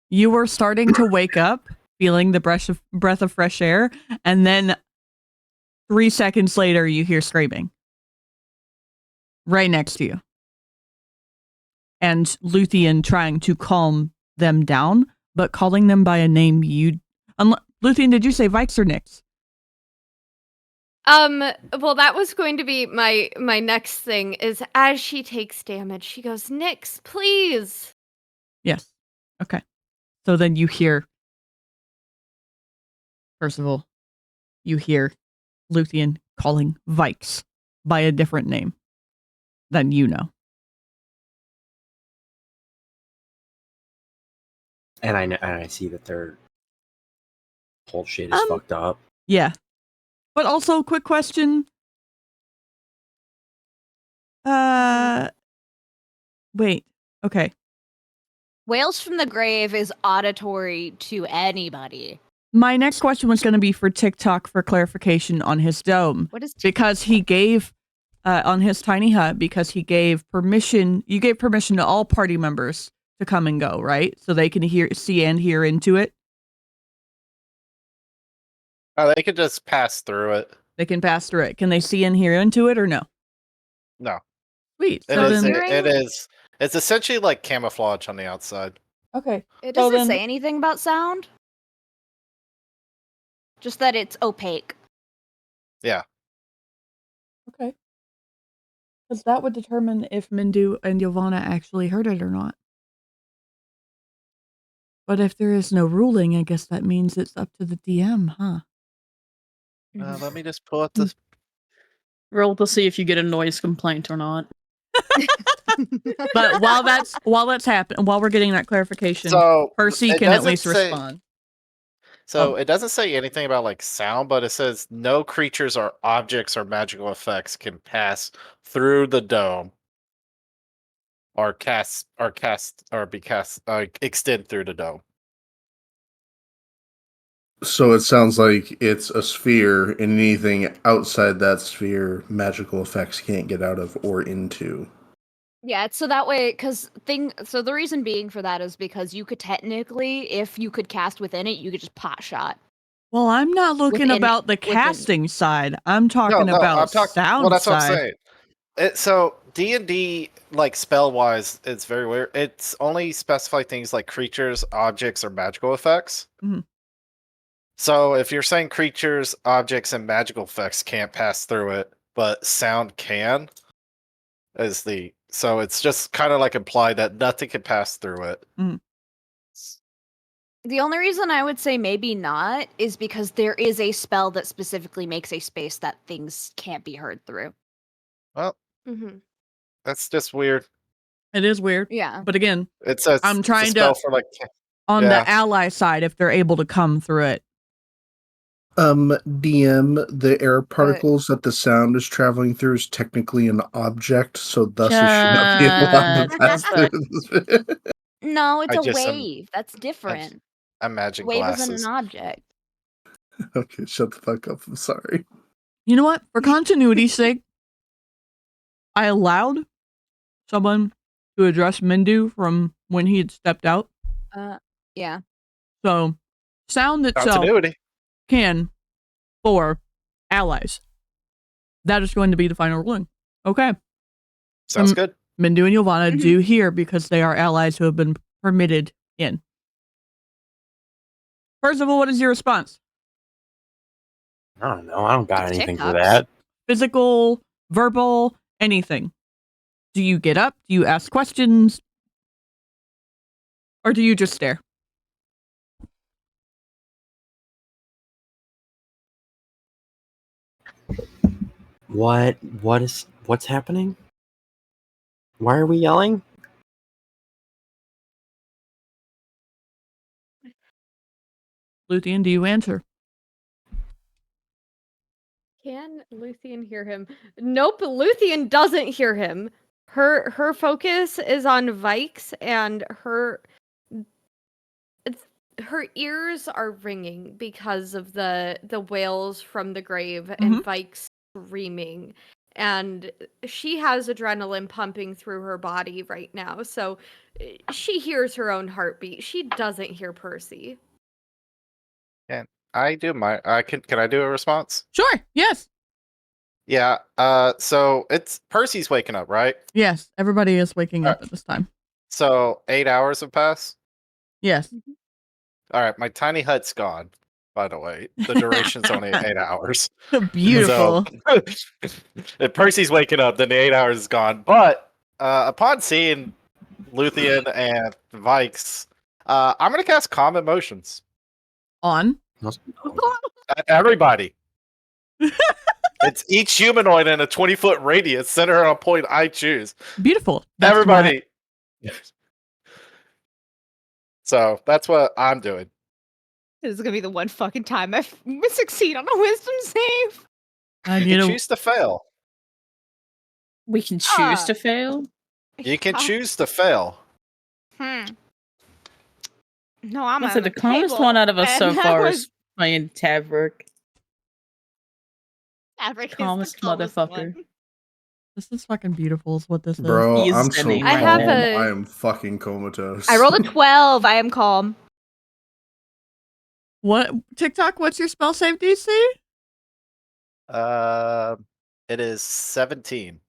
You were starting to wake up, feeling the breath of fresh air, and then 3 seconds later, you hear screaming. Right next to you. And Luthien trying to calm them down, but calling them by a name you... Luthien, did you say Vaiks or Nyx?
Well, that was going to be my next thing, is as she takes damage, she goes, Nyx, please.
Yes. Okay. So then you hear Percival, you hear Luthien calling Vaiks by a different name than you know.
And I see that their whole shit is fucked up.
Yeah. But also, quick question. Wait. Okay.
Wails from the grave is auditory to anybody.
My next question was going to be for TikTok for clarification on his dome.
What is
because he gave on his tiny hut, because he gave permission. You gave permission to all party members to come and go, right? So they can see and hear into it.
Oh, they could just pass through it.
They can pass through it. Can they see and hear into it or no?
No.
Sweet.
It
So
is.
then,
It is. It's essentially like camouflage on the outside.
okay.
It
So
doesn't
then,
say anything about sound. Just that it's opaque.
Yeah.
okay. Because that would determine if Mindu and Ylvanna actually heard it or not. But if there is no ruling, I guess that means it's up to the DM, huh?
Let me just pull up this.
Roll to see if you get a noise complaint or not.
But while that's happening, while we're getting that clarification,
So
Percy
it
can at
doesn't
least
say-
respond.
So it doesn't say anything about like sound, but it says no creatures or objects or magical effects can pass through the dome or extend through the dome.
So it sounds like it's a sphere, and anything outside that sphere, magical effects can't get out of or into.
Yeah, it's so that way, so the reason being for that is because you could technically, if you could cast within it, you could just pot shot.
Well, I'm not looking about the casting side. I'm talking about sound
Well, that's what I'm
side.
saying. So D&D, like spell wise, it's very weird. It's only specify things like creatures, objects, or magical effects.
Mhm.
So if you're saying creatures, objects, and magical effects can't pass through it, but sound can, so it's just kind of like implied that nothing can pass through it.
Mhm.
The only reason I would say maybe not is because there is a spell that specifically makes a space that things can't be heard through.
Well,
Mm-hmm.
that's just weird.
It is weird.
Yeah.
But again,
It's a
I'm trying
spell
to
for like
on
yeah.
the ally side if they're able to come through it.
DM, the air particles that the sound is traveling through is technically an object, so thus it should not be allowed to pass through.
No, it's
I
a
just
wave. That's different.
Imagine
Wave
glasses.
isn't an object.
Okay, shut the fuck up. I'm sorry.
You know what? For continuity's sake, I allowed someone to address Mindu from when he had stepped out.
Yeah.
So, sound itself
Continuity.
can for allies. That is going to be the final ruling. Okay.
Sounds good.
Mindu and Ylvanna do hear because they are allies who have been permitted in. Percival, what is your response?
I don't know. I don't got
It's
anything for
TikToks.
that.
Physical, verbal, anything. Do you get up? Do you ask questions? Or do you just stare?
What's happening? Why are we yelling?
Luthien, do you answer?
Can Luthien hear him? Nope, Luthien doesn't hear him. Her focus is on Vaiks, and her ears are ringing because of the wails from the grave and Vaiks screaming. And she has adrenaline pumping through her body right now, so she hears her own heartbeat. She doesn't hear Percy.
Can I do can I do a response?
Sure, yes.
Yeah. So it's Percy's waking up, right?
Yes, everybody is waking up at this time.
So 8 hours have passed.
Yes.
All right, my tiny hut's gone. By the way, the duration's only 8 hours.
Beautiful.
So, if Percy's waking up, then the 8 hours is gone. But upon seeing Luthien and Vaiks, I'm gonna cast Calm Emotions.
On?
Everybody. It's each humanoid in a 20-foot radius, centered on a point I choose.
Beautiful.
Everybody. So that's what I'm doing.
This is gonna be the one fucking time I succeed on a wisdom save.
You can choose to fail.
We can choose to fail?
You can choose to fail.
No, I'm
So the calmest one out of us so far is playing Tavrick.
Tavrick
Calmest motherfucker.
This is fucking beautiful is what this
Bro,
is.
I'm so calm. I am fucking comatose.
I rolled a 12. I am calm.
What TikTok? What's your spell save DC?
It is 17.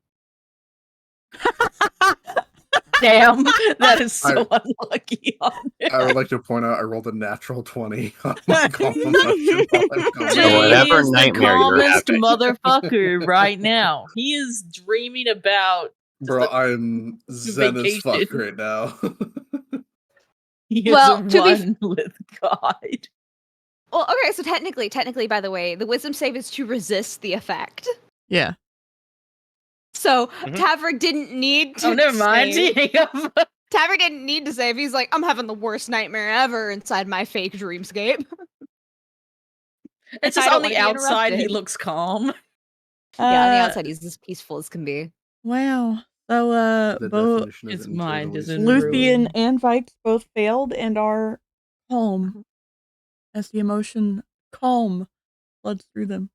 Damn, that is so unlucky.
I would like to point out I rolled a natural 20 on my calm emotion while I'm going.
Jay
Whatever
is the
nightmare you're
calmest
having.
motherfucker right now. He is dreaming about.
Bro, I'm zen as fuck
vacation.
right now.
He is
Well, to be
one with God.
Well, okay, so technically, by the way, the wisdom save is to resist the effect.
Yeah.
So
Mhm.
Tavrick didn't need to.
Oh, never mind.
save. Tavrick didn't need to save. He's like, I'm having the worst nightmare ever inside my fake dreamscape.
It's
I
just
don't
on
wanna
the
be
outside, he
interrupted.
looks calm.
Yeah, on the outside, he's as peaceful as can be.
Wow. So
The
both
definition of
His mind is in
internally
Luthien
ruin.
and Vaiks both failed and are calm as the emotion calm floods through them.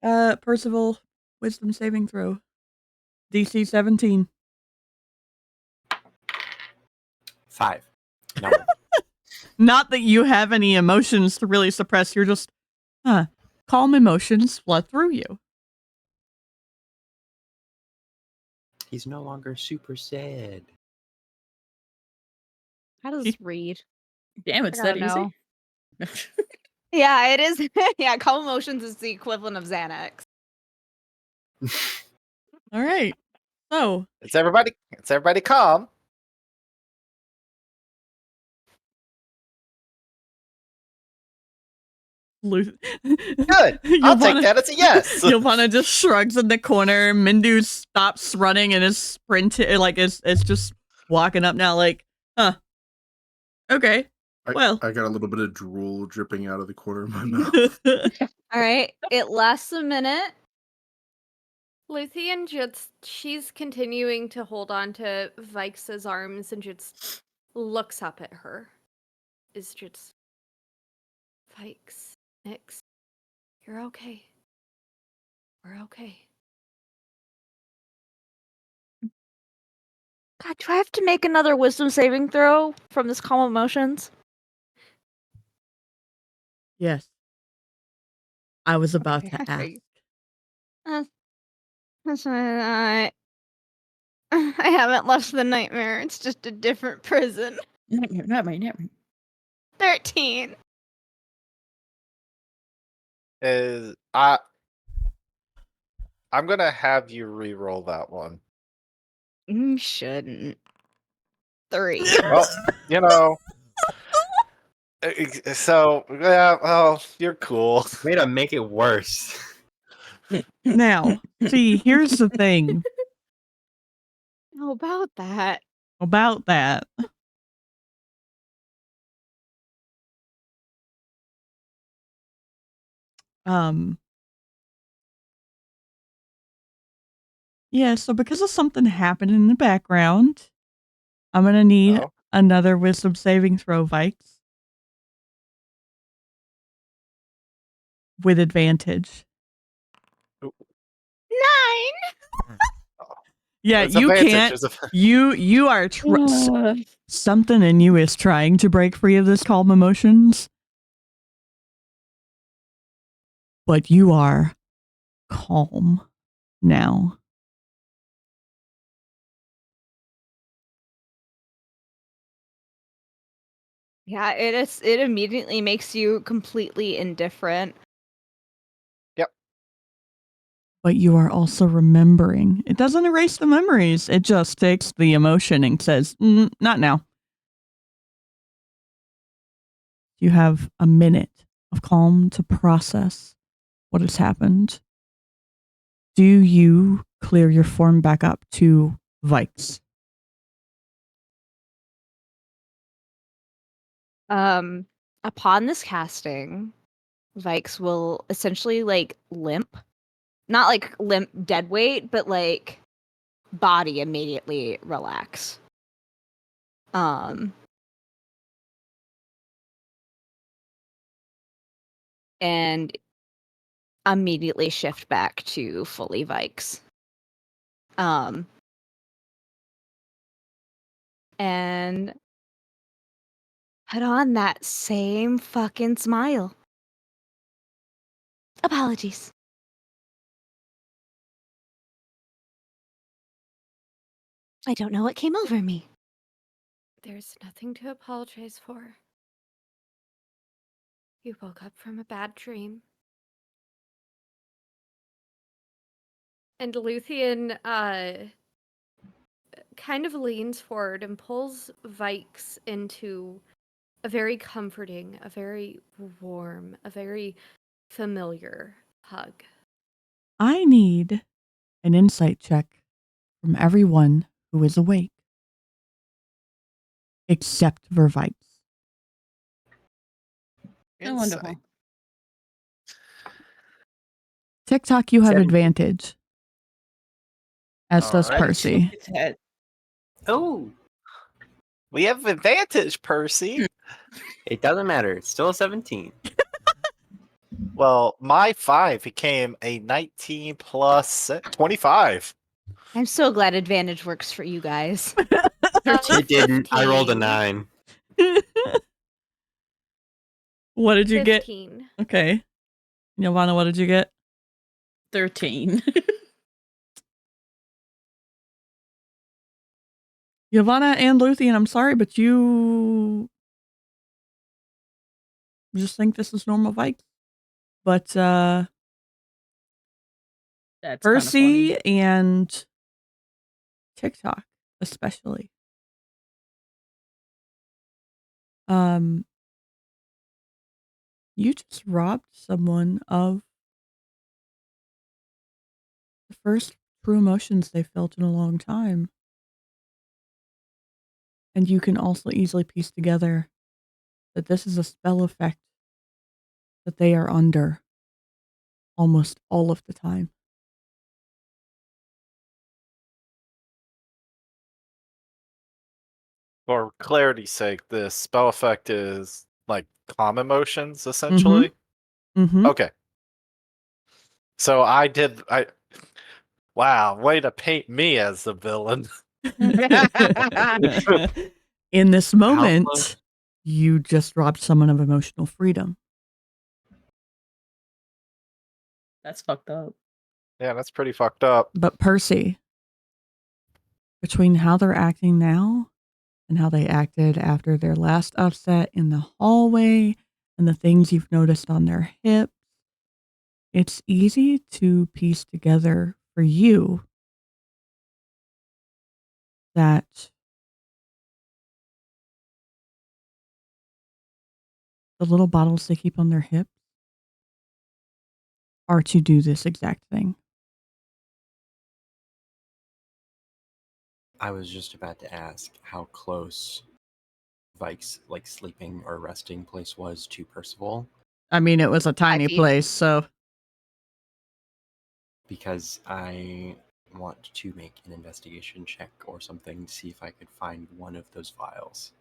Percival, wisdom saving throw. DC 17.
5. No.
Not that you have any emotions to really suppress, you're just, calm emotions flood through you.
He's no longer super sad.
How does this read?
Damn, it's
I
that
don't
easy.
Yeah, it is. Yeah, calm emotions is the equivalent of Xanax.
All right. So,
It's everybody calm.
Good.
Good. I'll take that as a yes.
Ylvanna just shrugs in the corner. Mindu stops running and is sprinting, like is just walking up now, like, okay. Well,
I got a little bit of drool dripping out of the corner of my mouth.
All right, it lasts a minute.
Luthien she's continuing to hold on to Vaiks' arms and just looks up at her. Is just Vaiks, Nix, you're okay. We're okay.
God, do I have to make another wisdom saving throw from this calm emotions?
yes. I was about
Okay,
to ask.
That's why I haven't left the nightmare. It's just a different prison.
Nightmare.
13.
I'm gonna have you re-roll that one.
You shouldn't. 3.
Well, you know. So yeah, well, you're cool.
Way to make it worse.
Now, see, here's the thing
How about that?
about that. Yeah, so because of something happened in the background, I'm gonna need another wisdom saving throw, Vaiks. With advantage.
9.
Yeah,
What's
you
advantage?
can't. You are something in you is trying to break free of this calm emotions, but you are calm now.
Yeah, it immediately makes you completely indifferent.
Yep.
But you are also remembering. It doesn't erase the memories. It just takes the emotion and says, not now. You have a minute of calm to process what has happened. Do you clear your form back up to Vaiks?
Upon this casting, Vaiks will essentially like limp. Not like limp dead weight, but like body immediately relax. And immediately shift back to fully Vaiks. And Put on that same fucking smile. Apologies. I don't know what came over me.
There's nothing to apologize for. You woke up from a bad dream. And Luthien kind of leans forward and pulls Vaiks into a very comforting, a very warm, a very familiar hug.
I need an insight check from everyone who is awake, except for Vaiks.
Oh, wonderful.
TikTok, you have
17.
advantage. As does
Alright.
Percy.
It's head.
Oh,
We have advantage, Percy.
it doesn't matter. It's still a 17.
Well, my 5 became a 19 plus 25.
I'm so glad advantage works for you guys.
It didn't. I rolled a
15.
9.
What did you get?
15.
Okay. Ylvanna, what did you get?
13.
Ylvanna and Luthien, I'm sorry, but you just think this is normal Vikes. But
That's
Percy
kinda
and TikTok, especially. You just robbed someone of the first true emotions they felt in a long time. And you can also easily piece together that this is a spell effect that they are under almost all of the time.
For clarity's sake, this spell effect is like calm emotions, essentially.
Mm-hmm.
Okay. So wow, way to paint me as the villain.
In this
How
moment,
close?
you just robbed someone of emotional freedom.
That's fucked up.
Yeah, that's pretty fucked up.
But Percy, between how they're acting now and how they acted after their last upset in the hallway and the things you've noticed on their hips, it's easy to piece together for you that the little bottles they keep on their hips are to do this exact thing.
I was just about to ask how close Vike's like sleeping or resting place was to Percival,
I mean, it was a tiny
feet.
place, so
because I want to make an investigation check or something to see if I could find one of those vials.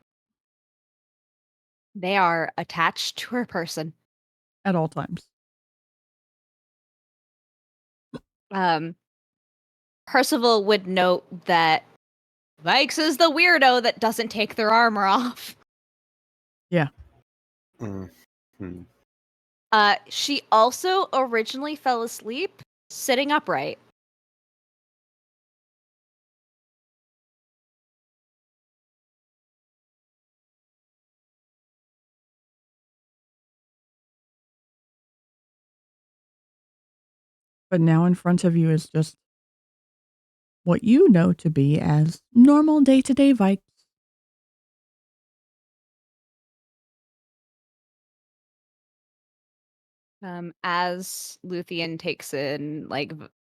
They are attached to her person.
at all times.
Percival would note that Vaiks is the weirdo that doesn't take their armor off.
Mm-hmm.
She also originally fell asleep sitting upright.
But now in front of you is just what you know to be as normal day-to-day Vikes.
As Luthien takes in like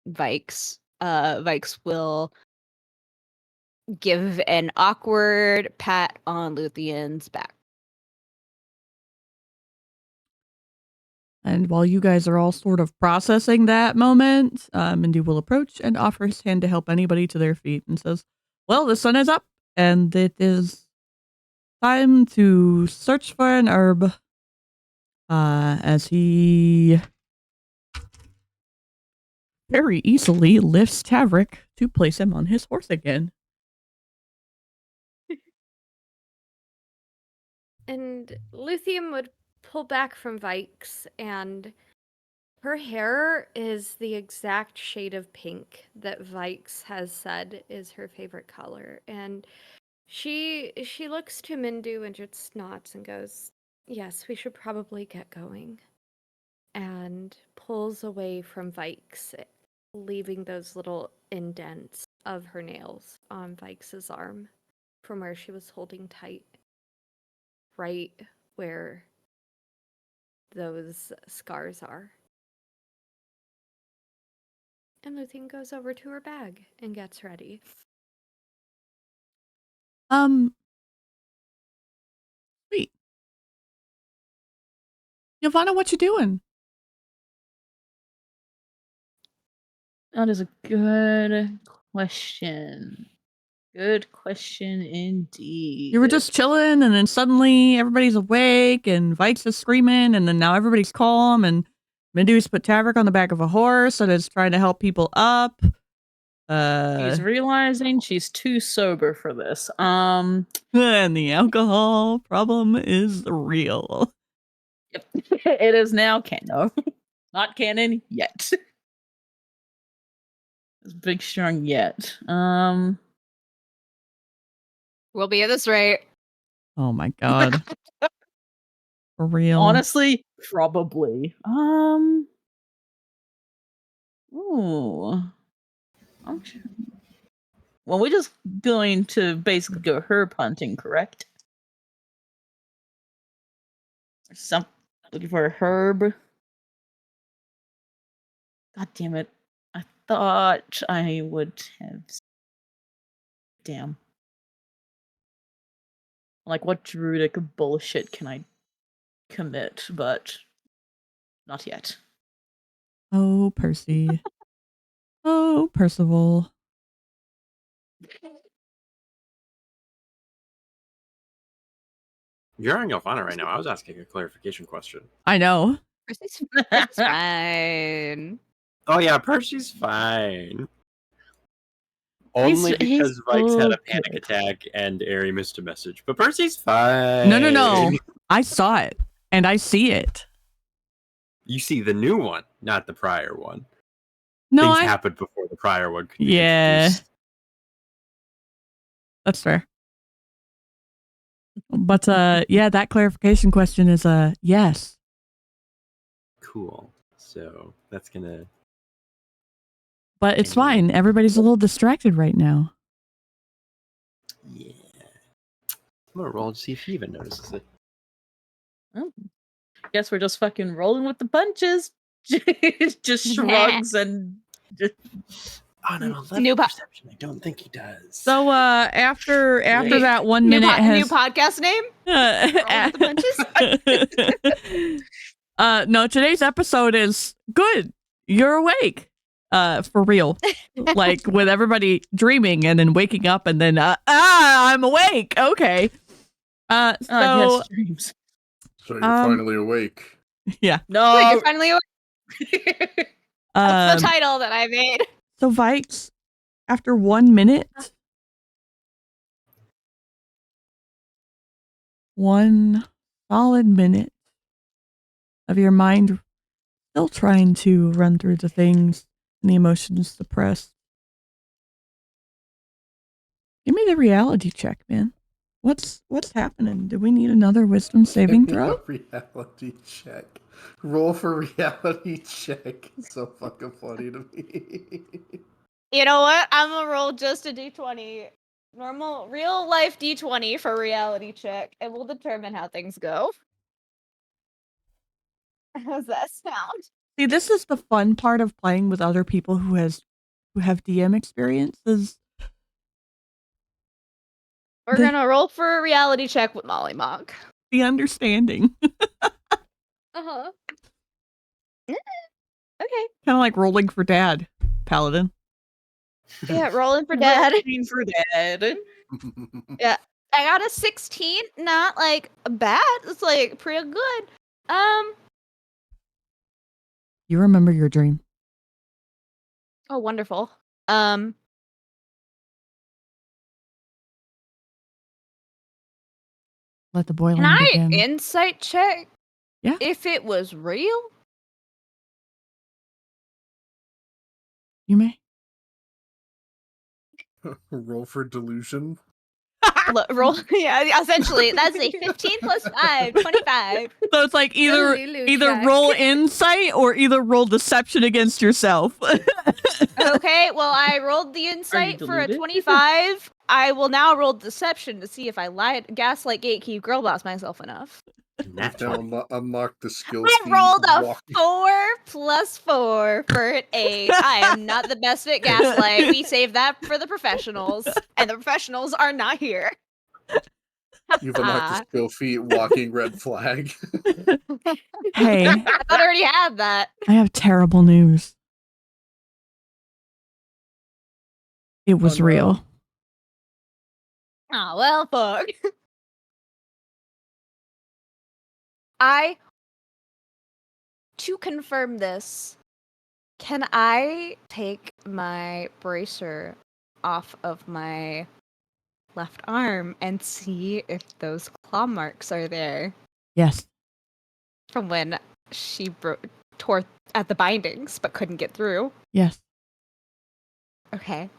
Vaiks, Vaiks will give an awkward pat on Luthien's back.
And while you guys are all sort of processing that moment, Mindy will approach and offer his hand to help anybody to their feet and says, well, the sun is up and it is time to search for an herb. As he very easily lifts Tavrick to place him on his horse again.
And Luthien would pull back from Vaiks, and her hair is the exact shade of pink that Vaiks has said is her favorite color. And she looks to Mindu and just nods and goes, "Yes, we should probably get going." And pulls away from Vaiks, leaving those little indents of her nails on Vaiks's arm from where she was holding tight, right where those scars are. And Luthien goes over to her bag and gets ready.
Sweet. Ylvanna, what you doing?
That is a good question. Good question indeed.
You were just chilling, and then suddenly everybody's awake, and Vaiks is screaming, and then now everybody's calm, and Mindu's put Tavrick on the back of a horse and is trying to help people up.
She's realizing she's too sober for this.
And the alcohol problem is real.
Yep. It is now canon. Not canon yet. It's big strong yet.
We'll be at this rate.
Oh my god. For real.
Honestly, probably. Ooh. I'm sure. Well, we're just going to basically go herb hunting, correct? Looking for a herb. God damn it. I thought I would have. Damn. Like, what druidic bullshit can I commit? But not yet.
Oh, Percy. Oh, Percival.
You're on Ylvanna right now. I was asking a clarification question.
I know.
Percy's fine.
Oh yeah, Percy's fine. Only
He's
because Vaiks had a
okay.
panic attack and Aerie missed a message. But Percy's fine.
No. I saw it, and I see it.
You see the new one, not the prior one.
No,
Things happened before the prior one could be
Yeah.
introduced.
That's fair. But yeah, that clarification question is yes.
Cool. So that's gonna.
But it's fine. Everybody's a little distracted right now.
Yeah. I'm gonna roll to see if he even notices it.
Oh. Guess we're just fucking rolling with the punches. Just shrugs and just.
On an 11 perception, I don't think he does.
So after that 1 minute
New podcast name? Rolling with the punches?
No, today's episode is good. You're awake. For real. Like with everybody dreaming and then waking up and then I'm awake. Okay.
Yes, dreams.
So you're finally awake.
Yeah.
No,
you're finally awake. That's the title that I made.
So Vaiks, after 1 minute, 1 solid minute of your mind still trying to run through the things and the emotions suppressed. Give me the reality check, man. What's happening? Do we need another wisdom saving throw?
Reality check. Roll for reality check. It's so fucking funny to me.
You know what? I'm gonna roll just a d20. Normal, real life d20 for reality check, and we'll determine how things go. How's that sound?
See, this is the fun part of playing with other people who have DM experiences.
We're gonna roll for a reality check with Molly Monk.
The understanding.
Uh-huh. Okay.
Kind of like rolling for dad, Paladin.
Yeah, rolling for dad.
Rolling for dad.
Yeah. I got a 16. Not like bad. It's like pretty good.
You remember your dream.
Oh, wonderful.
Let the boiling
Can I
begin.
insight check?
Yeah.
If it was real?
You may.
Roll for delusion.
Roll. Yeah, essentially, that's a 15 plus 5, 25.
So it's like either
Delulu check.
roll insight or either roll deception against yourself.
Okay, well, I rolled the insight for a
deluded?
25. I will now roll deception to see if I gaslight, gatekeep, girlboss myself enough.
Nat
Now
20.
unlock the skills.
I rolled a
walk-
4 plus 4 for an 8. I am not the best at gaslight. We save that for the professionals, and the professionals are not here.
You've unlocked the skill feat, walking red flag.
Hey,
I thought I already had that.
I have terrible news. It was
Oh, no.
real.
Oh, well, fuck. To confirm this, can I take my bracer off of my left arm and see if those claw marks are there
Yes.
from when she tore at the bindings but couldn't get through?
Yes.
Okay.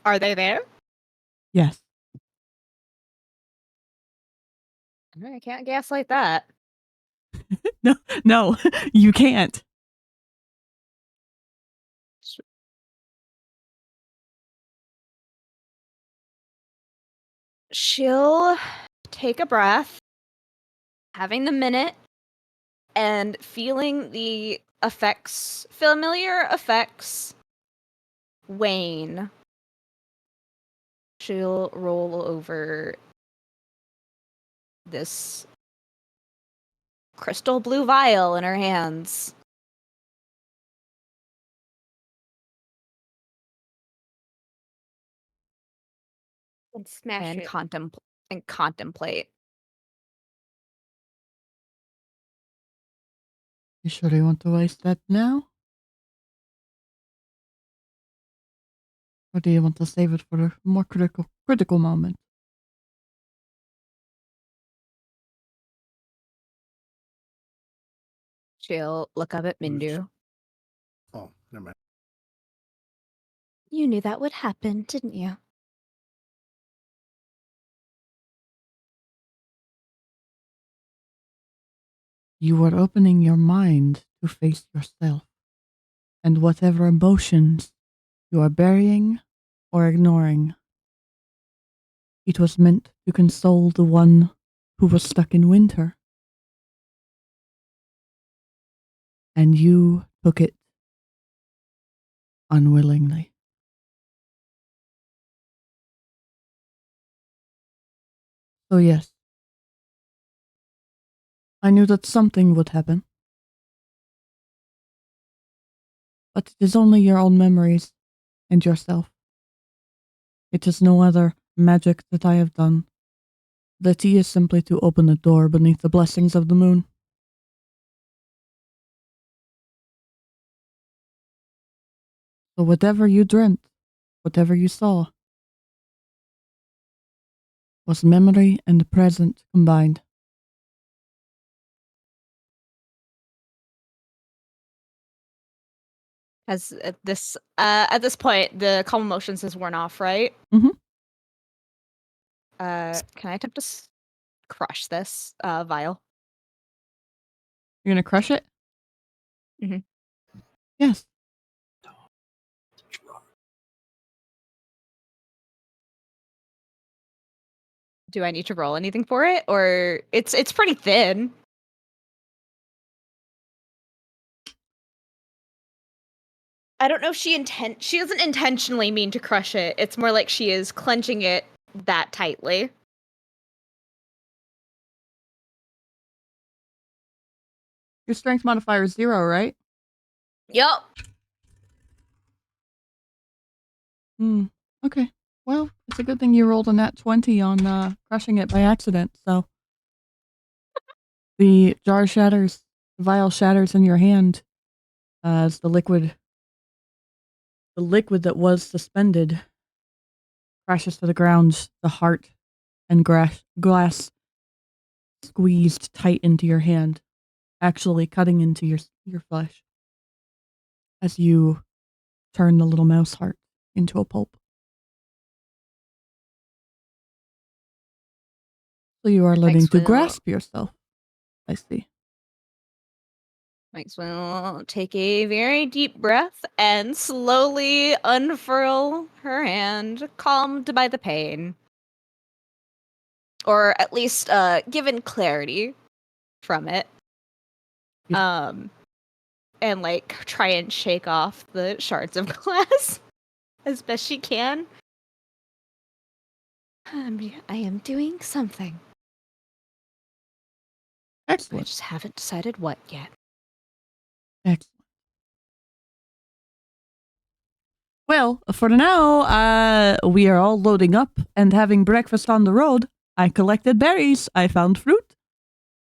Are they there?
Yes.
I can't gaslight that.
No, you can't.
She'll take a breath, having the minute, and feeling the familiar effects wane. She'll roll over this crystal blue vial in her hands.
And smash
And
it.
contemplate.
You sure you want to waste that now? Or do you want to save it for a more critical moment?
She'll look up at Mindu.
Oh, never mind.
You knew that would happen, didn't you?
You are opening your mind to face yourself and whatever emotions you are burying or ignoring. It was meant to console the one who was stuck in winter. And you took it unwillingly. So yes, I knew that something would happen. But it is only your own memories and yourself. It is no other magic that I have done. The tea is simply to open a door beneath the blessings of the moon. So whatever you dreamt, whatever you saw, was memory and the present combined.
As at this point, the calm emotions has worn off, right?
Mhm.
Can I attempt to crush this vial?
You're gonna crush it?
Mhm.
Yes.
Do I need to roll anything for it, or it's pretty thin? I don't know if she doesn't intentionally mean to crush it. It's more like she is clenching it that tightly.
Your strength modifier is 0, right?
Yup.
Okay. Well, it's a good thing you rolled a nat 20 on crushing it by accident, so. The jar shatters, the vial shatters in your hand as the liquid that was suspended crashes to the ground. The heart and glass squeezed tight into your hand, actually cutting into your flesh as you turn the little mouse heart into a pulp. So you are learning to grasp yourself. I see.
Vaiks will take a very deep breath and slowly unfurl her hand, calmed by the pain. Or at least given clarity from it. And like try and shake off the shards of glass as best she can. I am doing something.
Excellent.
I just haven't decided what yet.
Excellent. Well, for now, we are all loading up and having breakfast on the road. I collected berries. I found fruit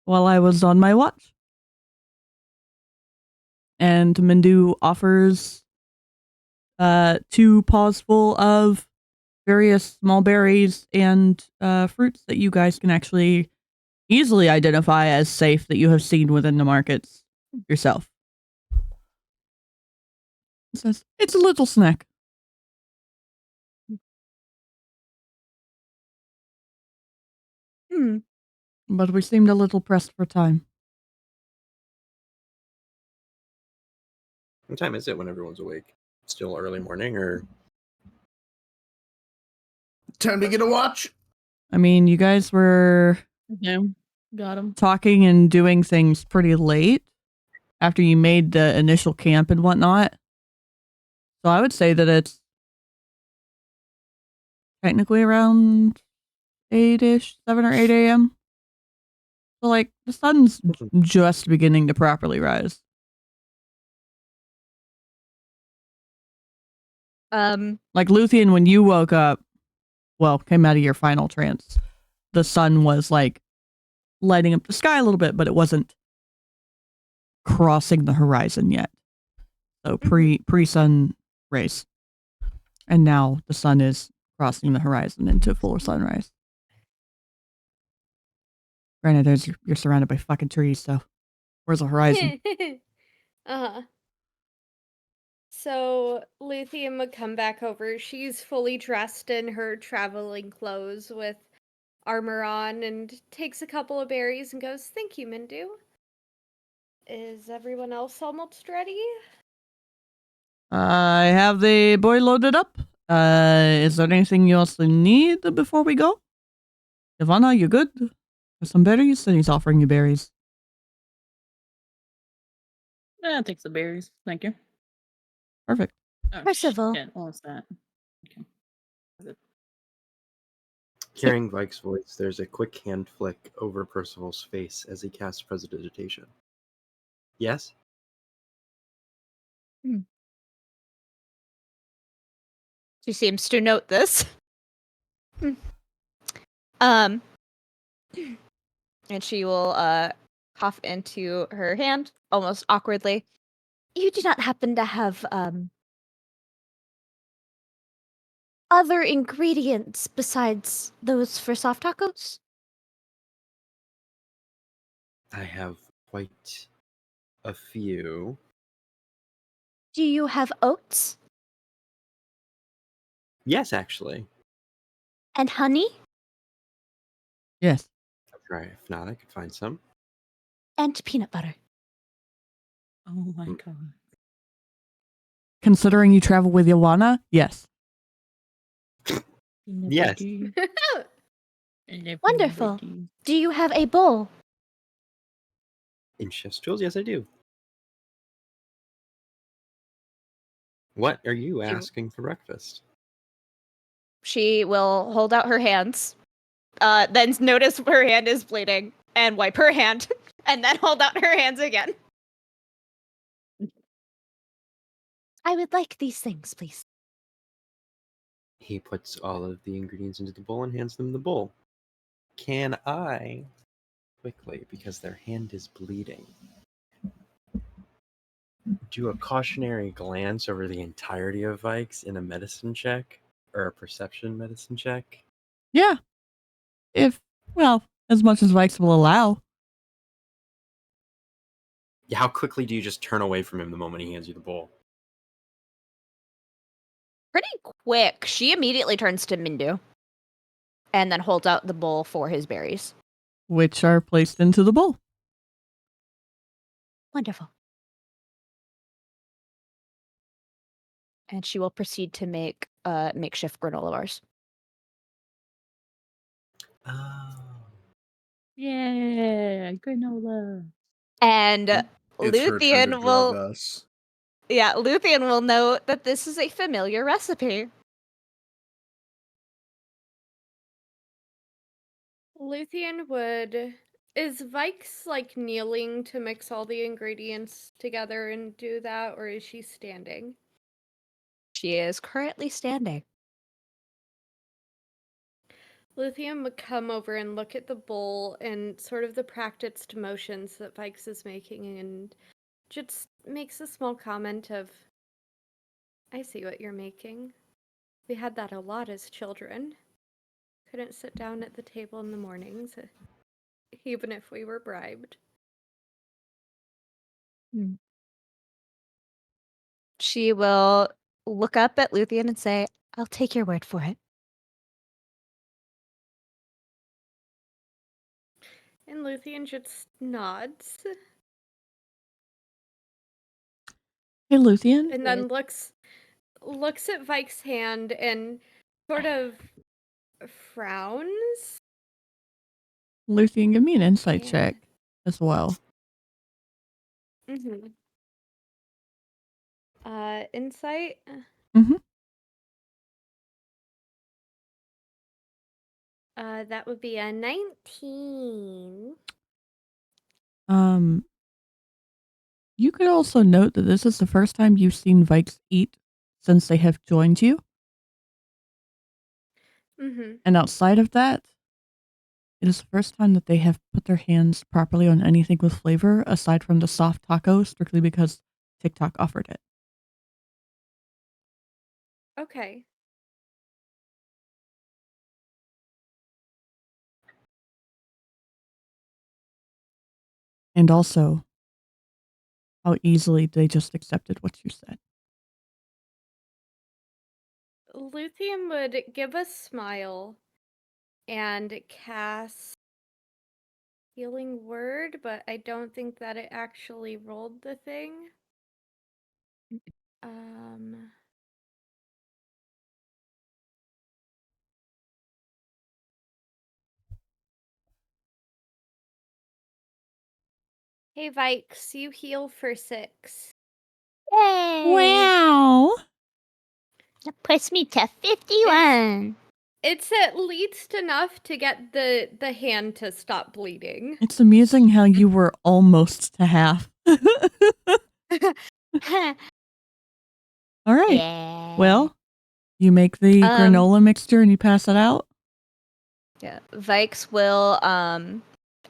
while I was on my watch. And Mindu offers 2 paws full of various small berries and fruits that you guys can actually easily identify as safe that you have seen within the markets yourself. It says, it's a little snack. But we seemed a little pressed for time.
What time is it when everyone's awake? Still early morning or?
Time to get a watch.
I mean, you guys were
Got him.
talking and doing things pretty late after you made the initial camp and whatnot. So I would say that it's technically around 8-ish, 7 or 8 a.m. So, like, the sun's just beginning to properly rise. Like, Luthien, when you woke up, well, came out of your final trance, the sun was, like, lighting up the sky a little bit, but it wasn't crossing the horizon yet. So, pre-sun rays. And now the sun is crossing the horizon into full sunrise. Granted, you're surrounded by fucking trees, so where's the horizon?
So Luthien would come back over. She's fully dressed in her traveling clothes with armor on and takes a couple of berries and goes, "Thank you, Mindu. Is everyone else almost ready?"
I have the boy loaded up. Is there anything you also need before we go? Ylvanna, you good? For some berries? And he's offering you berries.
I'll take some berries. Thank you.
Perfect.
Oh,
Percival.
shit, what was that? Okay.
Hearing Vaik's voice, there's a quick hand flick over Percival's face as he casts Prestidigitation. Yes?
She seems to note this. And she will cough into her hand almost awkwardly. You do not happen to have other ingredients besides those for soft tacos?
I have quite a few.
Do you have oats
Yes, actually.
and honey
Yes.
I'll try. If not, I could find some.
and peanut butter?
Oh my god.
Considering you travel with Ylvanna, yes.
Yes.
Wonderful. Do you have a bowl?
In Chef's Tools, yes, I do. What are you asking for breakfast?
She will hold out her hands, then notice her hand is bleeding and wipe her hand, and then hold out her hands again. I would like these things, please.
He puts all of the ingredients into the bowl and hands them the bowl. Can I, quickly, because their hand is bleeding, do a cautionary glance over the entirety of Vaiks in a medicine check? Or a perception medicine check?
Yeah. Well, as much as Vaiks will allow.
Yeah, how quickly do you just turn away from him the moment he hands you the bowl?
Pretty quick. She immediately turns to Mindu and then holds out the bowl for his berries.
Which are placed into the bowl.
Wonderful. And she will proceed to make makeshift granola bars.
Oh.
Yeah, granola.
And
It's her turn to
Luthien
drug
will
us.
Luthien will note that this is a familiar recipe.
Luthien would. Is Vaiks like kneeling to mix all the ingredients together and do that, or is she standing?
She is currently standing.
Luthien would come over and look at the bowl and sort of the practiced motions that Vaiks is making and just makes a small comment of, I see what you're making. We had that a lot as children. Couldn't sit down at the table in the mornings, even if we were bribed.
She will look up at Luthien and say, I'll take your word for it.
And Luthien just nods.
Hey, Luthien.
And then looks at Vaik's hand and sort of frowns.
Luthien, give me an insight check as well.
Mm-hmm. Insight?
Mm-hmm.
That would be a 19.
You could also note that this is the first time you've seen Vaiks eat since they have joined you.
Mm-hmm.
And outside of that, it is the first time that they have put their hands properly on anything with flavor, aside from the soft taco, strictly because TikTok offered it.
Okay.
And also, how easily they just accepted what you said.
Luthien would give a smile and cast Healing Word, but I don't think that it actually rolled the thing. Hey, Vaiks, you heal for 6.
Yay!
Wow!
That puts me to 51.
It's at least enough to get the hand to stop bleeding.
It's amusing how you were almost to half. All right.
Yeah.
Well, you make the granola mixture and you pass it out?
Yeah. Vaiks will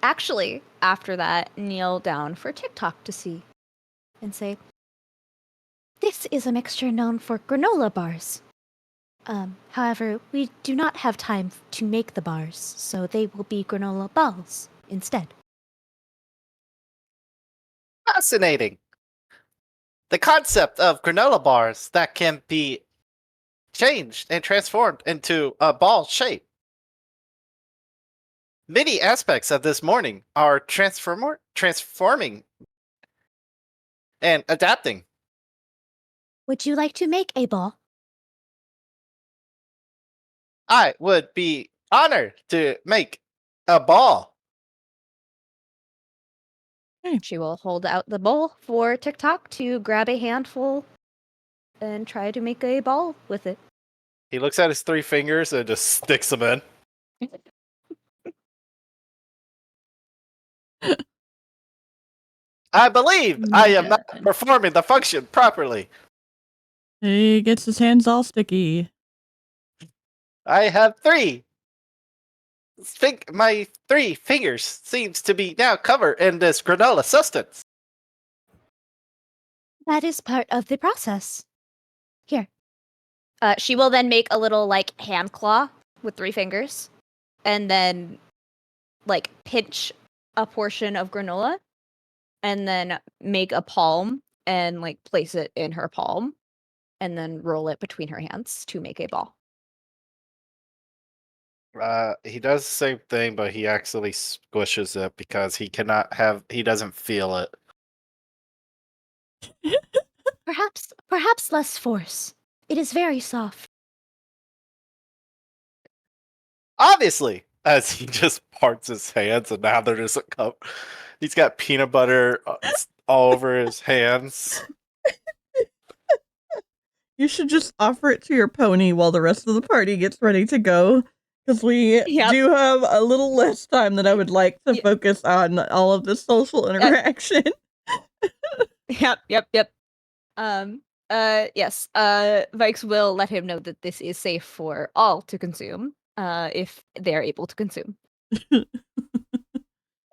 actually after that kneel down for TikTok to see and say, this is a mixture known for granola bars. However, we do not have time to make the bars, so they will be granola balls instead.
Fascinating. The concept of granola bars that can be changed and transformed into a ball shape. Many aspects of this morning are transforming and adapting.
Would you like to make a ball?
I would be honored to make a ball.
She will hold out the bowl for TikTok to grab a handful and try to make a ball with it.
He looks at his 3 fingers and just sticks them in. I believe I am not performing the function properly.
He gets his hands all sticky.
I have 3. My 3 fingers seems to be now covered in this granola substance.
That is part of the process. Here.
She will then make a little hand claw with 3 fingers and then like pinch a portion of granola and then make a palm and like place it in her palm and then roll it between her hands to make a ball.
He does the same thing, but he actually squishes it because he doesn't feel it.
Perhaps less force. It is very soft.
Obviously, as he just parts his hands, and now they're just a cup. He's got peanut butter all over his hands.
You should just offer it to your pony while the rest of the party gets ready to go. Because we do have a little less time that I would like to focus on all of the social interaction.
Yep. Yes. Vaiks will let him know that this is safe for all to consume, if they're able to consume.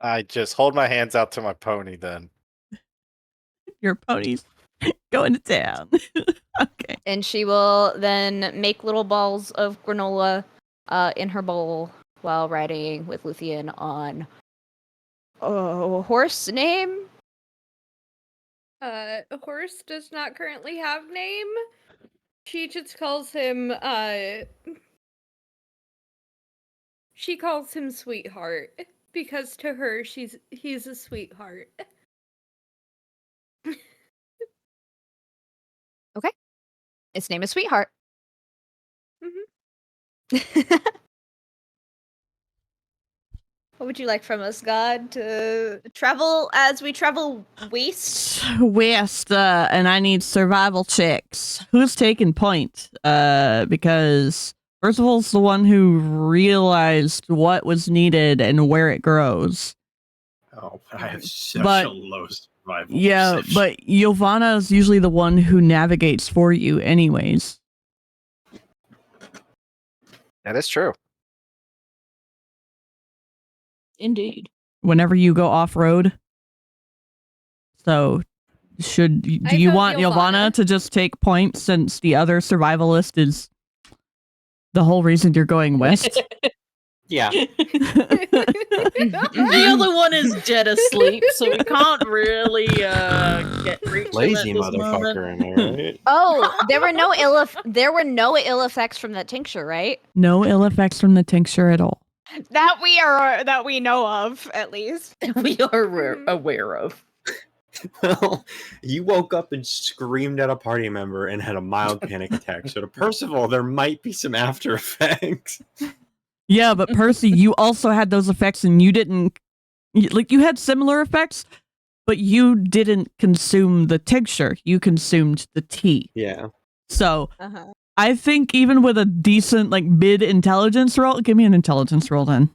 I just hold my hands out to my pony then.
Your pony's going to town. Okay.
And she will then make little balls of granola in her bowl while riding with Luthien on a horse name.
A horse does not currently have name. She just calls him she calls him Sweetheart because to her he's a sweetheart.
Okay. Its name is Sweetheart.
Mm-hmm.
What would you like from us, God? To travel as we travel west?
West, and I need survival checks. Who's taking point? Because Percival's the one who realized what was needed and where it grows.
Oh, I have such a low survival.
Yeah,
perception.
but Ylvanna is usually the one who navigates for you anyways.
That is true.
Indeed.
Whenever you go off-road. So, do you want Ylvanna to just take points since the other survivalist is the whole reason you're going west?
Yeah.
The other one is dead asleep, so we can't really reach
Lazy
him at this moment.
motherfucker in there, right?
Oh, there were no ill effects from that tincture, right?
No ill effects from the tincture at all.
That we know of, at least.
We are aware of.
Well, you woke up and screamed at a party member and had a mild panic attack. So to Percival, there might be some after effects.
Yeah, but Percy, you also had those effects and you didn't... you had similar effects, but you didn't consume the tincture. You consumed the tea.
Yeah.
So... I think even with a decent, mid intelligence roll, give me an intelligence roll then.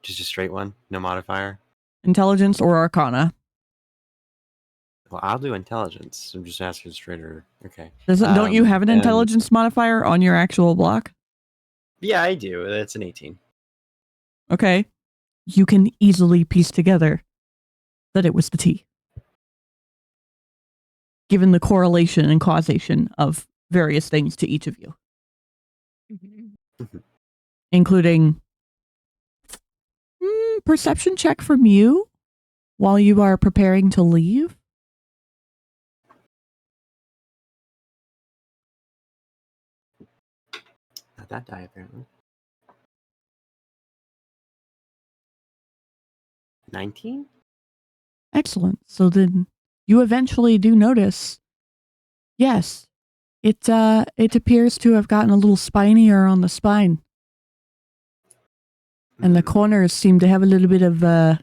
Just a straight one, no modifier.
Intelligence or Arcana.
Well, I'll do intelligence. I'm just asking straighter. Okay.
Don't you have an intelligence modifier on your actual block?
Yeah, I do. That's an 18.
Okay. You can easily piece together that it was the tea. Given the correlation and causation of various things to each of you. Including perception check from you while you are preparing to leave.
Not that die, apparently. 19?
Excellent. So then you eventually do notice, yes, it appears to have gotten a little spinier on the spine. And the corners seem to have a little bit of, I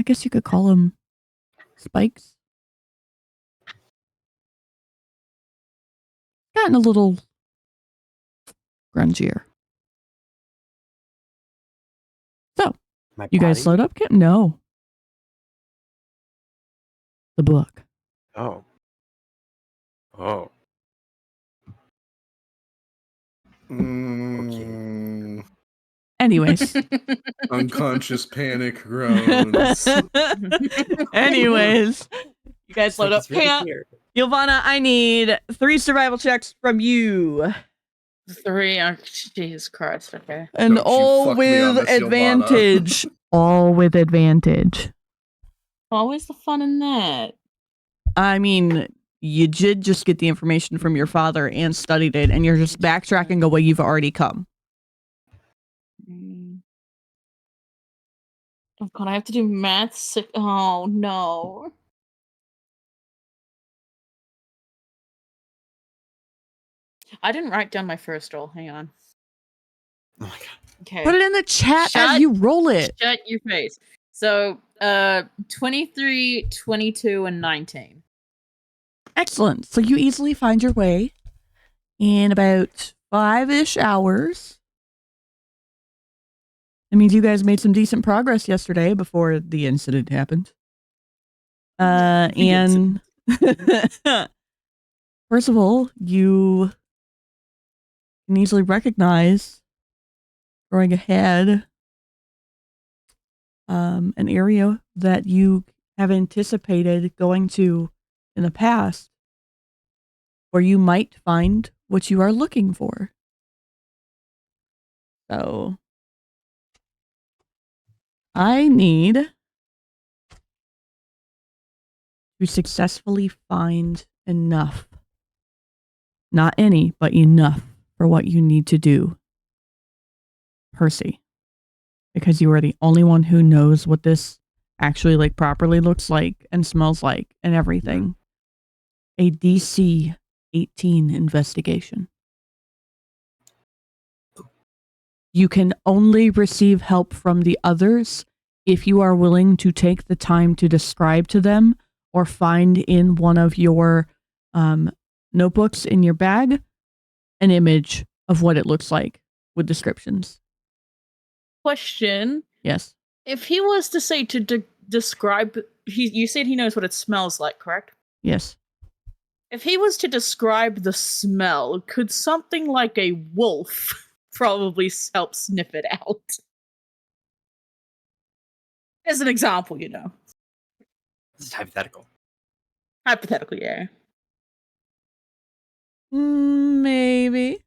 guess you could call them spikes. Gotten a little grungier. So, you guys slowed up? No. The book.
Oh. Oh.
Anyways.
Unconscious panic groans.
Anyways, You guys load up. Hang on. Ylvanna, I need 3 survival checks from you.
3. Oh, Jesus Christ. Okay.
And
Don't you
all
fuck me on
with
this, Ylvanna.
advantage. All with advantage.
Always the fun in that.
I mean, you did just get the information from your father and studied it, and you're just backtracking away you've already come.
Oh God, I have to do math. Oh no. I didn't write down my first roll. Hang on.
Oh my god.
Okay.
Put it in the chat
Shut-
as you roll it.
Shut your face. So, 23, 22, and 19.
Excellent. So you easily find your way in about 5-ish hours. That means you guys made some decent progress yesterday before the incident happened. And Percival, you can easily recognize going ahead an area that you have anticipated going to in the past where you might find what you are looking for. So I need to successfully find enough. Not any, but enough for what you need to do. Percy. Because you are the only one who knows what this actually like properly looks like and smells like and everything. A DC 18 investigation. You can only receive help from the others if you are willing to take the time to describe to them or find in one of your notebooks in your bag an image of what it looks like with descriptions.
Question.
Yes.
If he was to say to describe, you said he knows what it smells like, correct?
Yes.
If he was to describe the smell, could something like a wolf probably help sniff it out? As an example, you know.
This is hypothetical.
Hypothetically, yeah.
Maybe.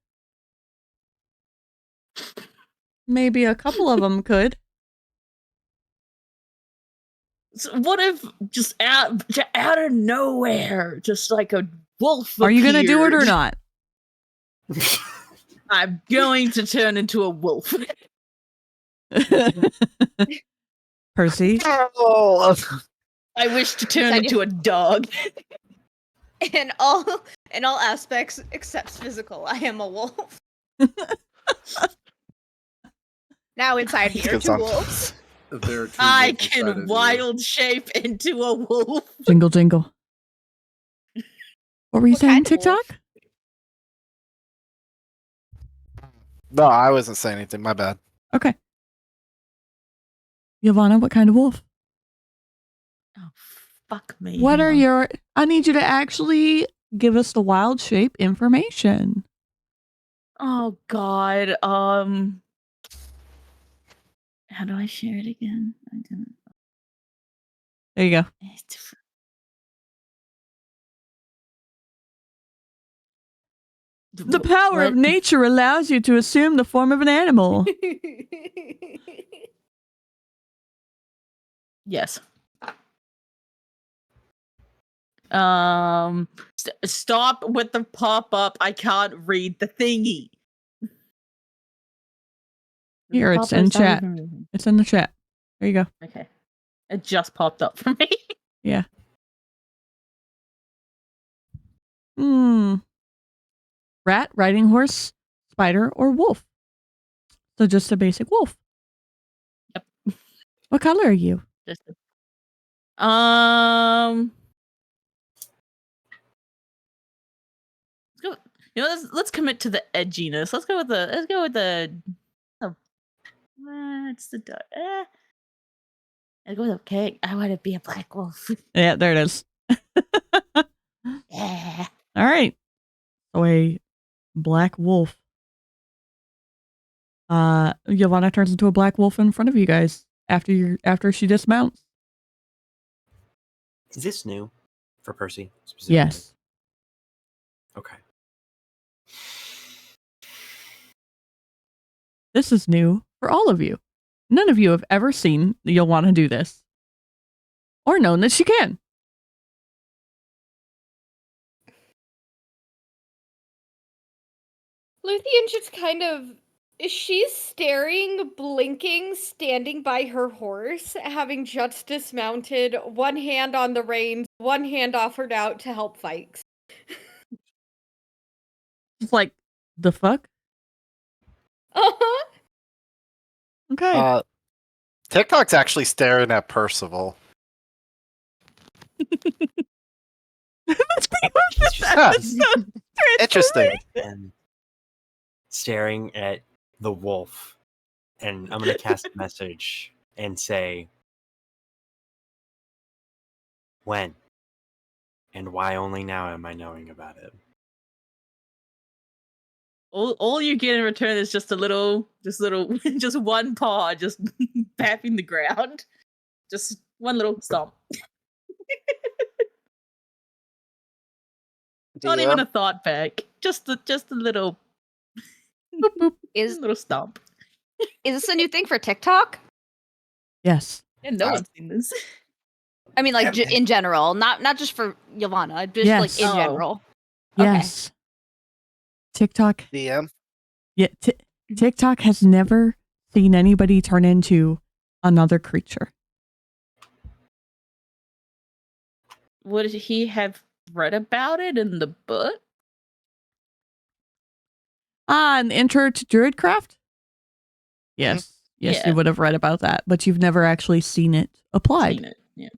Maybe a couple of them could.
So what if just out of nowhere, just like a wolf
Are you going to do it or
appeared?
not?
I'm going to turn into a wolf.
Percy?
Oh,
I wish to turn into a dog.
In all aspects except physical, I am a wolf. Now inside me
That's
are
good
2
song.
wolves.
There are 2
I
wolves inside of
can
you.
wild shape into a wolf.
Jingle, jingle. What were you
What
saying,
kind of
TikTok?
wolf?
no, I wasn't saying anything. My bad.
Okay. Ylvanna, what kind of wolf?
Oh, fuck me.
What
Hang
are
on.
your... I need you to actually give us the wild shape information.
Oh God. How do I share it again? I didn't.
There you go. The power of
What?
nature allows you to assume the form of an animal.
Yes. Stop with the pop-up. I can't read the thingy.
Here, it's in chat. It's in the chat. There you go.
Okay. It just popped up for me.
Yeah. Rat, riding horse, spider, or wolf. So just a basic wolf.
Yep.
What color are you?
Just let's go. You know, let's commit to the edginess. Let's go with the. Oh, it's the dark. I go with okay. I want to be a black wolf.
Yeah, there it is.
Yeah.
All right. So a black wolf. Ylvanna turns into a black wolf in front of you guys after she dismounts.
Is this new? For Percy, specifically?
Yes.
Okay.
This is new for all of you. None of you have ever seen Ylvanna do this. Or known that she can.
Luthien just kind of... She's staring, blinking, standing by her horse, having just dismounted, one hand on the reins, one hand offered out to help Vaiks.
It's like, the fuck?
Uh-huh.
Okay.
TikTok's actually staring at Percival.
That's pretty much this
Huh.
episode.
Interesting.
And staring at the wolf. And I'm going to cast a message and say, when and why only now am I knowing about it?
All you get in return is just one paw just papping the ground. Just one little stomp. Not even a thought back. Just a little
Boop, boop.
little stomp.
Is this a new thing for TikTok?
Yes.
And no one's seen this.
I mean, like in general, not just for Ylvanna, just
Yes.
like in
Oh.
general. Okay.
Yes. TikTok.
DM.
Yeah, TikTok has never seen anybody turn into another creature.
Would he have read about it in the book?
An intro to Druidcraft? Yes. Yes,
Yeah.
you would have read about that, but you've never actually seen it applied.
Seen it. Yeah.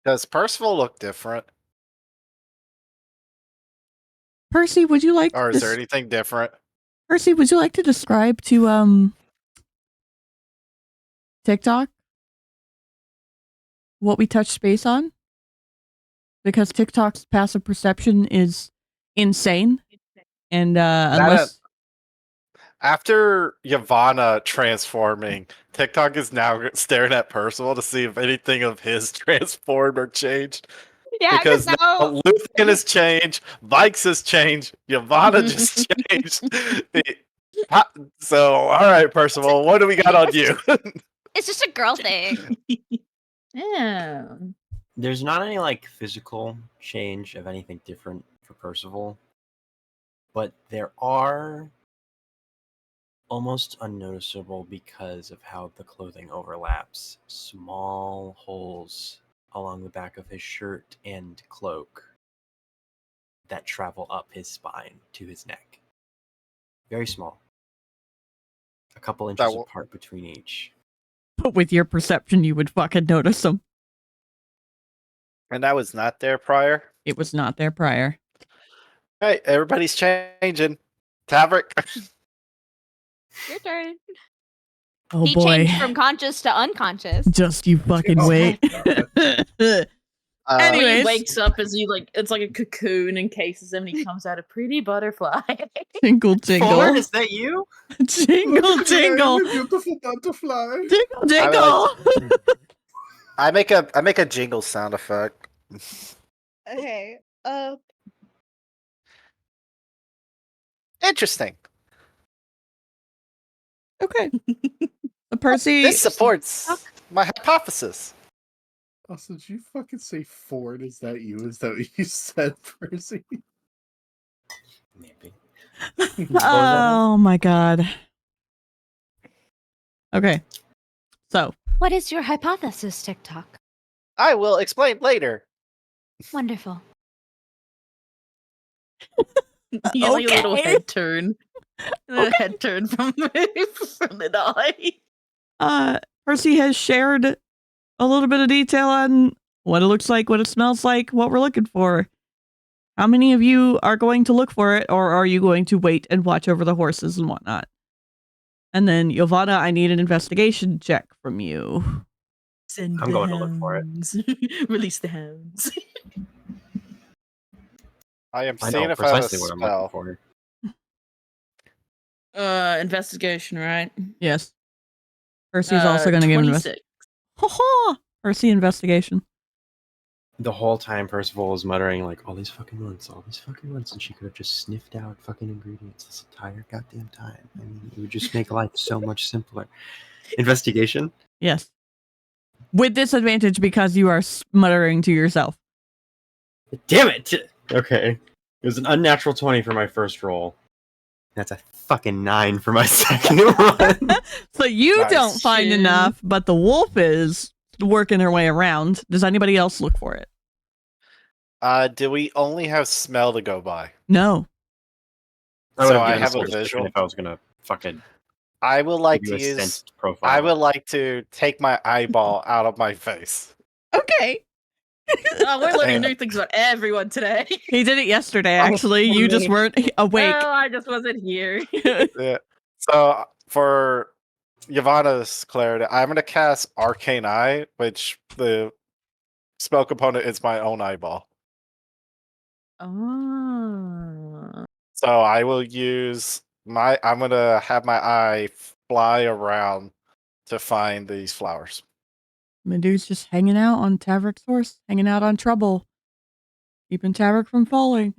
Does Percival look different?
Percy, would you like
Or
to
is there anything different?
Percy, would you like to describe to TikTok what we touched base on? Because TikTok's passive perception is insane. And unless
After Ylvanna transforming, TikTok is now staring at Percival to see if anything of his transformed or changed.
Yeah,
Because
now
now Luthien has changed, Vaiks has changed, Ylvanna just changed. So, all right, Percival, what do we got on you?
it's just a girl thing.
Yeah.
There's not any like physical change of anything different for Percival, but there are almost unnoticeable because of how the clothing overlaps. Small holes along the back of his shirt and cloak that travel up his spine to his neck. Very small. A couple inches apart between each.
but with your perception, you would fucking notice them.
And that was not there prior.
It was not there prior.
All right, everybody's changing. Tavrick.
Your turn.
Oh
He
boy.
changed from conscious to unconscious.
Just you fucking
Oh,
wait.
When
Anyways.
he wakes up as he it's like a cocoon encases him and he comes out a pretty butterfly.
Jingle, jingle.
Ford, is that you?
Jingle, jingle.
Beautiful butterfly.
Jingle, jingle.
I make a jingle sound effect.
Okay.
Interesting.
Okay. Percy.
This supports my hypothesis.
Also, did you fucking say Ford? Is that you? Is that what you said, Percy?
Maybe.
Oh my god. Okay. So.
What is your hypothesis, TikTok?
I will explain later.
Wonderful.
He has like a little
Okay.
head turn. A head turn from the eye.
Percy has shared a little bit of detail on what it looks like, what it smells like, what we're looking for. How many of you are going to look for it, or are you going to wait and watch over the horses and whatnot? And then, Ylvanna, I need an investigation check from you.
Send
I'm
the
going to look for it.
hounds. Release the hounds.
I am
I
seeing
know
if I have a
precisely what I'm looking
spell.
for.
Investigation, right?
Yes. Percy's also going to give an
26.
Ha ha! Percy investigation.
The whole time Percival was muttering like, all these fucking months, and she could have just sniffed out fucking ingredients this entire goddamn time. I mean, it would just make life so much simpler. Investigation?
Yes. With disadvantage because you are muttering to yourself.
Damn it! Okay. It was an unnatural 20 for my first roll. That's a fucking 9 for my second one.
So you
Nice.
don't find enough, but the wolf is working her way around. Does anybody else look for it?
Do we only have smell to go by?
No.
I would
So
have
I
given
have
a
a
description
visual.
if I was gonna fucking
I would like
give you
to
a
use.
sensed profile.
I would like to take my eyeball out of my face.
Okay.
Oh, we're learning
And-
new things about everyone today.
He did it yesterday, actually. You just weren't awake.
Oh, I just wasn't here.
Yeah. So for Ylvanna's clarity, I'm going to cast Arcane Eye, which the spell component is my own eyeball.
Oh.
So I will use I'm going to have my eye fly around to find these flowers.
Medu's just hanging out on Tavrick's horse, hanging out on trouble, keeping Tavrick from falling.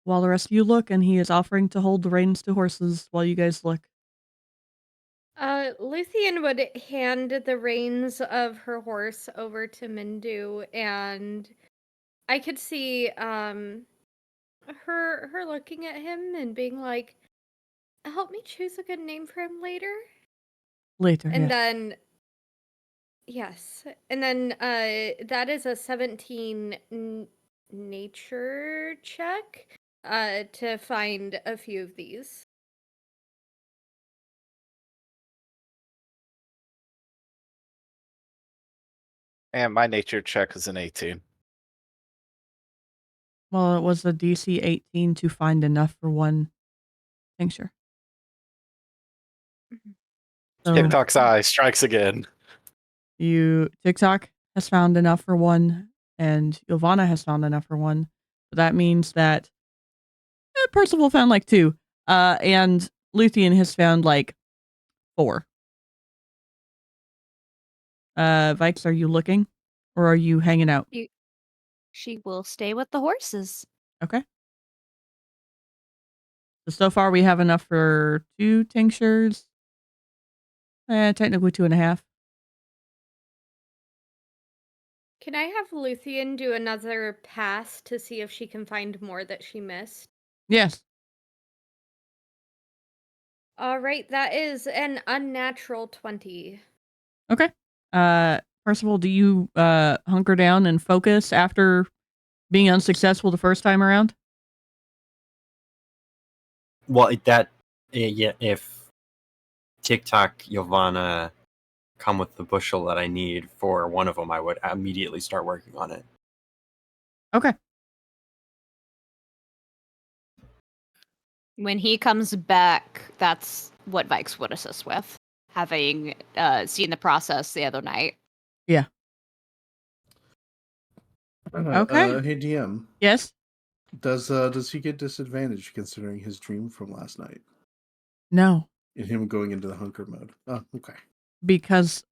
While the rest of you look, and he is offering to hold the reins to horses while you guys look.
Luthien would hand the reins of her horse over to Mindu, and I could see her looking at him and being like, "Help me choose a good name for him later."
Later,
And
yeah.
then that is a 17 nature check to find a few of these.
And my nature check is an 18.
Well, it was a DC 18 to find enough for one tincture. So
TikTok's eye strikes again.
TikTok has found enough for one, and Ylvanna has found enough for one. So that means that Percival found like 2, and Luthien has found like 4. Vaiks, are you looking, or are you hanging out?
She will stay with the horses.
Okay. So far we have enough for 2 tinctures. Technically 2.5.
Can I have Luthien do another pass to see if she can find more that she missed?
Yes.
All right, that is an unnatural 20.
Okay. Percival, do you hunker down and focus after being unsuccessful the first time around?
Well, yeah, if TikTok, Ylvanna come with the bushel that I need for one of them, I would immediately start working on it.
Okay.
When he comes back, that's what Vaiks would assist with, having seen the process the other night.
Yeah. Okay.
Hey DM,
Yes.
does he get disadvantage considering his dream from last night
No,
and him going into the hunker mode? Oh, okay.
because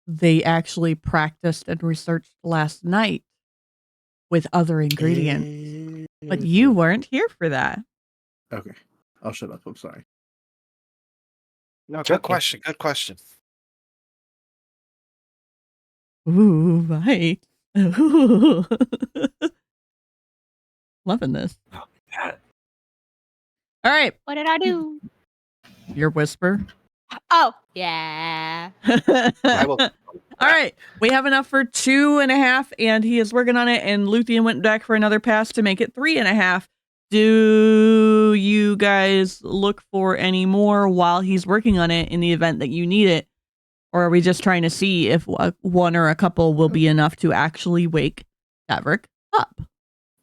they actually practiced and researched last night with other ingredients. But you weren't here for that.
Okay, I'll shut up. I'm sorry.
No, good question. Good question.
Ooh, right. Ooh. Loving this.
Oh, God.
All right.
What did I do?
Your whisper.
Oh, yeah.
I will.
All right. We have enough for 2.5, and he is working on it, and Luthien went back for another pass to make it 3.5. Do you guys look for any more while he's working on it in the event that you need it? Or are we just trying to see if one or a couple will be enough to actually wake Tavrick up?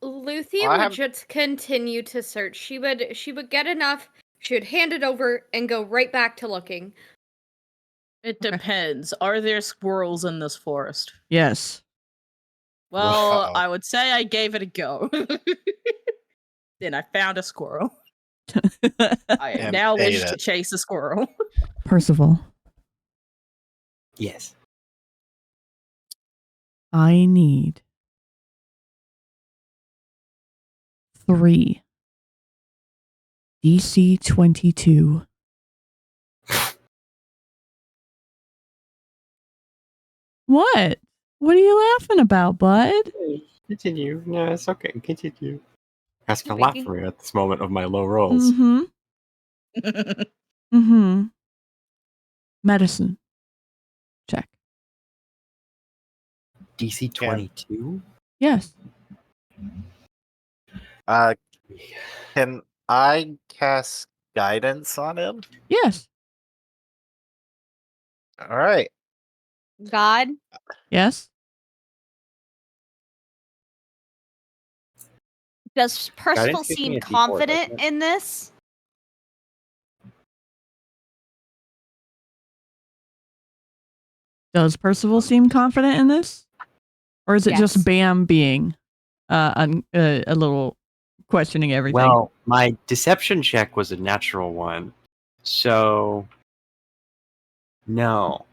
Luthien would just continue to search. She would get enough, she would hand it over and go right back to looking.
It depends. Are there squirrels in this forest?
Yes.
Well,
Wow.
I would say I gave it a go. Then I found a squirrel. I
And
now
ate
wish to
it.
chase a squirrel.
Percival,
Yes.
I need 3 DC 22. What? What are you laughing about, bud?
Continue. No, it's okay. Continue. Asking a
You're
lot
making-
from you at this moment of my low rolls.
Mm-hmm. Mm-hmm. Medicine. Check.
DC 22?
Yes.
Can I cast guidance on him?
Yes.
All right.
God,
Yes.
does Percival
gives me
seem
a D4,
confident
doesn't it?
in this?
Does Percival seem confident in this? Or is it
Yes.
just Bam being a little questioning everything?
Well, my deception check was a natural one. So no.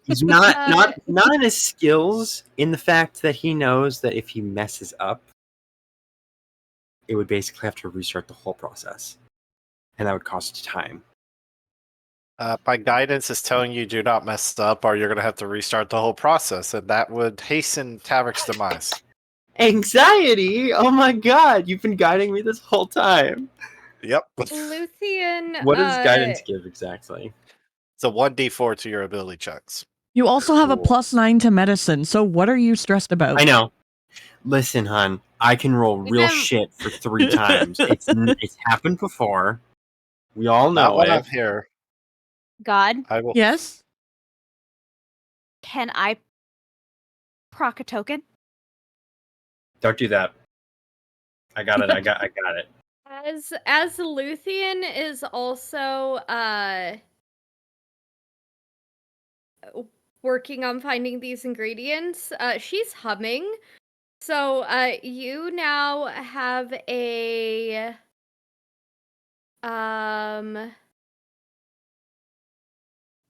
He's not in his skills, in the fact that he knows that if he messes up, it would basically have to restart the whole process. And that would cost time.
My guidance is telling you do not mess up or you're going to have to restart the whole process, and that would hasten Tavrick's demise.
Anxiety? Oh my god, you've been guiding me this whole time.
Yep.
Luthien.
What does guidance give exactly?
It's a 1d4 to your ability checks.
You also have a
Cool.
+9 to medicine, so what are you stressed about?
I know. Listen, hun, I can roll
We've
real
been-
shit for 3 times. It's happened before. We all
Not
know
what
it.
I'm here.
God,
I will.
Yes?
can I proc a token?
Don't do that. I got it. I got it.
As Luthien is also working on finding these ingredients, she's humming. So you now have a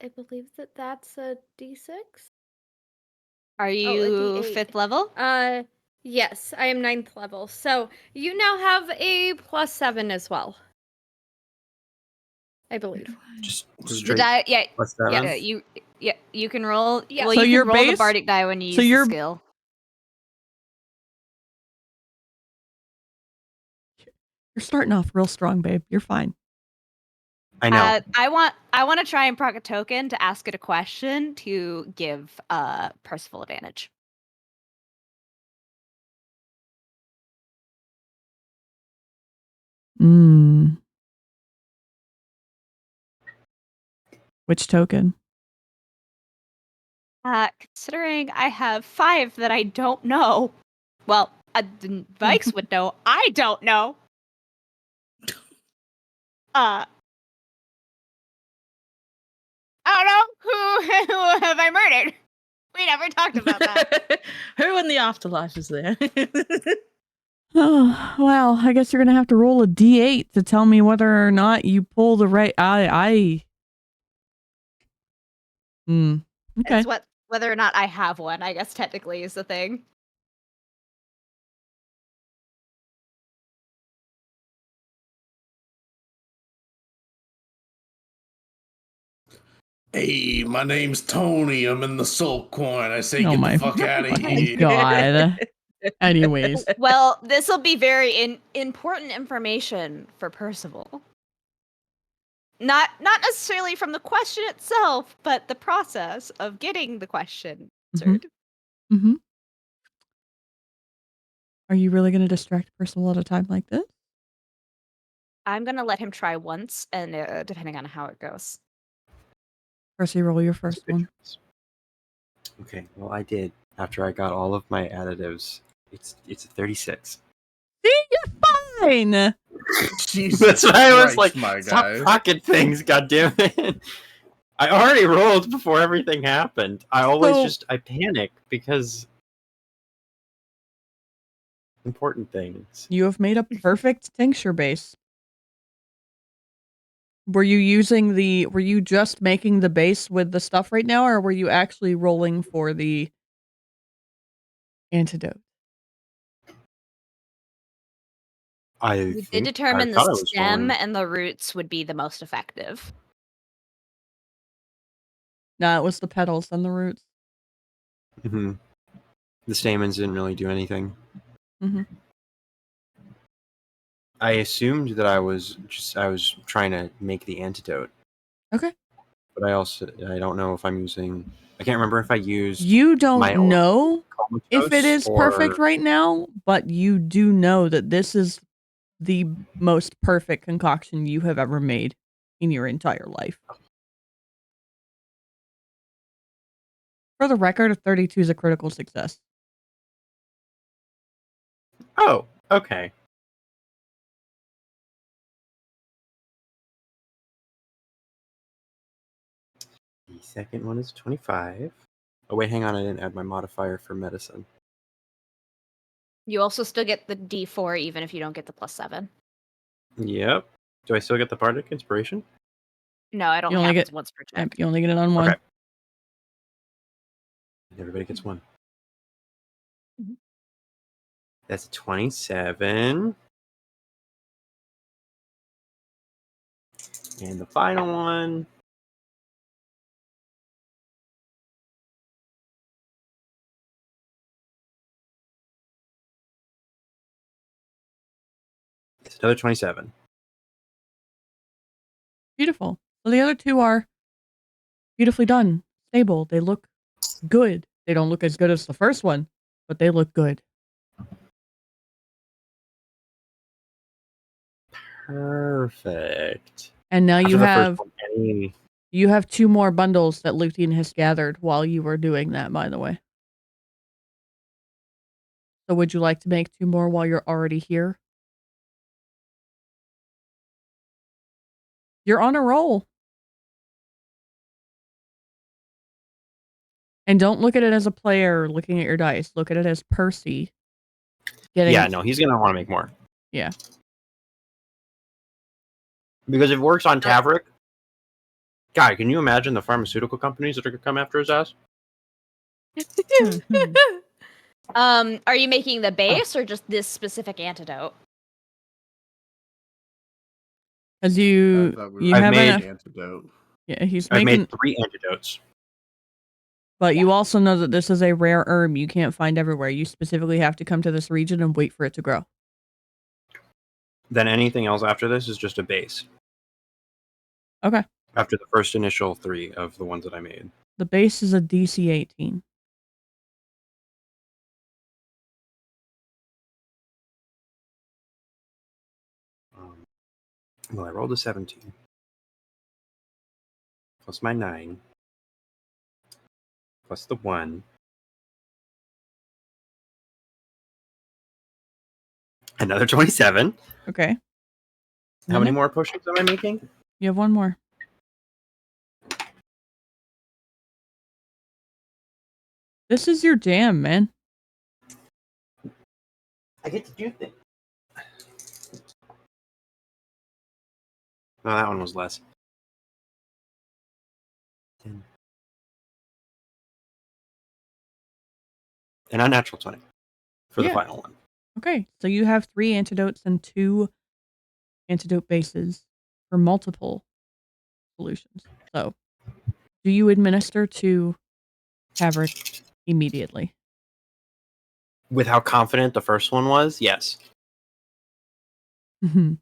I believe that's a D6.
Are
a
you
D8.
5th level?
Yes, I am 9th level. So you now have a +7 as well. I believe.
Just
The
straight
die, yeah,
+7.
you can roll.
Yeah.
Well,
So
you
your
can roll the
base-
bardic die when you
so
use
your-
the skill.
You're starting off real strong, babe. You're fine.
I know.
I want to try and proc a token to ask it a question to give Percival advantage.
Which token?
Considering I have 5 that I don't know. Well, Vaiks would know. I don't know. I don't know who have I murdered. We never talked about that.
Who in the afterlife is there?
Oh, well, I guess you're going to have to roll a D8 to tell me whether or not you pull the right... Okay.
It's whether or not I have one, I guess technically is the thing.
Hey, my name's Tony. I'm in the Soul Coin. I say
Oh
get
my-
the fuck out of
my
here.
God. Anyways.
Well, this will be very important information for Percival. Not necessarily from the question itself, but the process of getting the question answered.
Mm-hmm. Are you really going to distract Percival at a time like this?
I'm gonna let him try once, and depending on how it goes.
Percy, roll your first one.
Okay, well I did. After I got all of my additives, it's a 36.
See, you're fine.
Jesus
That's why I was
Christ,
like,
my
stop
guy.
pocket things, goddammit. I already rolled before everything happened. I always I panic because important things.
You have made a perfect tincture base. Were you just making the base with the stuff right now, or were you actually rolling for the antidote?
We did determine
thought I
the
was
stem
rolling.
and the roots would be the most effective.
No, it was the petals and the roots.
Mm-hmm. The stamens didn't really do anything.
Mm-hmm.
I assumed that I was trying to make the antidote.
Okay.
But I don't know if I'm using. I can't remember if I used.
You
my
don't know if it
comatose
is perfect
or-
right now, but you do know that this is the most perfect concoction you have ever made in your entire life. For the record, a 32 is a critical success.
Oh, okay. The second one is 25. Oh wait, hang on, I didn't add my modifier for medicine.
You also still get the D4 even if you don't get the +7.
Yep. Do I still get the bardic inspiration?
No, it only
only
happens
get-
once per check.
Yep, you only get it on one.
Okay. Everybody gets one.
Mhm.
That's 27. And the final one. It's another 27.
Beautiful. So the other two are beautifully done, stable. They look good. They don't look as good as the first one, but they look good.
Perfect.
And now
After
you
the first
have
one, any-
you have 2 more bundles that Luthien has gathered while you were doing that, by the way. So would you like to make 2 more while you're already here? You're on a roll. And don't look at it as a player looking at your dice. Look at it as Percy getting.
Yeah, no, he's gonna want to make more.
Yeah.
Because if it works on Tavrick, God, can you imagine the pharmaceutical companies that are gonna come after his ass?
Are you making the base or just this specific antidote?
As
I
you
thought we
have
made
enough.
antidote.
Yeah, he's
I've
making.
made 3 antidotes.
But you also know that this is a rare herb you can't find everywhere. You specifically have to come to this region and wait for it to grow.
Then anything else after this is just a base.
Okay.
After the first initial 3 of the ones that I made.
The base is a DC 18.
Well, I rolled a 17. Plus my 9. Plus the 1. Another 27.
Okay.
How many more potions am I making?
You have 1 more. This is your jam, man.
I get to do things. No, that one was less. 10. An unnatural 20 for the final one.
Okay. So you have 3 antidotes and 2 antidote bases for multiple solutions. So, do you administer to Tavrick immediately?
With how confident the first one was, yes.
Mm-hmm.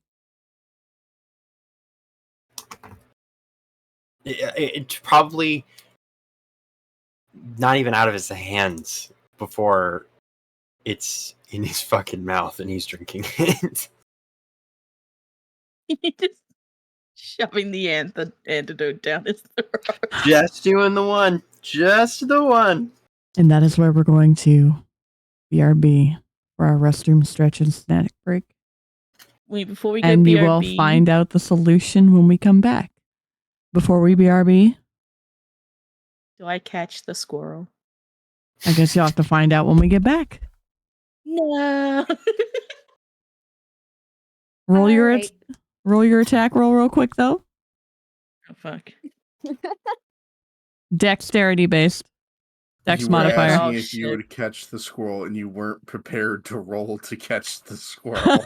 It's probably not even out of his hands before it's in his fucking mouth and he's drinking it.
Just shoving the antidote down his throat.
Just doing the one. Just the one.
And that is where we're going to BRB for our restroom stretch and snack break.
Wait, before we go
And
BRB,
you will find out the solution when we come back. Before we BRB,
do I catch the squirrel?
I guess you'll have to find out when we get back.
No.
Roll your
Alright.
roll your attack roll real quick though.
Oh fuck.
Dexterity based. Dex
you were
modifier.
asking
Oh,
if you
shit.
would catch the squirrel, and you weren't prepared to roll to catch the squirrel.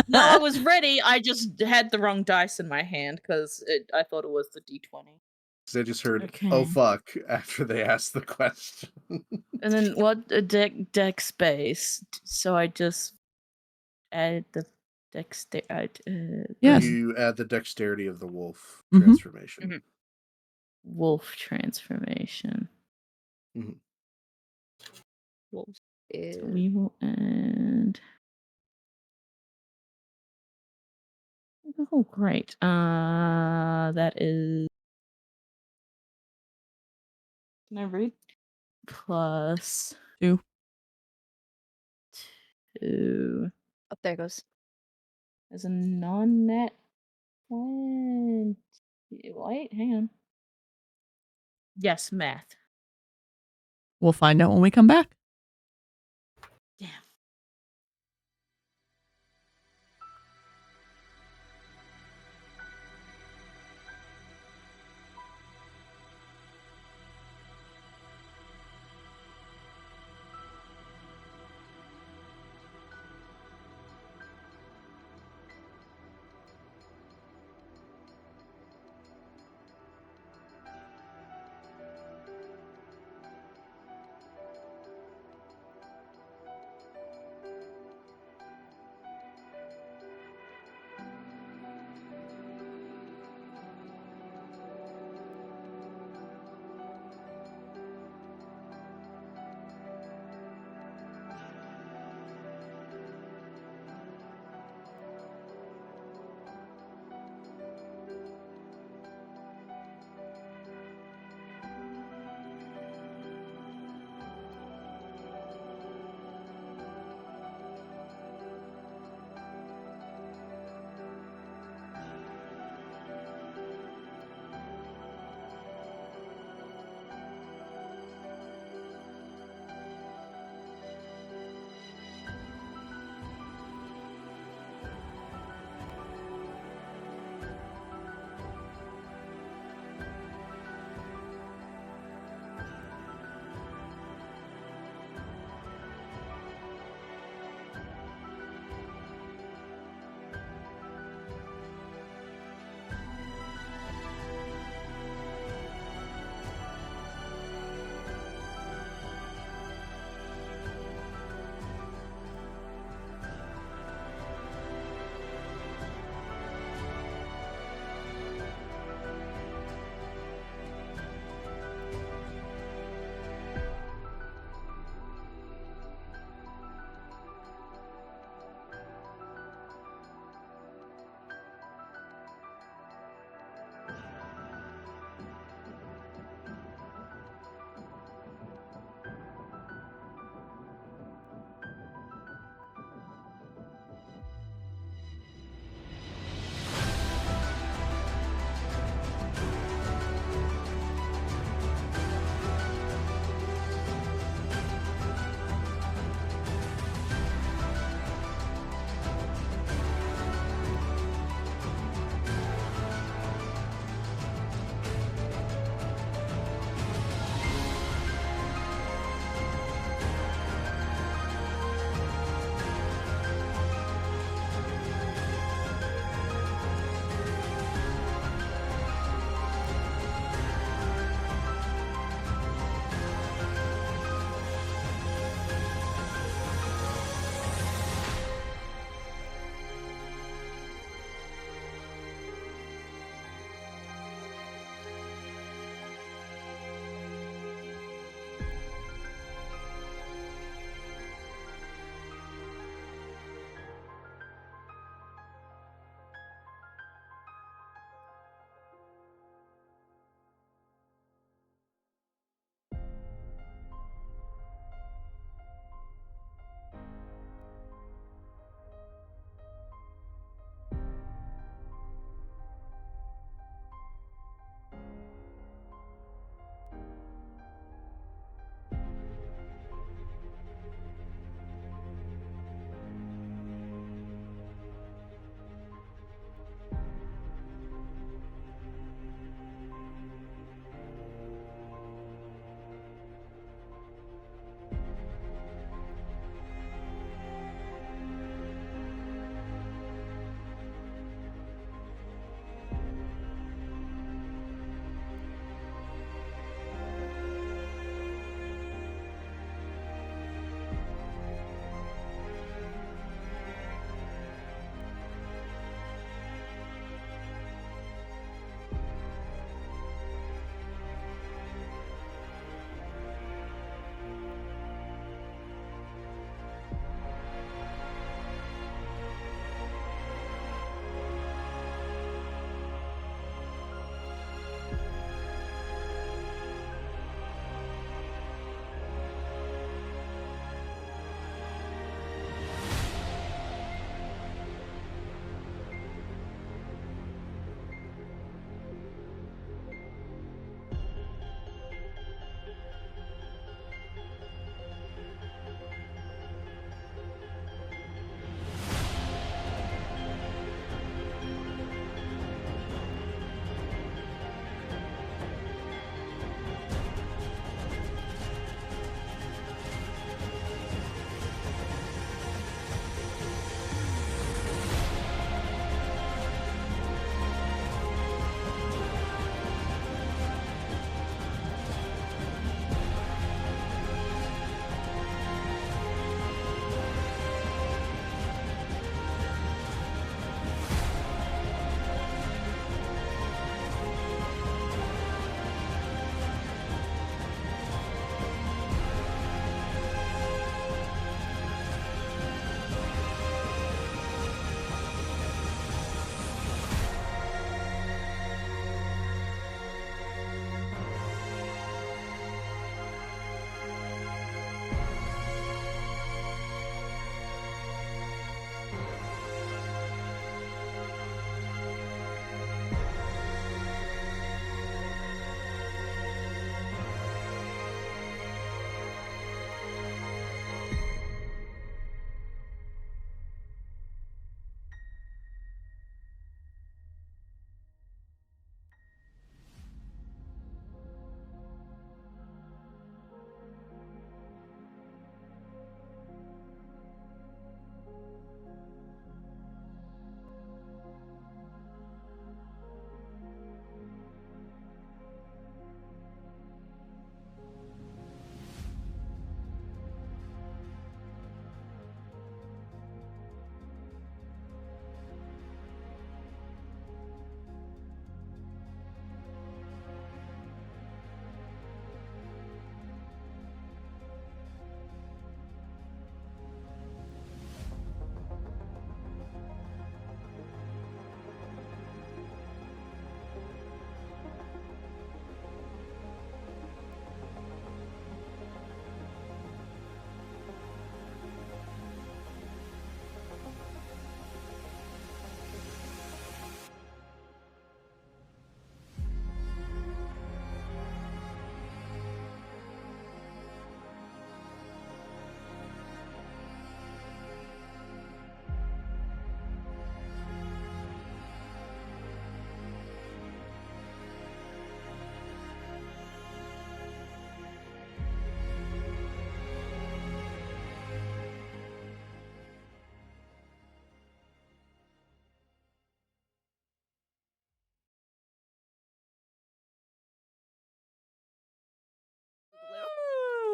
No, I was ready. I just had the wrong dice in my hand because I thought it was the D20.
I just heard,
Okay.
"Oh fuck!" after they asked the question.
And then what? Deck space. So I just added the
Yes.
You add the dexterity of the wolf
Mhm.
transformation.
wolf transformation.
Mhm.
Wolf
So
is
we will add. Oh, great. That is. Can I read? Plus
2.
2
oh, there it goes.
as a non-net 20. Wait, hang on. Yes, math.
We'll find out when we come back.
Damn.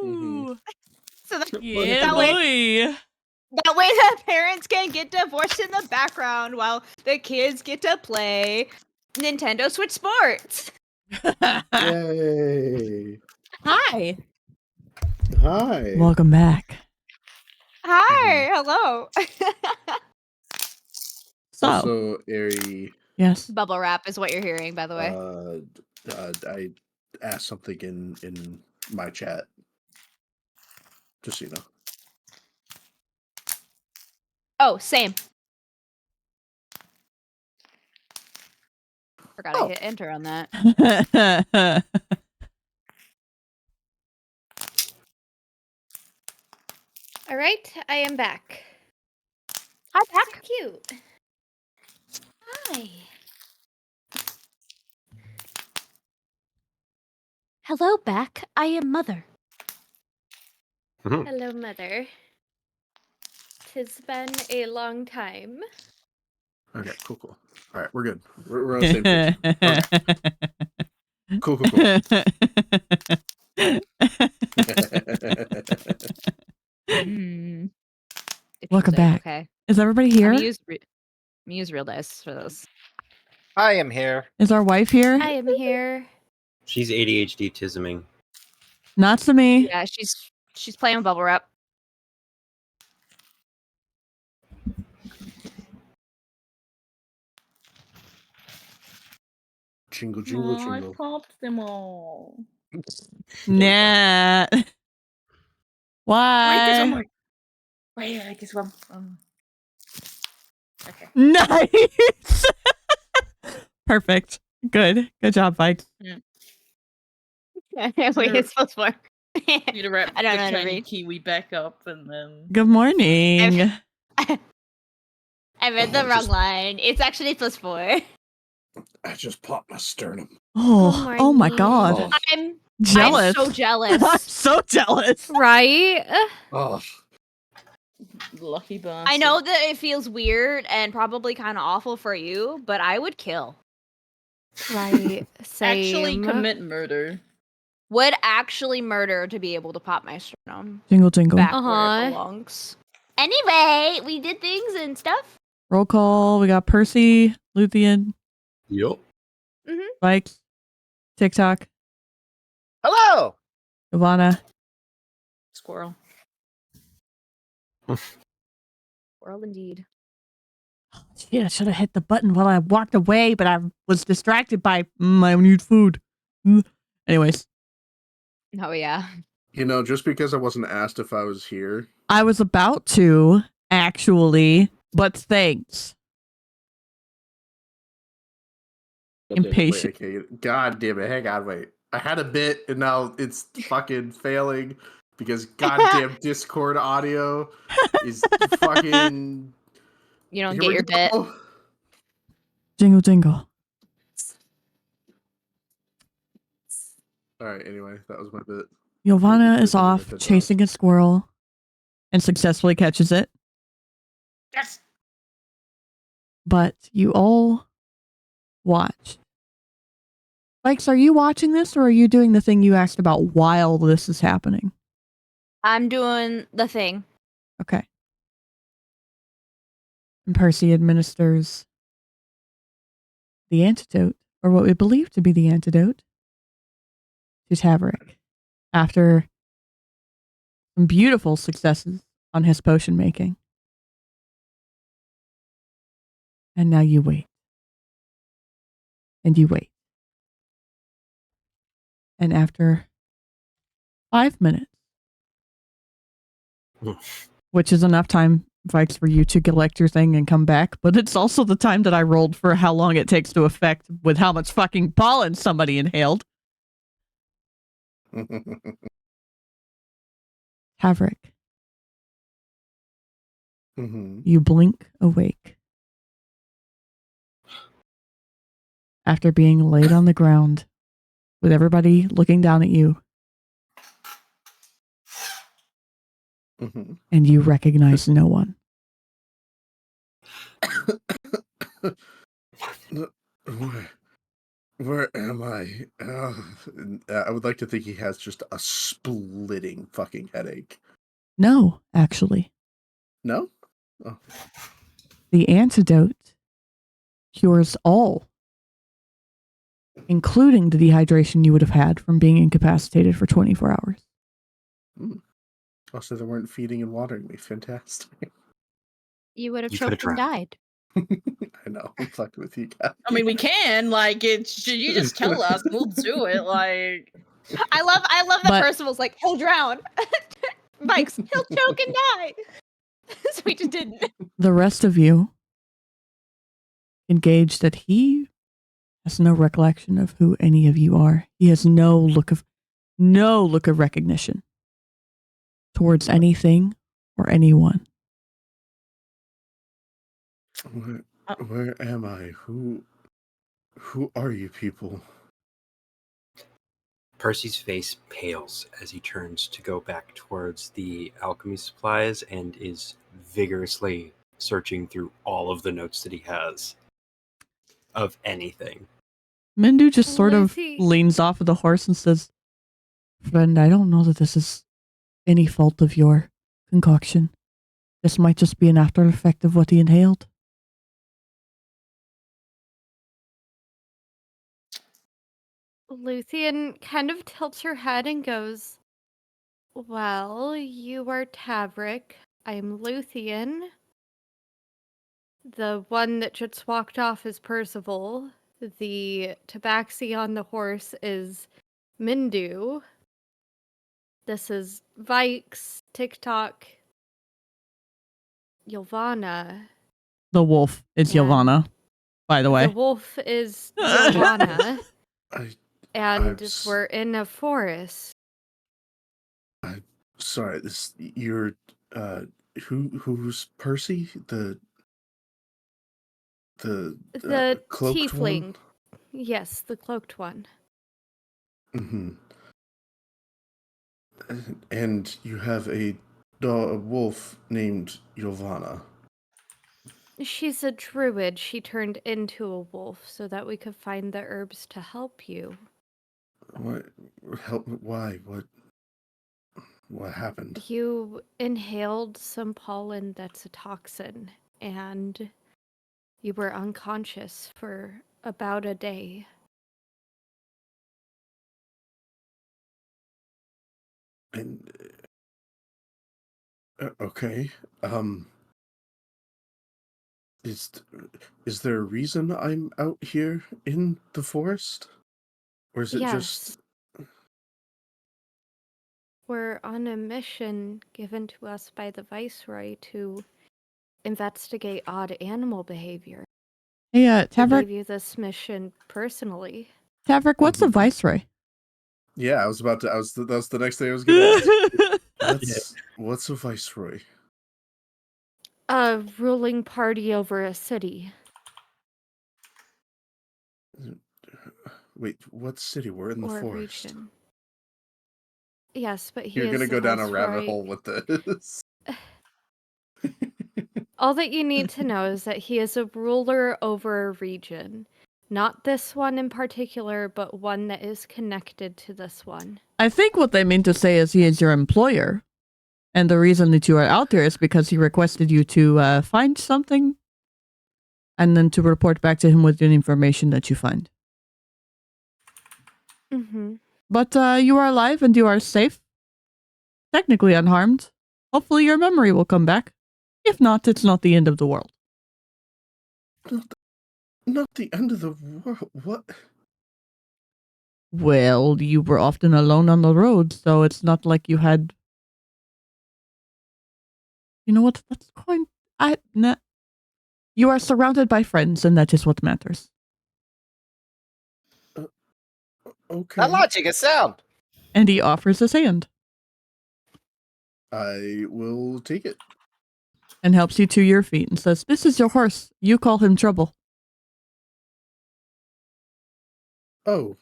Woo!
So that,
Yeah,
that way,
boy.
that way the parents can get divorced in the background while the kids get to play Nintendo Switch Sports.
Yay!
Hi.
Hi.
Welcome back.
Hi, hello.
So,
Also, Airy,
yes.
Bubble wrap is what you're hearing, by the way.
I asked something in my chat. Just so you know.
Oh, same. Forgot I hit enter on that.
All right, I am back.
Hi, Pack.
Cute. Hi.
Hello, Back. I am Mother.
Hello, Mother. 'Tis been a long time.
Okay, cool. All right, we're good. We're on the same page. Okay. Cool.
It
Welcome
feels like,
back.
Okay.
Is everybody
I'm
here?
gonna use real dice for this.
I am here.
Is our wife here?
I am here.
She's ADHD tisming.
Not to me.
Yeah, she's playing with bubble wrap.
Jingle,
I
jingle.
popped them all.
Nah.
Wait, there's one
Why?
more. Wait, there's one. Okay.
Nice. Perfect. Good job, Vaiks.
Wait, it's supposed to
Need to wrap
I don't
the
know how to
tiny
read.
kiwi back up and then.
Good morning.
I read the wrong line. It's actually +4.
I just popped my sternum.
Oh my
morning.
god.
I'm
Jealous.
so jealous.
I'm so jealous.
Right?
Oh,
Lucky bastard.
I know that it feels weird and probably kind of awful for you, but I would kill.
Right. Same.
Actually commit murder.
Would actually murder to be able to pop my sternum
Jingle jingle.
back where
Uh-huh.
it belongs. Anyway, we did things and stuff.
Roll call. We got Percy, Luthien,
Yup.
Vaiks, TikTok,
Hello.
Ylvanna.
Squirrel.
World indeed.
Shit, I should have hit the button while I walked away, but I was distracted by I need food. Anyways,
Oh yeah.
you know, just because I wasn't asked if I was here.
I was about to, actually, but thanks. Impatient.
Wait, okay. God damn it. Hang on, wait. I had a bit and now it's fucking failing because goddamn Discord audio is fucking.
You don't
Here
get
we
your bit.
go.
Jingle jingle.
All right, anyway, that was my bit.
Ylvanna is
Thank you for
off
the attention.
chasing a squirrel and successfully catches it.
Yes.
But you all watch. Vaiks, are you watching this or are you doing the thing you asked about while this is happening?
I'm doing the thing.
Okay. And Percy administers the antidote, or what we believe to be the antidote, to Tavrick after some beautiful successes on his potion making. And now you wait. And you wait. And after 5 minutes, which is enough time, Vaiks, for you to collect your thing and come back, but it's also the time that I rolled for how long it takes to affect with how much fucking pollen somebody inhaled. Tavrick, you blink awake. After being laid on the ground, with everybody looking down at you, and you recognize no one.
Where am I? I would like to think he has just a splitting fucking headache.
No, actually.
No? Oh.
The antidote cures all, including the dehydration you would have had from being incapacitated for 24 hours.
Also, they weren't feeding and watering me. Fantastic.
You would have
You coulda
choked and died.
I know. I'm fucking with you guys.
I mean, we can like it's you just tell us, and we'll do it. Like
I love that
But-
Percival's like, he'll drown. Vaiks, he'll choke and die. So we just didn't.
The rest of you engage that he has no recollection of who any of you are. He has no look of recognition towards anything or anyone.
Where am I? Who are you people?
Percy's face pales as he turns to go back towards the alchemy supplies and is vigorously searching through all of the notes that he has of anything.
Mindu just sort of
Lucy.
leans off of the horse and says, "Friend, I don't know that this is any fault of your concoction. This might just be an after effect of what he inhaled."
Luthien kind of tilts her head and goes, "Well, you are Tavrick. I'm Luthien. The one that just walked off is Percival. The tabaxi on the horse is Mindu. This is Vaiks, TikTok, Ylvanna.
The wolf is
Yeah.
Ylvanna, by the way.
The wolf is Ylvanna.
I'm
And
s-
we're in a forest.
Sorry, you're who's Percy? The
The
cloaked
tiefling.
one?
Yes, the cloaked one.
Mm-hmm. And you have a wolf named Ylvanna.
She's a druid. She turned into a wolf so that we could find the herbs to help you.
What? Help? Why? What happened?
You inhaled some pollen that's a toxin, and you were unconscious for about a day.
And okay. Is there a reason I'm out here in the forest, or is it just?
We're on a mission given to us by the Viceroy to investigate odd animal behavior.
Hey,
I
Tavrick,
gave you this mission personally.
what's a viceroy?
Yeah, I was about to. That's the next thing I was gonna ask. What's a viceroy?
A ruling party over a city.
Wait, what city? We're in the
Or
forest.
region. Yes, but he
You're
is
gonna
the
go down a rabbit
Viceroy.
hole with this.
All that you need to know is that he is a ruler over a region. Not this one in particular, but one that is connected to this one.
I think what they mean to say is he is your employer. And the reason that you are out there is because he requested you to find something and then to report back to him with the information that you find.
Mm-hmm.
But you are alive and you are safe. Technically unharmed. Hopefully your memory will come back. If not, it's not the end of the world.
Not the end of the world. What?
Well, you were often alone on the road, so it's not like you had... You know what? That's quite... You are surrounded by friends, and that is what matters.
Okay.
That logic is sound.
And he offers his hand
I will take it.
and helps you to your feet and says, "This is your horse. You call him Trouble."
Oh,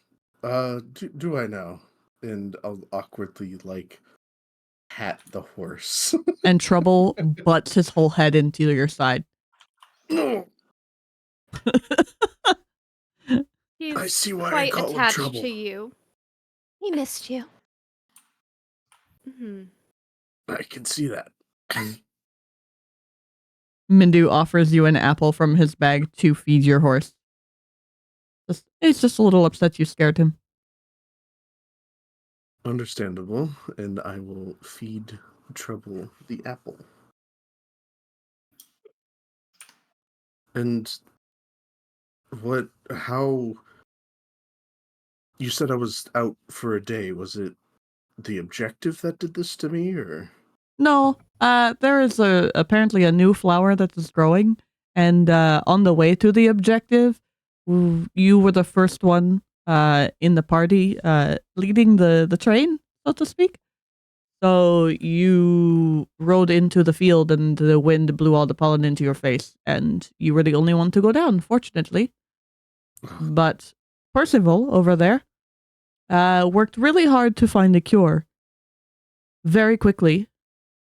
do I now? And I'll awkwardly pat the horse.
And Trouble butts his whole head into your side.
No.
He's
I see why I
quite
call him
attached
trouble.
to you.
He missed you.
Hmm.
I can see that.
Mindu offers you an apple from his bag to feed your horse. He's just a little upset you scared him.
Understandable, and I will feed Trouble the apple. And how... You said I was out for a day. Was it the objective that did this to me, or?
No, there is apparently a new flower that is growing, and on the way to the objective, you were the first one in the party leading the train, so to speak. So you rode into the field, and the wind blew all the pollen into your face, and you were the only one to go down, fortunately. But Percival over there worked really hard to find a cure very quickly.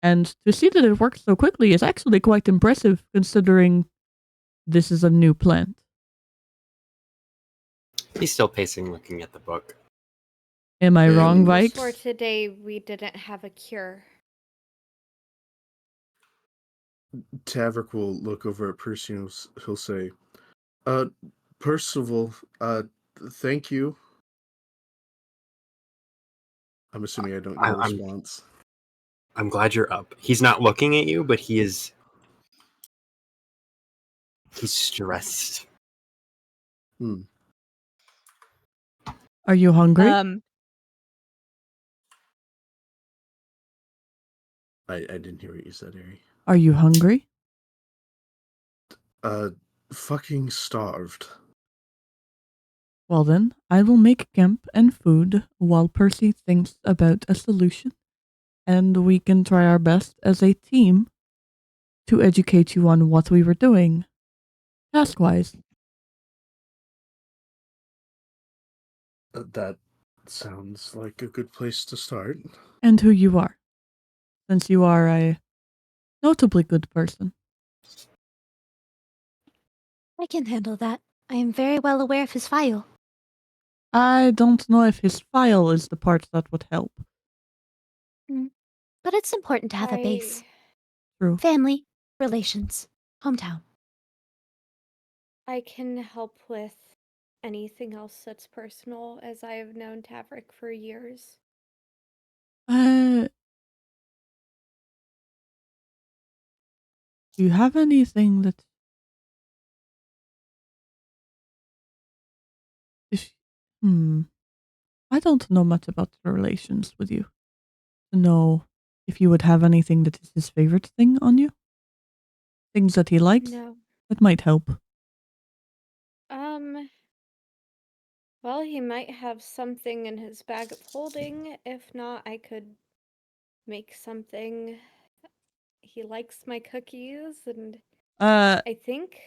And to see that it worked so quickly is actually quite impressive, considering this is a new plant.
He's still pacing, looking at the book.
Am I wrong,
And-
Vaiks?
For today, we didn't have a cure.
Tavrick will look over at Percy and he'll say, Percival, thank you. I'm assuming I don't get a response.
I'm glad you're up. He's not looking at you, but he's stressed.
Are you hungry?
I didn't hear what you said, Ari.
Are you hungry?
Fucking starved.
Well then, I will make camp and food while Percy thinks about a solution, and we can try our best as a team to educate you on what we were doing, task-wise.
That sounds like a good place to start.
And who you are, since you are a notably good person.
I can handle that. I am very well aware of his file.
I don't know if his file is the part that would help.
But it's important to have a base.
True.
Family, relations, hometown.
I can help with anything else that's personal, as I have known Tavrick for years.
Do you have anything that... I don't know much about the relations with you. To know if you would have anything that is his favorite thing on you? Things that he likes?
No.
That might help.
Well, he might have something in his bag of holding. If not, I could make something. He likes my cookies, and I think...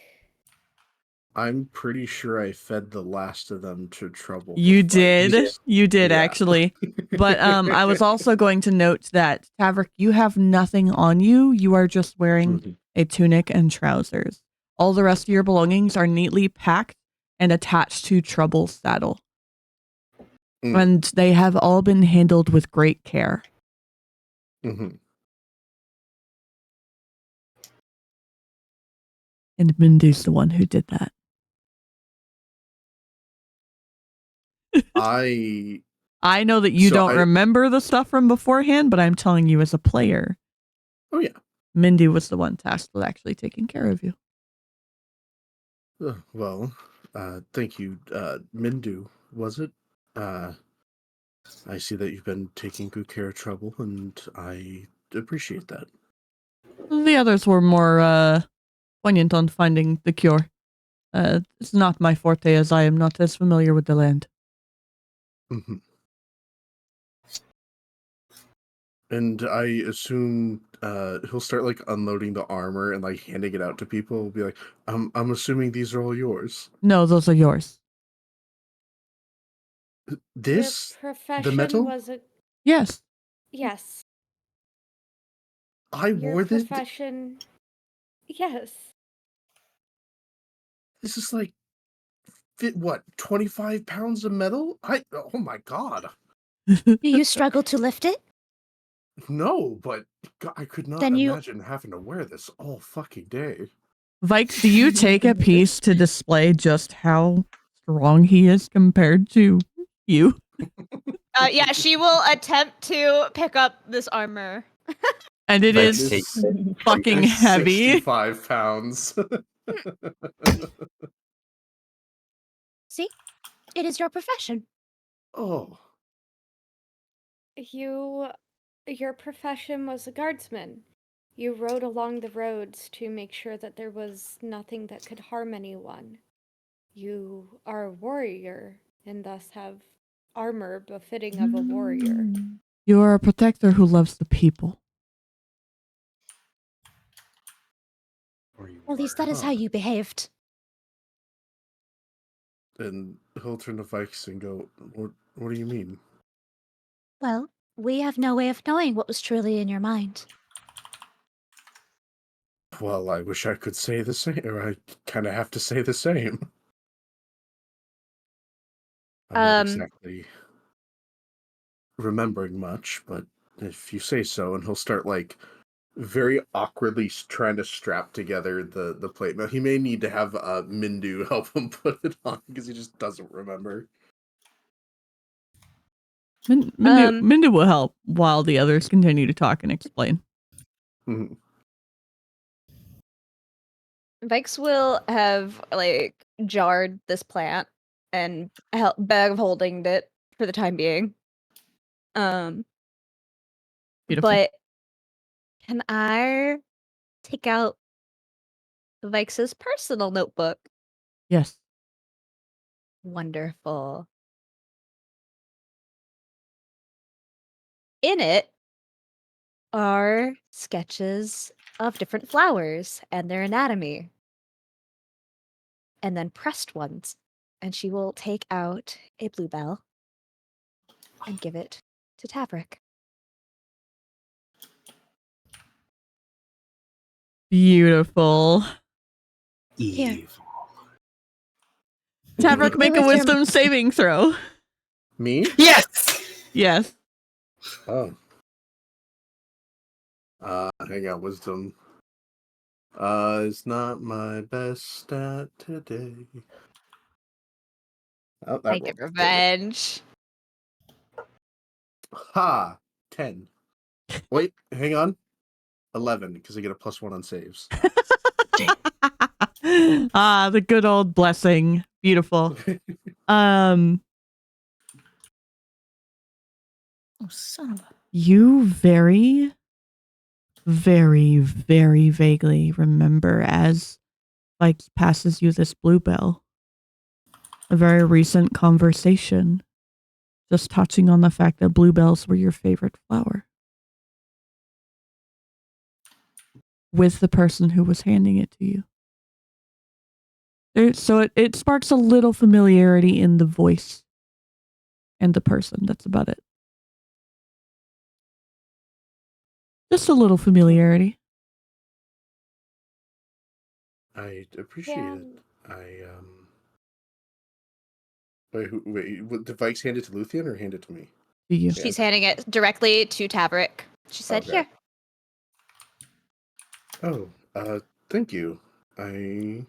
I'm pretty sure I fed the last of them to Trouble.
You
before I
did.
just-
You did,
Yeah.
actually. But I was also going to note that, Tavrick, you have nothing on you. You are just wearing a tunic and trousers. All the rest of your belongings are neatly packed and attached to Trouble's saddle. And they have all been handled with great care.
Mhm.
And Mindy's the one who did that.
I
know that you don't remember the stuff from beforehand, but I'm telling you as a player.
Oh, yeah.
Mindy was the one tasked with actually taking care of you.
Well, thank you, Mindu, was it? I see that you've been taking good care of Trouble, and I appreciate that.
The others were more poignant on finding the cure. It's not my forte, as I am not as familiar with the land.
Mm-hmm. And I assume he'll start like unloading the armor and like handing it out to people. He'll be like, I'm assuming these are all yours.
No, those are yours.
This?
Your profession
The metal?
was a...
Yes.
Yes.
I wore this?
Your profession... Yes.
This is like what, 25 pounds of metal? Oh my god.
Do you struggle to lift it?
No, but God, I could not
Then you-
imagine having to wear this all fucking day.
Vaiks, do you take a piece to display just how strong he is compared to you?
Yeah, she will attempt to pick up this armor.
And it
Vaiks
is
takes-
fucking
It is
heavy.
65 pounds.
See? It is your profession.
Oh,
Your profession was a guardsman. You rode along the roads to make sure that there was nothing that could harm anyone. You are a warrior and thus have armor befitting of a warrior.
You are a protector who loves the people.
Or you
At least
were.
that is how you behaved.
and he'll turn to Vikes and go, what do you mean?
Well, we have no way of knowing what was truly in your mind.
Well, I wish I could say the same, or I kind of have to say the same. I'm not exactly remembering much, but if you say so, and he'll start like very awkwardly trying to strap together the plate. Now he may need to have Mindu help him put it on because he just doesn't remember.
Mindu will help while the others continue to talk and explain.
Mhm.
Vaiks will have like jarred this plant and bag of holding it for the time being.
Beautiful.
But can I take out Vaiks's personal notebook?
Yes.
Wonderful. In it are sketches of different flowers and their anatomy. And then pressed ones. And she will take out a bluebell and give it to Tavrick.
Beautiful.
Here.
Evil.
Tavrick, make a
Who is your-
wisdom saving throw.
Me?
Yes!
Yes.
Oh. Hang on, wisdom. It's not my best stat today. Oh, that
Take it
rolled.
revenge.
Ha! 10. Wait, hang on. 11, because I get a +1 on saves.
The good old blessing. Beautiful.
Oh, son of a...
You very, very, very vaguely remember as Vaiks passes you this bluebell, a very recent conversation, just touching on the fact that bluebells were your favorite flower, with the person who was handing it to you. So it sparks a little familiarity in the voice and the person. That's about it. Just a little familiarity.
I appreciate it. Wait, did Vikes hand it to Luthien or hand it to me?
Do you?
She's handing it directly to Tavrick. She said,
Okay.
here.
Oh, thank you. I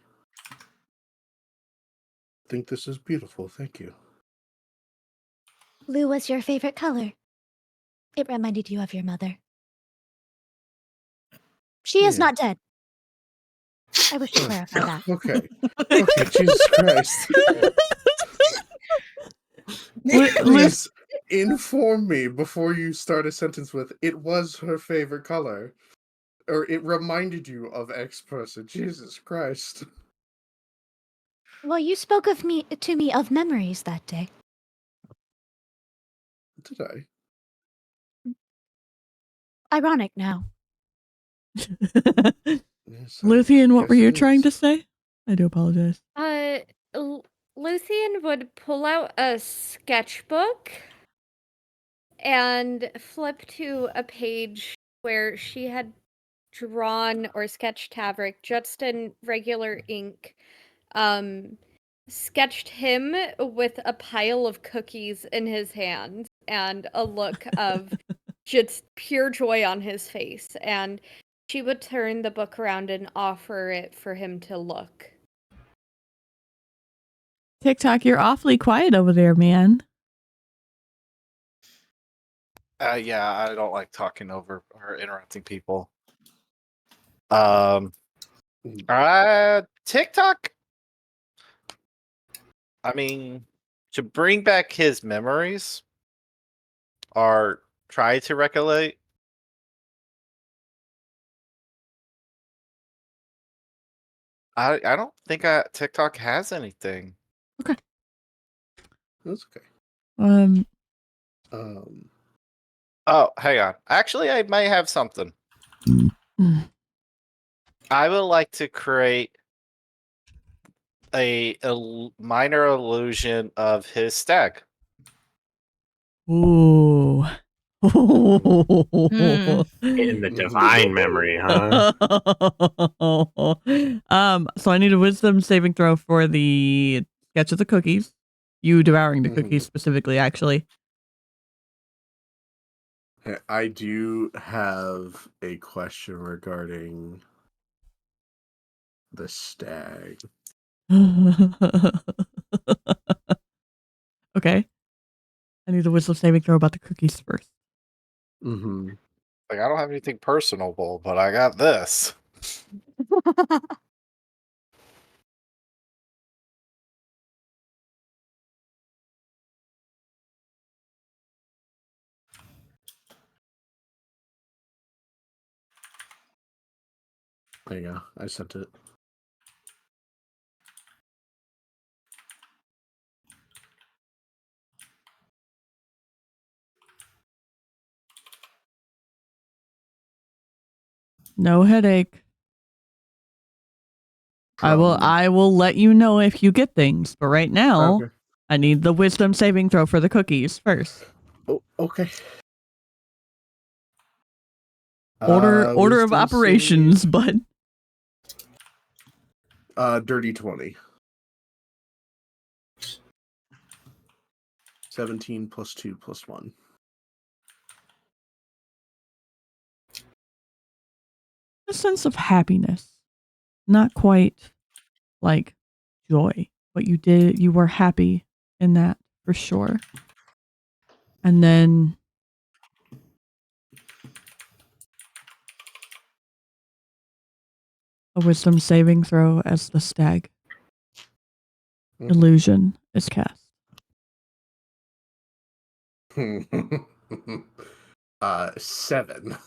think this is beautiful. Thank you.
Blue was your favorite color. It reminded you of your mother. She is
Yeah.
not dead. I wish to clarify that.
Okay. Okay, Jesus Christ. Please inform me before you start a sentence with, it was her favorite color. Or it reminded you of X person. Jesus Christ.
Well, you spoke to me of memories that day.
Did I?
Ironic now.
Yes,
Luthien, what were
guess
you
it
trying
is.
to say? I do apologize.
Luthien would pull out a sketchbook and flip to a page where she had drawn or sketched Tavrick just in regular ink. sketched him with a pile of cookies in his hands and a look of just pure joy on his face. And she would turn the book around and offer it for him to look.
TikTok, you're awfully quiet over there, man.
Yeah, I don't like talking over or interrupting people. TikTok. I mean, to bring back his memories or try to recollect. I don't think TikTok has anything.
Okay.
That's okay.
Oh, hang on. Actually, I may have something. I would like to create a minor illusion of his stag.
Ooh.
In the divine memory, huh?
So I need a wisdom saving throw for the sketch of the cookies. You devouring the cookies specifically, actually.
I do have a question regarding the stag.
Okay. I need a wisdom saving throw about the cookies first.
Mm-hmm.
Like, I don't have anything personable, but I got this.
There you go. I sent it.
No headache. I will let you know if you get things, but right now
Okay.
I need the wisdom saving throw for the cookies first.
Oh, okay.
Order of
wisdom
operations,
save.
but
Dirty 20. 17 plus 2 plus 1.
a sense of happiness. Not quite like joy, but you were happy in that for sure. And then a wisdom saving throw as the stag illusion is cast.
7.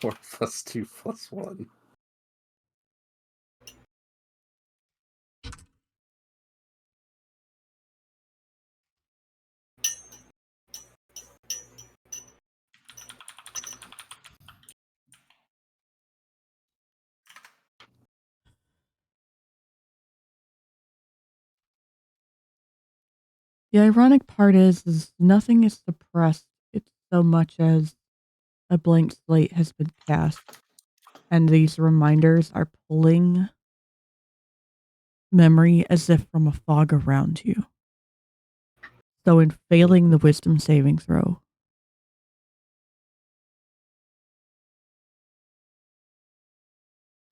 4 plus 2 plus 1.
The ironic part is nothing is suppressed. It's so much as a blank slate has been cast, and these reminders are pulling memory as if from a fog around you. So in failing the wisdom saving throw,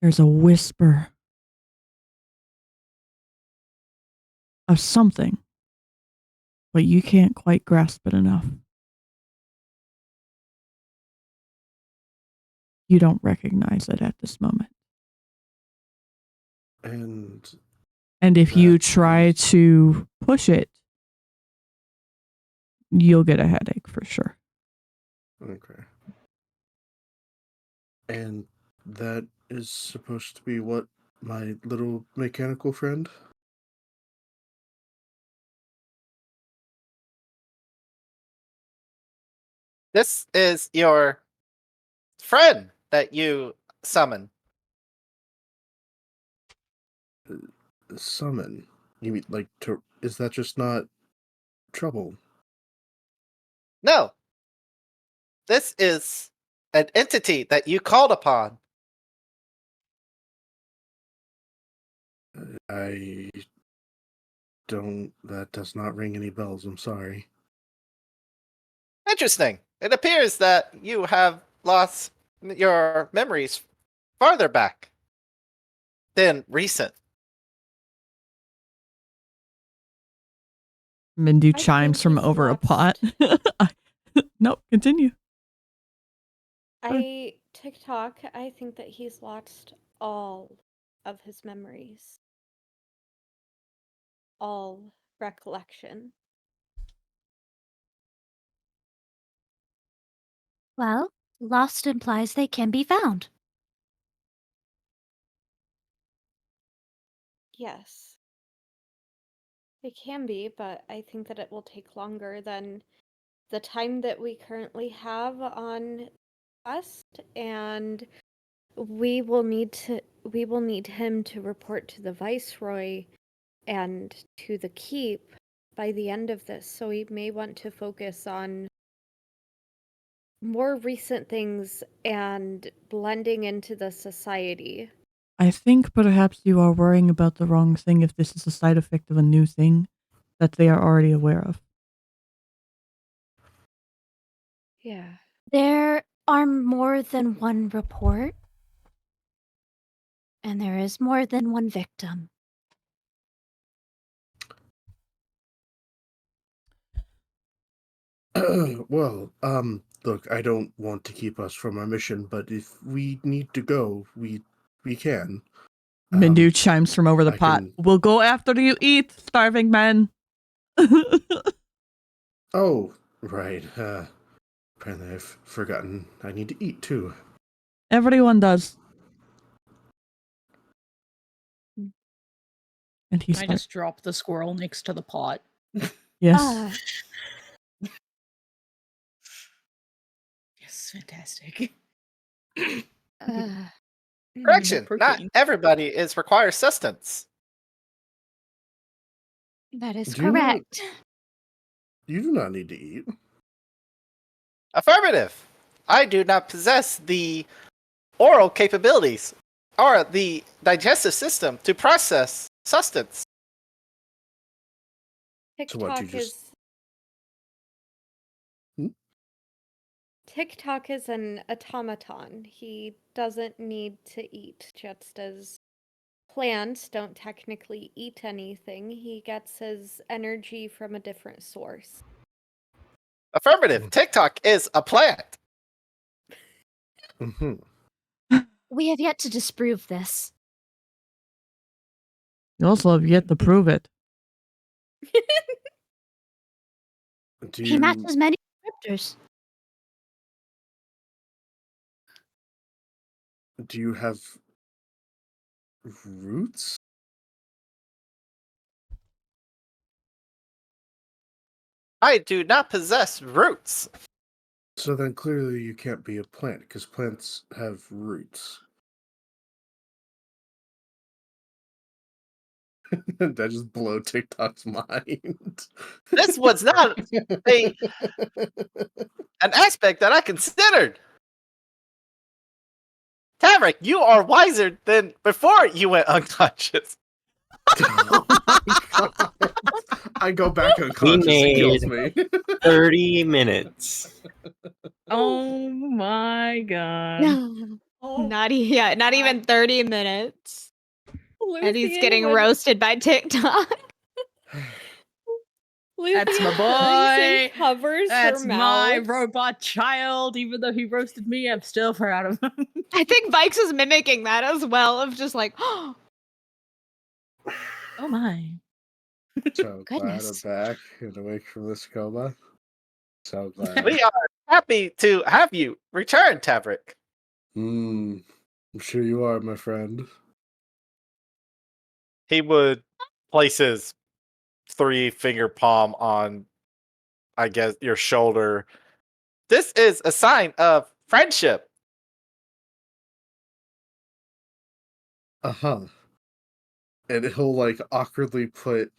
there's a whisper of something, but you can't quite grasp it enough. You don't recognize it at this moment.
And
if you try to push it, you'll get a headache for sure.
Okay. And that is supposed to be what? My little mechanical friend?
This is your friend that you summon.
Summon? You mean, like, is that just not trouble?
No. This is an entity that you called upon.
I don't. That does not ring any bells. I'm sorry.
Interesting. It appears that you have lost your memories farther back than recent.
Mindu
I
chimes
think
from
he's
over a pot. Nope, continue.
TikTok, I think that he's lost all of his memories. All recollection.
Well, lost implies they can be found.
Yes. It can be, but I think that it will take longer than the time that we currently have on Quest, and we will need him to report to the Viceroy and to the Keep by the end of this, so we may want to focus on more recent things and blending into the society.
I think perhaps you are worrying about the wrong thing if this is a side effect of a new thing that they are already aware of.
Yeah.
There are more than one report, and there is more than one victim.
Well, look, I don't want to keep us from our mission, but if we need to go, we can.
Mindu chimes from over the
I
pot.
can-
We'll go after you eat, starving man.
Oh, right. Apparently I've forgotten I need to eat too.
Everyone does. And he
I
starts.
just dropped the squirrel next to the pot.
Yes.
Yes, fantastic.
Correction,
More
not
protein.
everybody is requires sustenance.
That is
Do you-
correct.
You do not need to eat.
Affirmative. I do not possess the oral capabilities or the digestive system to process sustenance.
So what, you
TikTok
just-
is
Hmm?
TikTok is an automaton. He doesn't need to eat, just as plants don't technically eat anything. He gets his energy from a different source.
Affirmative. TikTok is a plant.
Mm-hmm.
We have yet to disprove this.
You also have yet to prove it.
Do
He
you
matches many descriptors.
have roots?
I do not possess roots.
So then clearly you can't be a plant because plants have roots. That just blow TikTok's mind.
This was not an aspect that I considered. Tavrick, you are wiser than before you went unconscious.
Oh my God. I go back unconscious. It kills me.
30 minutes.
Oh my god.
No. Not even 30 minutes. And he's
Luthien
getting
would-
roasted by TikTok.
That's my
Luthien turns and
boy.
covers
That's
her
my
mouth.
robot child. Even though he roasted me, I'm still proud of him.
I think Vaiks is mimicking that as well, of just like, oh,
Oh my.
So glad I'm
Goodness.
back and awake from this coma. So glad.
We are happy to have you return, Tavrick.
I'm sure you are, my friend.
He would place his 3-finger palm on, I guess, your shoulder. This is a sign of friendship.
Uh-huh. And he'll like awkwardly put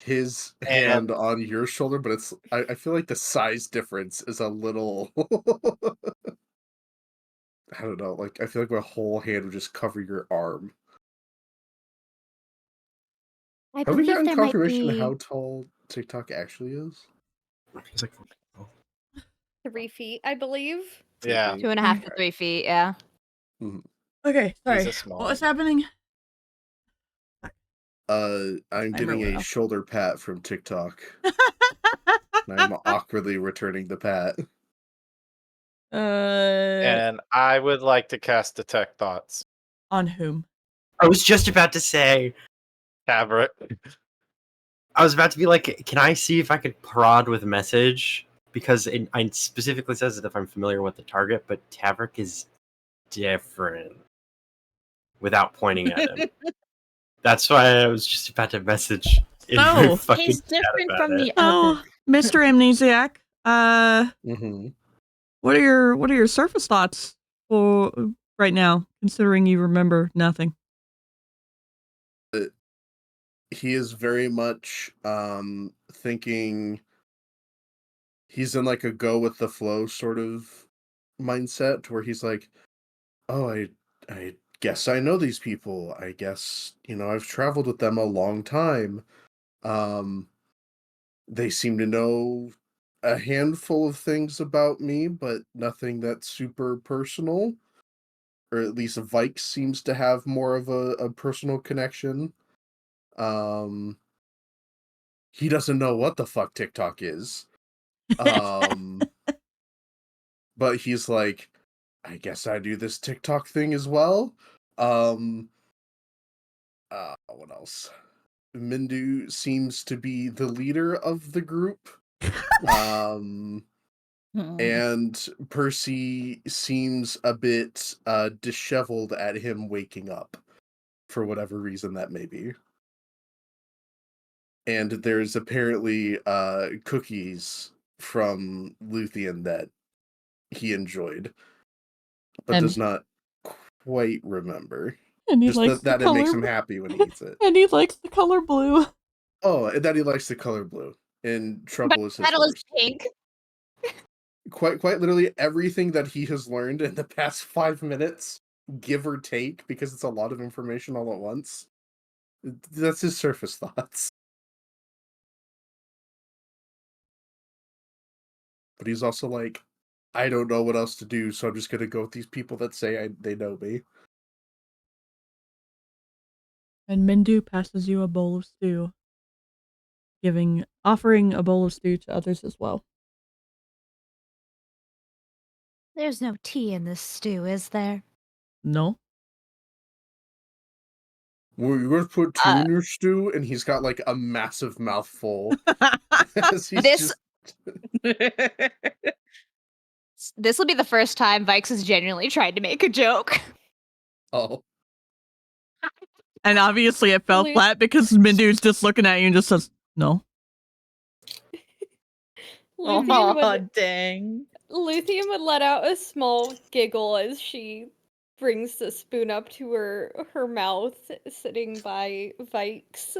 his hand on your shoulder, but it's I feel like the size difference is a little I don't know, like I feel like my whole hand would just cover your arm.
I
Have we
believe
gotten
there might
confirmation
be.
how tall TikTok actually is?
He's like,
3 feet, I believe.
Yeah,
2.5 to 3 feet, yeah.
Okay, sorry.
he's a small
What was
one.
happening?
I'm
Timer
getting
went
a
off.
shoulder pat from TikTok. And I'm awkwardly returning the pat.
And I would like to cast Detect Thoughts.
On whom?
I was just about to say.
Tavrick.
I was about to be like, can I see if I could prod with message? Because it specifically says that if I'm familiar with the target, but Tavrick is different without pointing at him. That's why I was just about to message in my
Oh,
fucking
He's
chat
different
about
from
it.
the
Oh,
other.
Mr. Amnesiac.
Mm-hmm.
What are your surface thoughts for right now, considering you remember nothing?
He is very much thinking he's in like a go with the flow sort of mindset where he's like, oh, I guess I know these people. I guess, I've traveled with them a long time. They seem to know a handful of things about me, but nothing that's super personal. Or at least Vaiks seems to have more of a personal connection. He doesn't know what the fuck TikTok is. But he's like, I guess I do this TikTok thing as well. What else? Mindu seems to be the leader of the group. And Percy seems a bit disheveled at him waking up for whatever reason that may be. And there's apparently cookies from Luthien that he enjoyed, but
And
does not quite remember.
he
Just
likes
that
the
it
color
makes him happy when he eats it.
and he likes the color blue.
Oh, and that he likes the color blue. And
But
trouble is his
metal is
worst.
pink.
Quite literally everything that he has learned in the past 5 minutes, give or take, because it's a lot of information all at once. That's his surface thoughts. But he's also like, I don't know what else to do, so I'm just gonna go with these people that say they know me.
And Mindu passes you a bowl of stew, offering a bowl of stew to others as well.
There's no tea in this stew, is there?
No.
Well, you're gonna put tea in your stew, and he's got like a massive mouthful. As he's
This-
just
This will be the first time Vikes has genuinely tried to make a joke.
oh.
And obviously it fell
Lu-
flat because Mindu's just looking at you and just says, no.
Dang.
Luthien would let out a small giggle as she brings the spoon up to her mouth, sitting by Vaiks.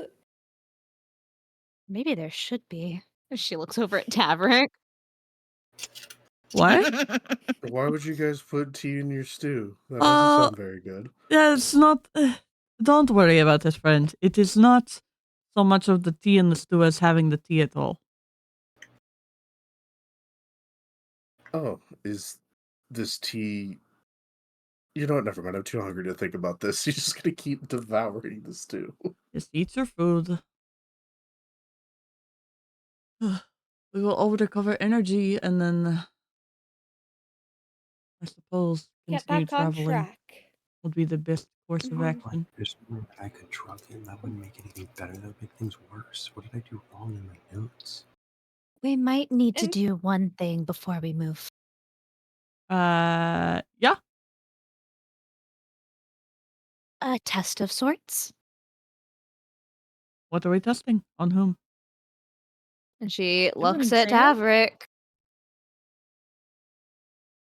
Maybe there should be.
She looks over at Tavrick.
What?
Why would you guys put tea in your stew? That doesn't sound very good.
Yeah, it's not. Don't worry about it, friend. It is not so much of the tea in the stew as having the tea at all.
Oh, is this tea... You know what, never mind, I'm too hungry to think about this. You're just gonna keep devouring the stew.
Just eat your food. We will recover energy and then, I suppose,
Get
continue
back on
traveling
track.
would be the best course of
Mhm.
action.
There's no way I could drug him. That wouldn't make anything better. That would make things worse. What did I do wrong in my notes?
We might need to
And-
do one thing before we move.
Yeah.
A test of sorts.
What are we testing? On whom?
And she
an
looks at
exam?
Tavrick.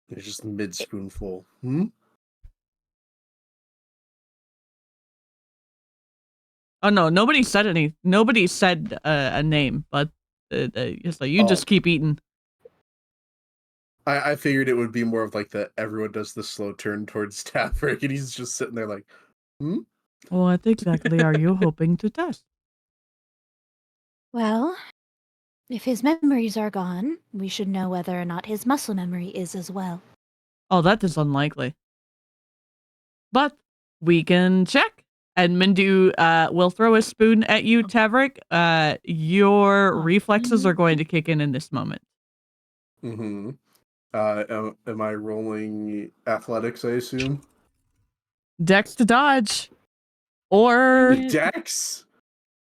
It's just mid-spoonful. Hmm?
Oh no, nobody said a name, but it's like you just keep eating.
I figured it would be more of like everyone does the slow turn towards Tavrick, and he's just sitting there like, hmm?
What exactly are you hoping to test?
Well, if his memories are gone, we should know whether or not his muscle memory is as well.
Oh, that is unlikely. But we can check. And Mindu will throw a spoon at you, Tavrick. Your reflexes are going to kick in this moment.
Mm-hmm. Am I rolling athletics, I assume?
Dex to dodge. Or
Dex?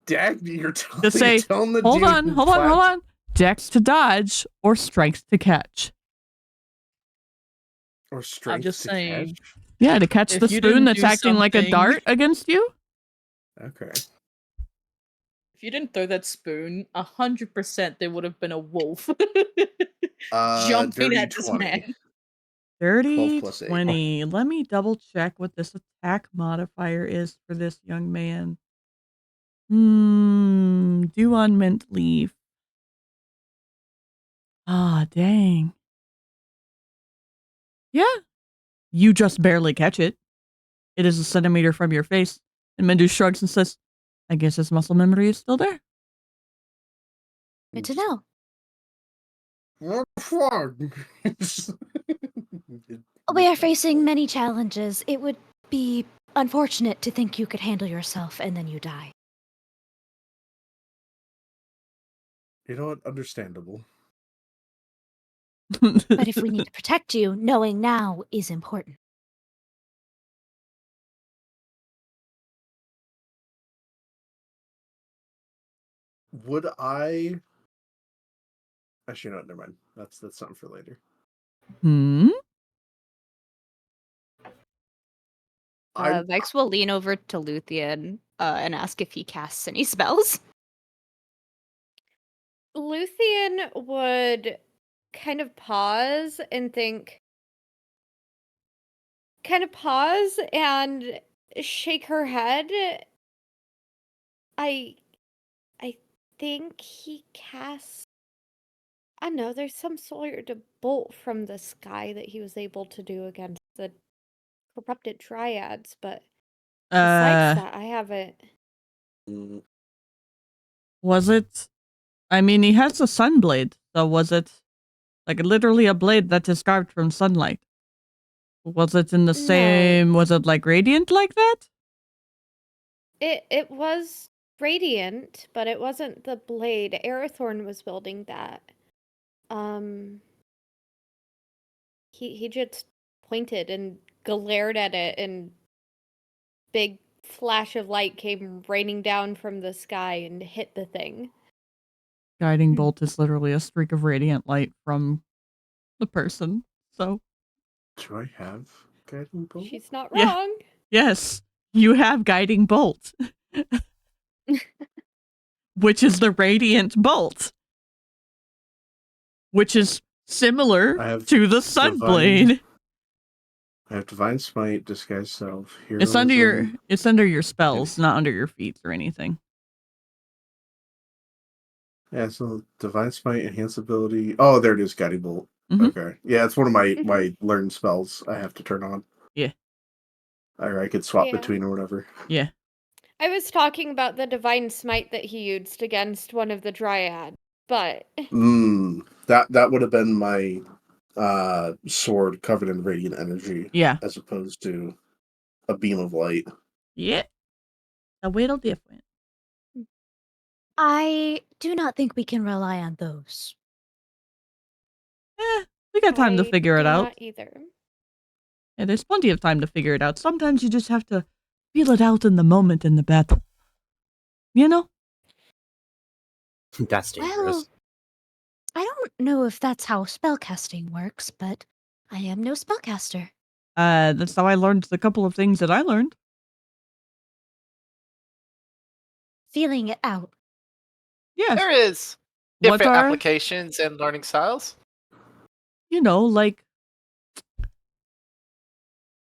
Dex? You're
just say,
telling the
hold
dude
on. Dex to dodge or strength to catch.
Or strength
I'm just
to
saying.
catch?
Yeah, to catch
If
the
you
spoon
didn't
that's
do
acting like a
something-
dart against you.
Okay.
If you didn't throw that spoon, 100% there would have been a wolf jumping
dirty
at this
20.
man.
30,
12 + 8.
20. Let me double check what this attack modifier is for this young man. Due on mint leave. Ah, dang. Yeah. You just barely catch it. It is a centimeter from your face. And Mendu shrugs and says, I guess his muscle memory is still there.
Good to know.
What the fuck?
We are facing many challenges. It would be unfortunate to think you could handle yourself and then you die.
You know what? Understandable.
But if we need to protect you, knowing now is important.
Would I... Actually, no, never mind. That's something for later.
Vaiks will lean over to Luthien and ask if he casts any spells.
Luthien would kind of pause and think. Kind of pause and shake her head. I think he casts. I don't know, there's some sort of bolt from the sky that he was able to do against the corrupted dryads, but besides that, I haven't.
Was it? I mean, he has a sunblade, so was it like literally a blade that is carved from sunlight? Was it in the same? Was it like radiant like that?
It was radiant, but it wasn't the blade. Arathorn was building that. He just pointed and glared at it, and big flash of light came raining down from the sky and hit the thing.
Guiding bolt is literally a streak of radiant light from the person. So,
do I have guiding bolt?
She's not wrong.
Yes, you have guiding bolt, which is the radiant bolt, which is similar to the sunblade.
I have divine smite, disguise self.
It's under your spells, not under your feats or anything.
Yeah, so divine smite, enhance ability. Oh, there it is, guiding bolt. Okay, yeah, it's one of my learned spells I have to turn on.
Yeah,
or I could swap between or whatever.
Yeah,
I was talking about the divine smite that he used against one of the dryads, but
that would have been my sword covered in radiant energy.
Yeah,
as opposed to a beam of light.
Yeah, a little different.
I do not think we can rely on those.
We got time to figure it out.
Not either.
Yeah, there's plenty of time to figure it out. Sometimes you just have to feel it out in the moment in the battle. You know?
That's dangerous.
Well, I don't know if that's how spellcasting works, but I am no spellcaster.
That's how I learned the couple of things that I learned.
Feeling it out.
Yes.
There is
What
different
are-
applications and learning styles.
You know, like,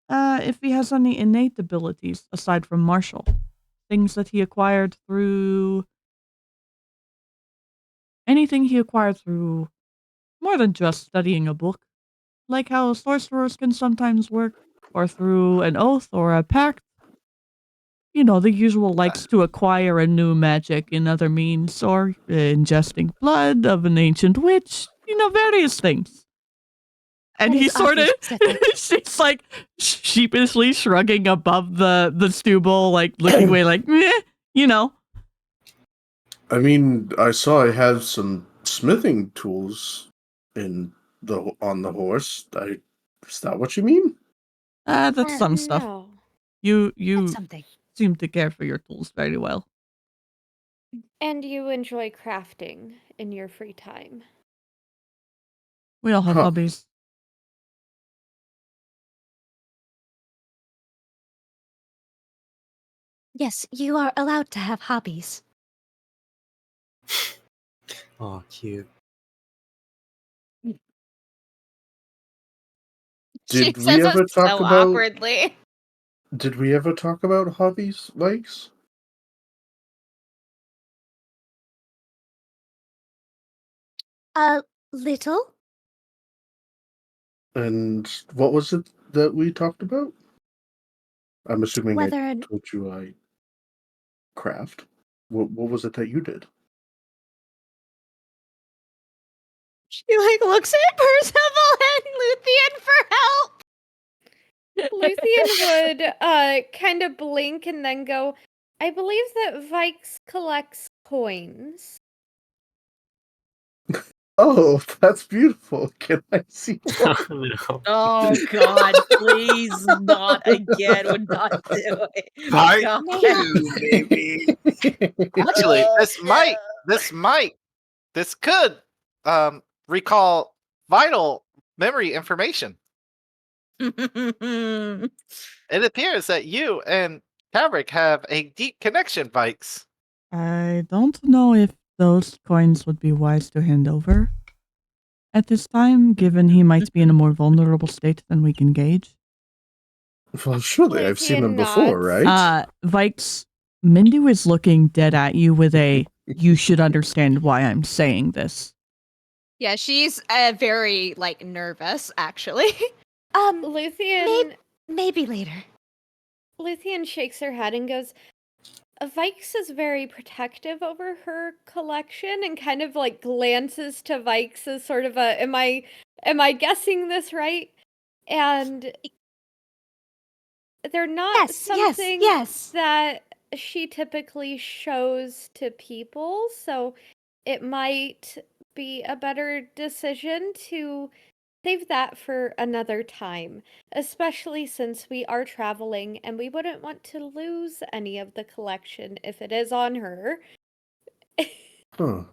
if he has any innate abilities aside from martial, things that he acquired through anything he acquired through more than just studying a book, like how sorcerers can sometimes work, or through an oath or a pact. the usual likes to acquire a new magic in other means, or ingesting blood of an ancient witch, various things. And
That
he
is
sort of,
oddly specific.
she's like sheepishly shrugging above the stew bowl, like looking away, like, meh.
I mean, I saw I have some smithing tools on the horse. Is that what you mean?
That's some stuff.
No.
You
That's something.
seem to care for your tools very well.
And you enjoy crafting in your free time.
We all have
Huh.
hobbies.
Yes, you are allowed to have hobbies.
Oh, cute.
She
Did we
says
ever
it
talk
so
about?
awkwardly.
Did we ever talk about hobbies, Vaiks?
A little?
And what was it that we talked about? I'm assuming
Whether
I
an
told you I craft. What was it that you did?
She looks at Percival and Luthien for help.
Luthien would kind of blink and then go, I believe that Vaiks collects coins.
Oh, that's beautiful. Can I see?
No.
Oh God, please not again. Would not do it.
Part
God.
2, baby. Actually, this could recall vital memory information. It appears that you and Tavrick have a deep connection, Vaiks.
I don't know if those coins would be wise to hand over at this time, given he might be in a more vulnerable state than we can gauge.
Well, surely I've seen them
Luthien
before,
nods.
right?
Vaiks, Mindu is looking dead at you with a, you should understand why I'm saying this.
Yeah, she's very nervous actually.
Luthien
Maybe later.
Luthien shakes her head and goes, Vaiks is very protective over her collection and kind of glances to Vaiks as sort of a, am I guessing this right? And they're not something
Yes.
that she typically shows to people, so it might be a better decision to save that for another time, especially since we are traveling and we wouldn't want to lose any of the collection if it is on her.
Huh.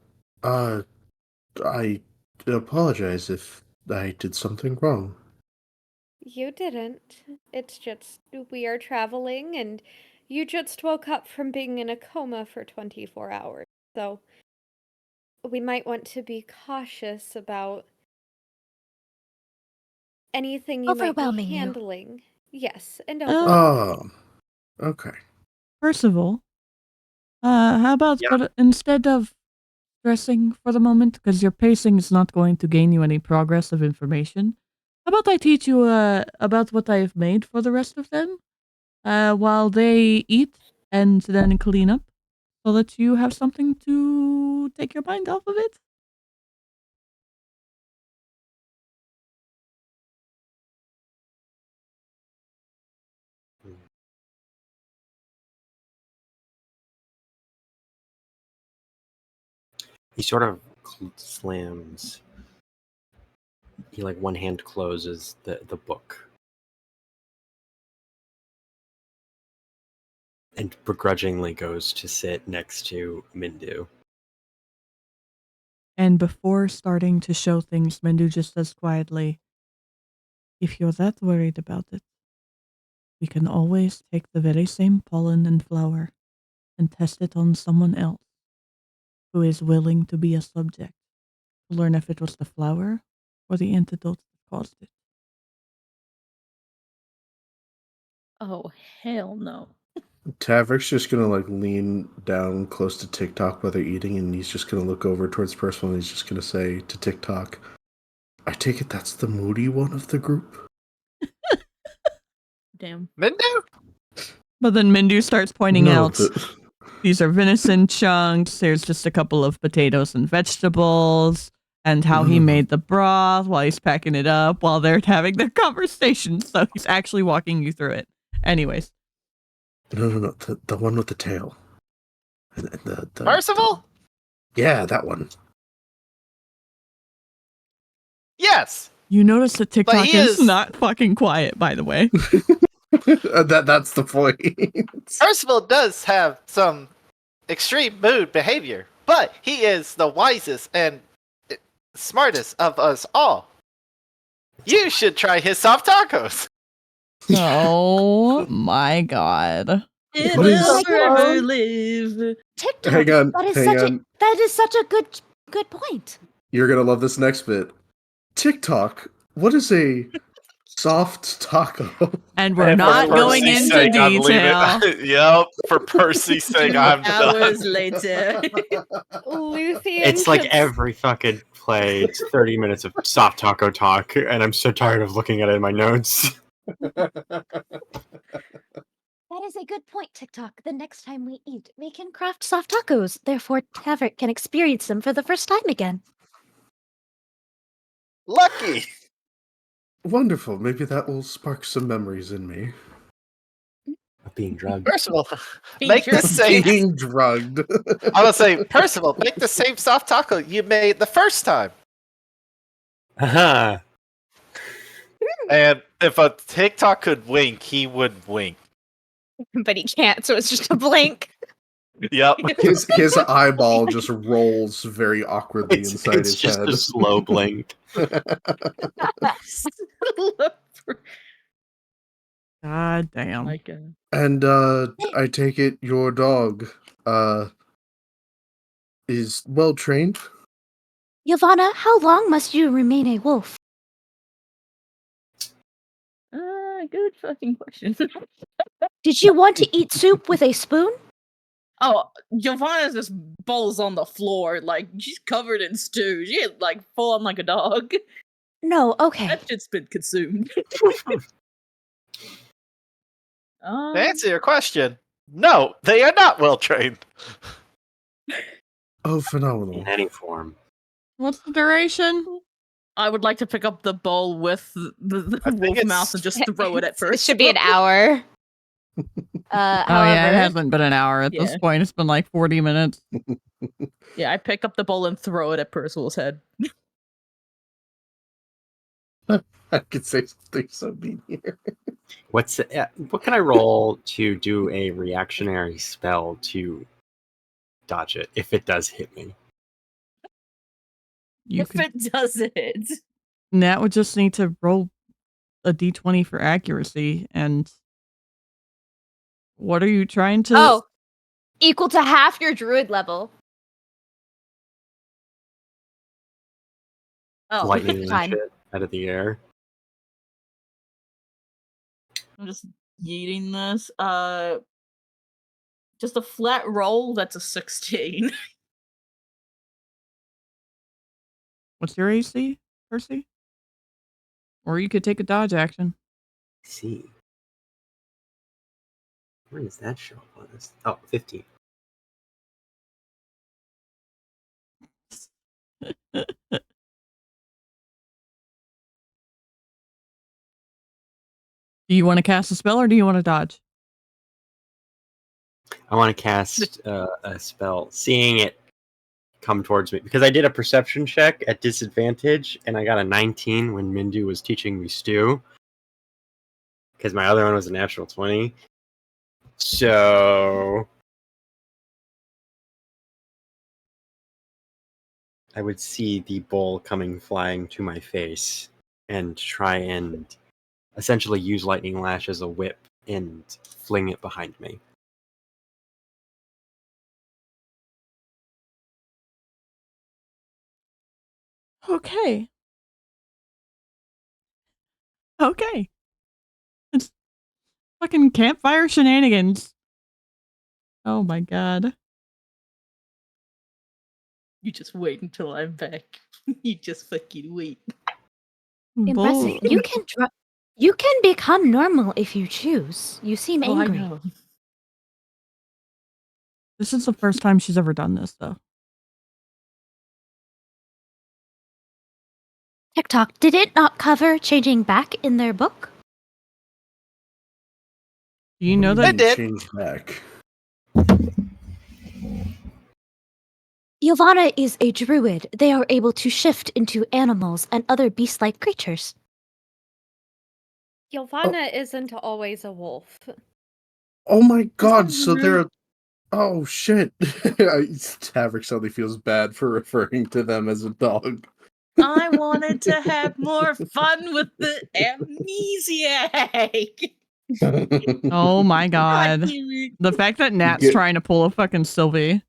I apologize if I did something wrong.
You didn't. It's just we are traveling and you just woke up from being in a coma for 24 hours. So we might want to be cautious about anything you might be
Overwhelming you.
handling. Yes, and
Oh.
overwhelming.
Oh, okay.
Percival, how about but instead of stressing for the moment, because your pacing is not going to gain you any progress of information, how about I teach you about what I have made for the rest of them while they eat and then clean up, so that you have something to take your mind off of it?
He sort of slams. He one hand closes the book. And begrudgingly goes to sit next to Mindu.
And before starting to show things, Mindu just says quietly, if you're that worried about it, we can always take the very same pollen and flower and test it on someone else who is willing to be a subject to learn if it was the flower or the antidote that caused it.
Oh hell no.
Tavrick's just gonna lean down close to TikTok while they're eating, and he's just gonna look over towards Percival, and he's just gonna say to TikTok, I take it that's the moody one of the group?
Damn.
Mindu?
But then Mindu starts pointing
No,
out these are venison chunks. There's just a couple of potatoes and vegetables, and how he made the broth while he's packing it up while they're having their conversation. So he's actually walking you through it. Anyways.
No. The one with the tail. And the
Percival?
Yeah, that one.
Yes.
You notice that TikTok
he
is
is-
not fucking quiet, by the way.
That's the point.
Percival does have some extreme mood behavior, but he is the wisest and smartest of us all. You should try his soft tacos.
Oh my god.
It
What is-
will forever live.
TikTok.
Hang on,
That is such a good point.
You're gonna love this next bit. TikTok. What is a soft taco?
And we're
And for
not going
Percy's
into
sake, I'm
detail.
leaving. Yep, for Percy's sake, I'm done.
Hours later.
Luthien
It's like
should-
every fucking play. It's 30 minutes of soft taco talk, and I'm so tired of looking at it in my notes.
That is a good point, TikTok. The next time we eat, we can craft soft tacos. Therefore, Tavrick can experience them for the first time again.
Lucky.
Wonderful. Maybe that will spark some memories in me.
Of being drugged.
Percival, make the same.
Being drugged.
I would say, Percival, make the same soft taco you made the first time.
Haha.
And if a TikTok could wink, he would wink.
But he can't, so it's just a blink.
Yep.
His eyeball just rolls very awkwardly inside
It's
his
just
head.
a slow blink.
God damn.
And I take it your dog is well trained?
Ylvanna, how long must you remain a wolf?
Good fucking question.
Did you want to eat soup with a spoon?
Oh, Ylvanna's just bowls on the floor, like she's covered in stew. She is like full on like a dog.
No, okay.
That shit's been consumed.
To answer your question, no, they are not well trained.
Oh, phenomenal.
In any form.
What's the duration?
I would like to pick up the bowl with the
I think
wolf
it's-
mouth and just throw it at
It
first.
should be an hour.
Oh yeah, it hasn't been an hour at this
Yeah.
point. It's been like 40 minutes.
Yeah, I pick up the bowl and throw it at Percival's head.
I could say something so mean here.
What can I roll to do a reactionary spell to dodge it if it does hit me?
You
If
could,
it does it.
Nat would just need to roll a d20 for accuracy. And what are you trying to?
Oh, equal to half your druid level.
Oh,
Lightning
fine.
lash it out of the air.
I'm just yeeting this. Just a flat roll. That's a 16.
What's your AC, Percy? Or you could take a dodge action.
See. Where does that show up on this? Oh, 15.
Do you want to cast a spell or do you want to dodge?
I want to cast a spell, seeing it come towards me, because I did a perception check at disadvantage, and I got a 19 when Mindu was teaching me stew, because my other one was a natural 20. So I would see the bowl coming flying to my face and try and essentially use Lightning Lash as a whip and fling it behind me.
Okay. Okay. It's fucking campfire shenanigans. Oh my god.
You just wait until I'm back. You just fucking wait.
Impressive.
Bull.
You can become normal if you choose. You seem
Oh, I
angry.
know.
This is the first time she's ever done this, though.
TikTok, did it not cover changing back in their book?
Do you know that?
It did.
Change back.
Ylvanna is a druid. They are able to shift into animals and other beast-like creatures.
Ylvanna isn't always a wolf.
Oh my god,
that
so
rude?
they're... Oh shit. Tavrick suddenly feels bad for referring to them as a dog.
I wanted to have more fun with the amnesiac.
Oh my god.
damn it.
The fact that Nat's
Get-
trying to pull a fucking Sylvie.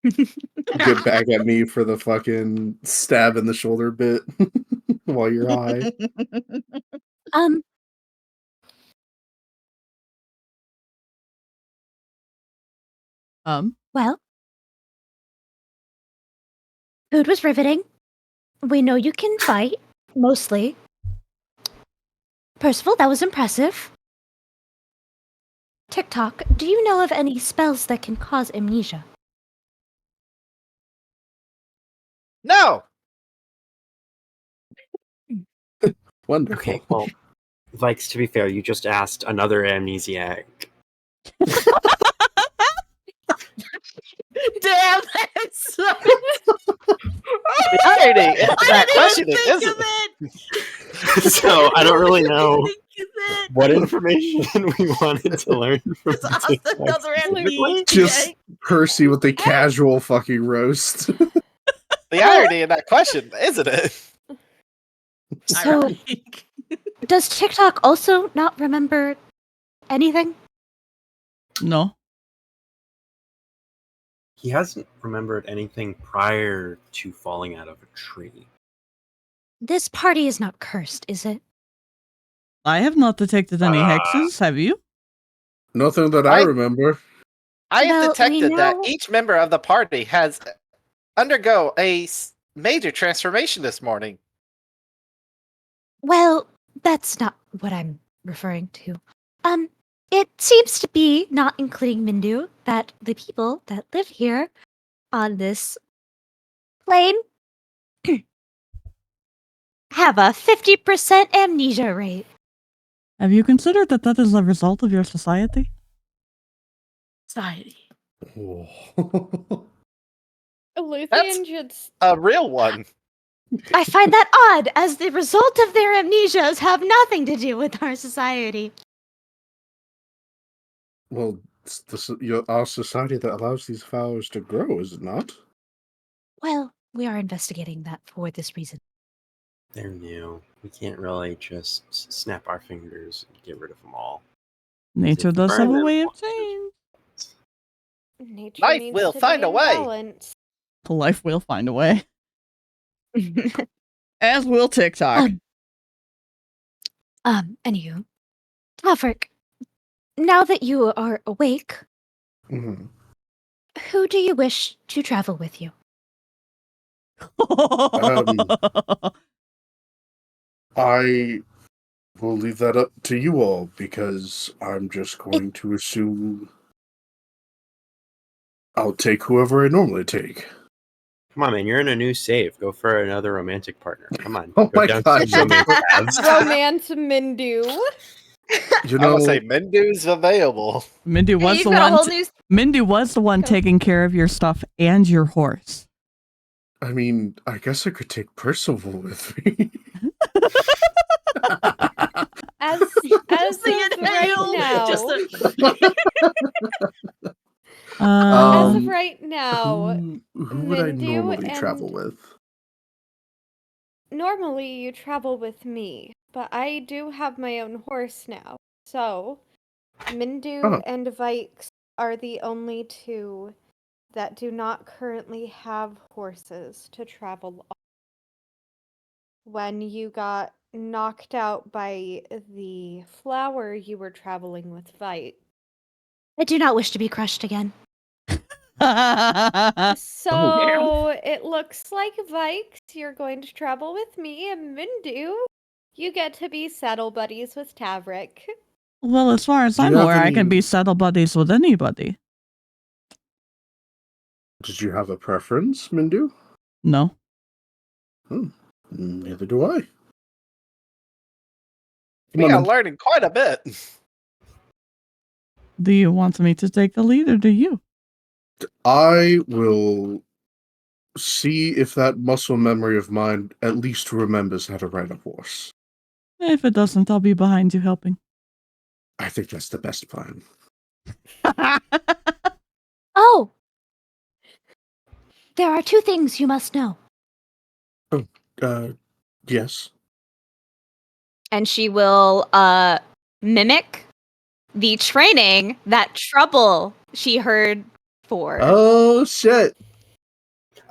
Get back at me for the fucking stab in the shoulder bit while you're high.
Well, food was riveting. We know you can fight, mostly. Percival, that was impressive. TikTok, do you know of any spells that can cause amnesia?
No.
Wonderful.
Okay, well, Vaiks, to be fair, you just asked another amnesiac.
Damn, that's so...
The irony in that question
think
is,
of it.
So I don't really know
Think of it.
what information we wanted to learn from
Just ask
TikTok
another
specifically.
amnesiac.
Just Percy with the casual fucking roast.
the irony in that question, isn't it?
So,
Ironic.
does TikTok also not remember anything?
No.
He hasn't remembered anything prior to falling out of a tree.
This party is not cursed, is it?
I have not detected any hexes, have you?
Nothing that I remember.
I have
Well, we
detected that
know-
each member of the party has undergo a major transformation this morning.
Well, that's not what I'm referring to. It seems to be, not including Mindu, that the people that live here on this plane have a 50% amnesia rate.
Have you considered that that is a result of your society?
Society.
Luthien just
A real one.
I find that odd, as the result of their amnesias have nothing to do with our society.
Well, it's our society that allows these flowers to grow, is it not?
Well, we are investigating that for this reason.
They're new. We can't really just snap our fingers and get rid of them all.
Nature
If you
does
burn
have a
them
way of
once,
change.
nature
Life
needs
will
to
find
be
a
in
way.
balance.
Life will find a way. As will TikTok.
Anywho, Tavrick, now that you are awake,
Mhm.
who do you wish to travel with you?
I will leave that up to you all, because I'm just going to assume I'll take whoever I normally take.
Come on, man. You're in a new save. Go for another romantic partner. Come on.
Oh
Go
my
down
God,
some romance paths.
Romance Mindu.
You
I
know,
will say Mendu's available.
Mindy was
You've
the
got a
one.
whole new...
Mindy was the one taking care of your stuff and your horse.
I mean, I guess I could take Percival with me.
As of
the
right
inhale,
now,
just
as of
Um,
right now,
who would I
Mindu
normally
and-
travel with?
normally you travel with me, but I do have my own horse now. So, Mindu
Oh.
and Vaiks are the only two that do not currently have horses to travel on. When you got knocked out by the flower, you were traveling with Vaiks.
I do not wish to be crushed again.
So it looks like Vaiks, you're going to travel with me, and Mindu, you get to be saddle buddies with Tavrick.
well, as far as
Do you
I'm
have
aware, I can
any-
be saddle buddies with anybody.
Did you have a preference, Mindu?
No.
Neither do I. Come
We
on,
are
then.
learning quite a bit.
Do you want me to take the lead or do you?
I will see if that muscle memory of mine at least remembers how to ride a horse.
If it doesn't, I'll be behind you helping.
I think that's the best plan.
Oh! There are 2 things you must know.
Yes.
And she will mimic the training that Trouble she heard for.
Oh, shit.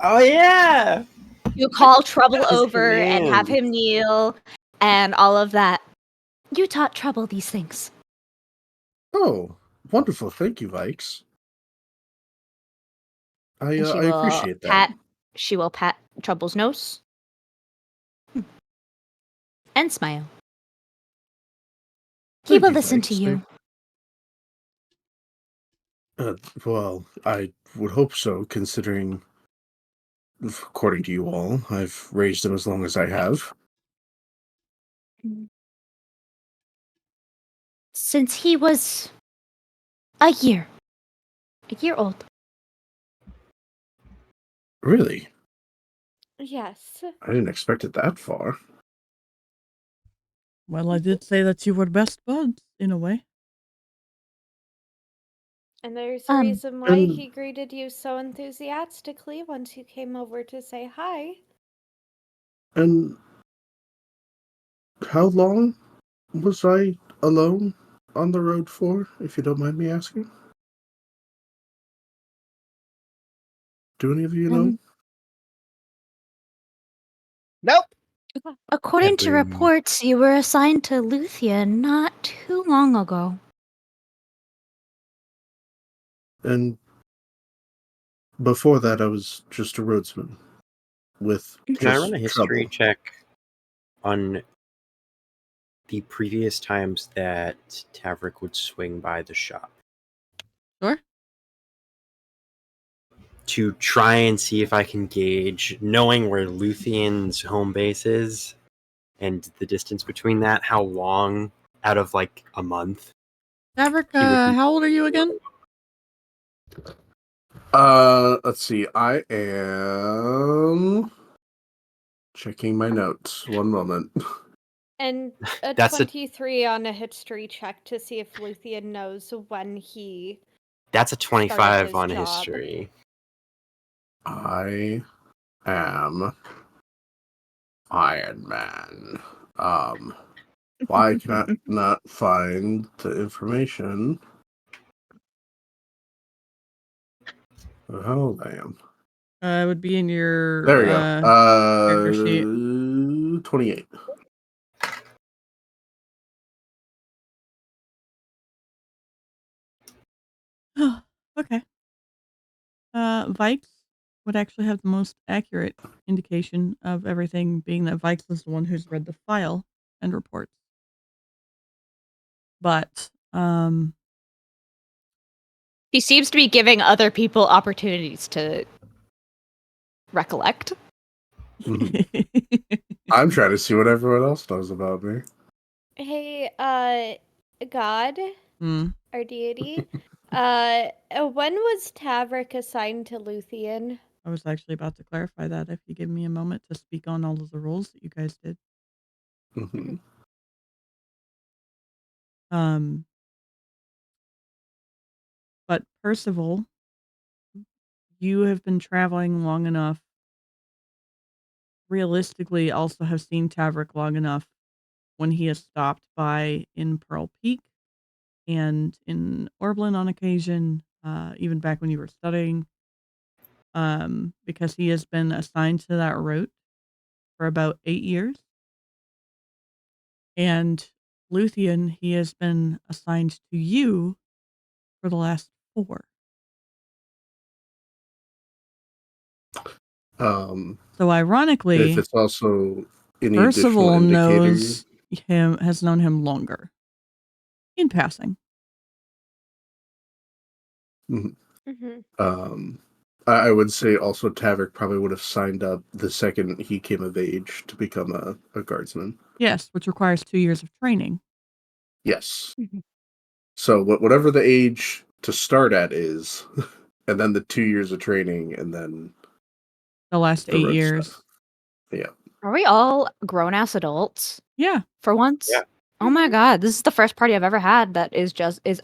Oh yeah.
You call Trouble
His
over and have
command.
him kneel and all of that.
You taught Trouble these things.
Oh, wonderful. Thank you, Vaiks. I
And she
I
will
appreciate that.
pat. She will pat Trouble's nose and smile.
He
Thank
will
you,
listen to
Vaiks.
you.
Well, I would hope so, considering, according to you all, I've raised him as long as I have.
Since he was a year old.
Really?
Yes.
I didn't expect it that far.
Well, I did say that you were best buds, in a way.
And there's a reason why
and-
he greeted you so enthusiastically once you came over to say hi.
And how long was I alone on the road for, if you don't mind me asking? Do any of you know?
Nope.
According to reports, you were assigned to Luthien not too long ago.
And before that, I was just a roadsman with
Can I run a
just
history
trouble.
check on the previous times that Tavrick would swing by the shop?
Sure.
To try and see if I can gauge, knowing where Luthien's home base is and the distance between that, how long out of like a month.
Tavrick,
He would be-
how old are you again?
Let's see. I am checking my notes. One moment.
And a
That's a
23 on a history check to see if Luthien knows when he.
That's a 25
his
on
job.
history.
I am Iron Man. Why can I not find the information of how old I am?
It would be in your
There we
character sheet.
go. 28.
Okay. Vaiks would actually have the most accurate indication of everything, being that Vaiks is the one who's read the file and reports. But,
He seems to be giving other people opportunities to recollect.
I'm trying to see what everyone else knows about me.
Hey, God,
Hmm.
our deity, when was Tavrick assigned to Luthien?
I was actually about to clarify that if you give me a moment to speak on all of the roles that you guys did.
Mhm.
But Percival, you have been traveling long enough. Realistically, also have seen Tavrick long enough when he has stopped by in Pearl Peak and in Orblin on occasion, even back when you were studying, because he has been assigned to that route for about 8 years. And Luthien, he has been assigned to you for the last 4. So ironically,
If it's also any
Percival
additional indicator,
knows him, has known him longer. In passing.
Mhm.
Mm-hmm.
I would say also Tavrick probably would have signed up the second he came of age to become a guardsman.
Yes, which requires 2 years of training.
Yes.
Mhm.
So whatever the age to start at is, and then the 2 years of training, and then
The last
the
8
road
years.
stuff. Yeah.
Are we all grown-ass adults
Yeah.
for once?
Yeah.
Oh my god, this is the first party I've ever had that is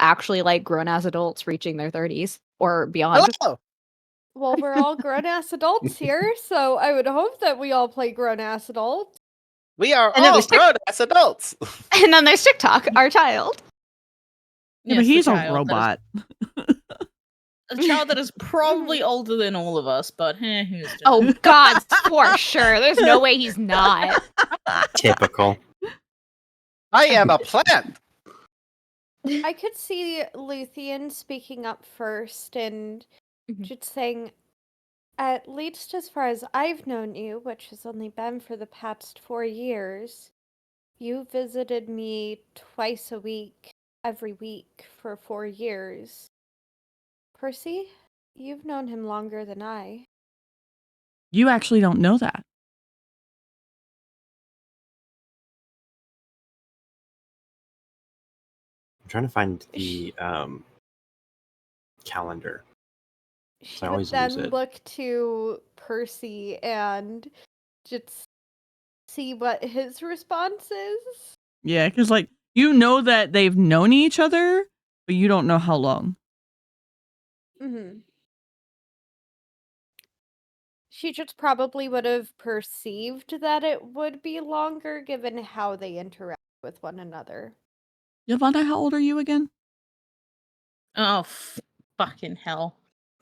actually like grown-ass adults reaching their 30s or beyond.
Hello.
Well, we're all grown ass adults here, so I would hope that we all play grown ass adults.
We are
And then
all
there's Tik-
grown as adults.
And then there's TikTok, our child.
Yeah, but
Yes, the
he's a
child that is-
robot.
A child that is probably older than all of us, but who's to
Oh
know?
god, for sure. There's no way he's not.
Typical.
I am a plant.
I could see Luthien speaking up first and
Mhm.
just saying, at least as far as I've known you, which has only been for the past 4 years, you visited me twice a week, every week for 4 years. Percy, you've known him longer than I.
You actually don't know that.
I'm trying to find the calendar.
She
I
would
always lose
then
it.
look to Percy and just see what his response is.
Yeah, because, like, you know that they've known each other, but you don't know how long.
Mm-hmm. She just probably would have perceived that it would be longer given how they interact with one another.
Ylvanna, how old are you again?
Oh, fucking hell.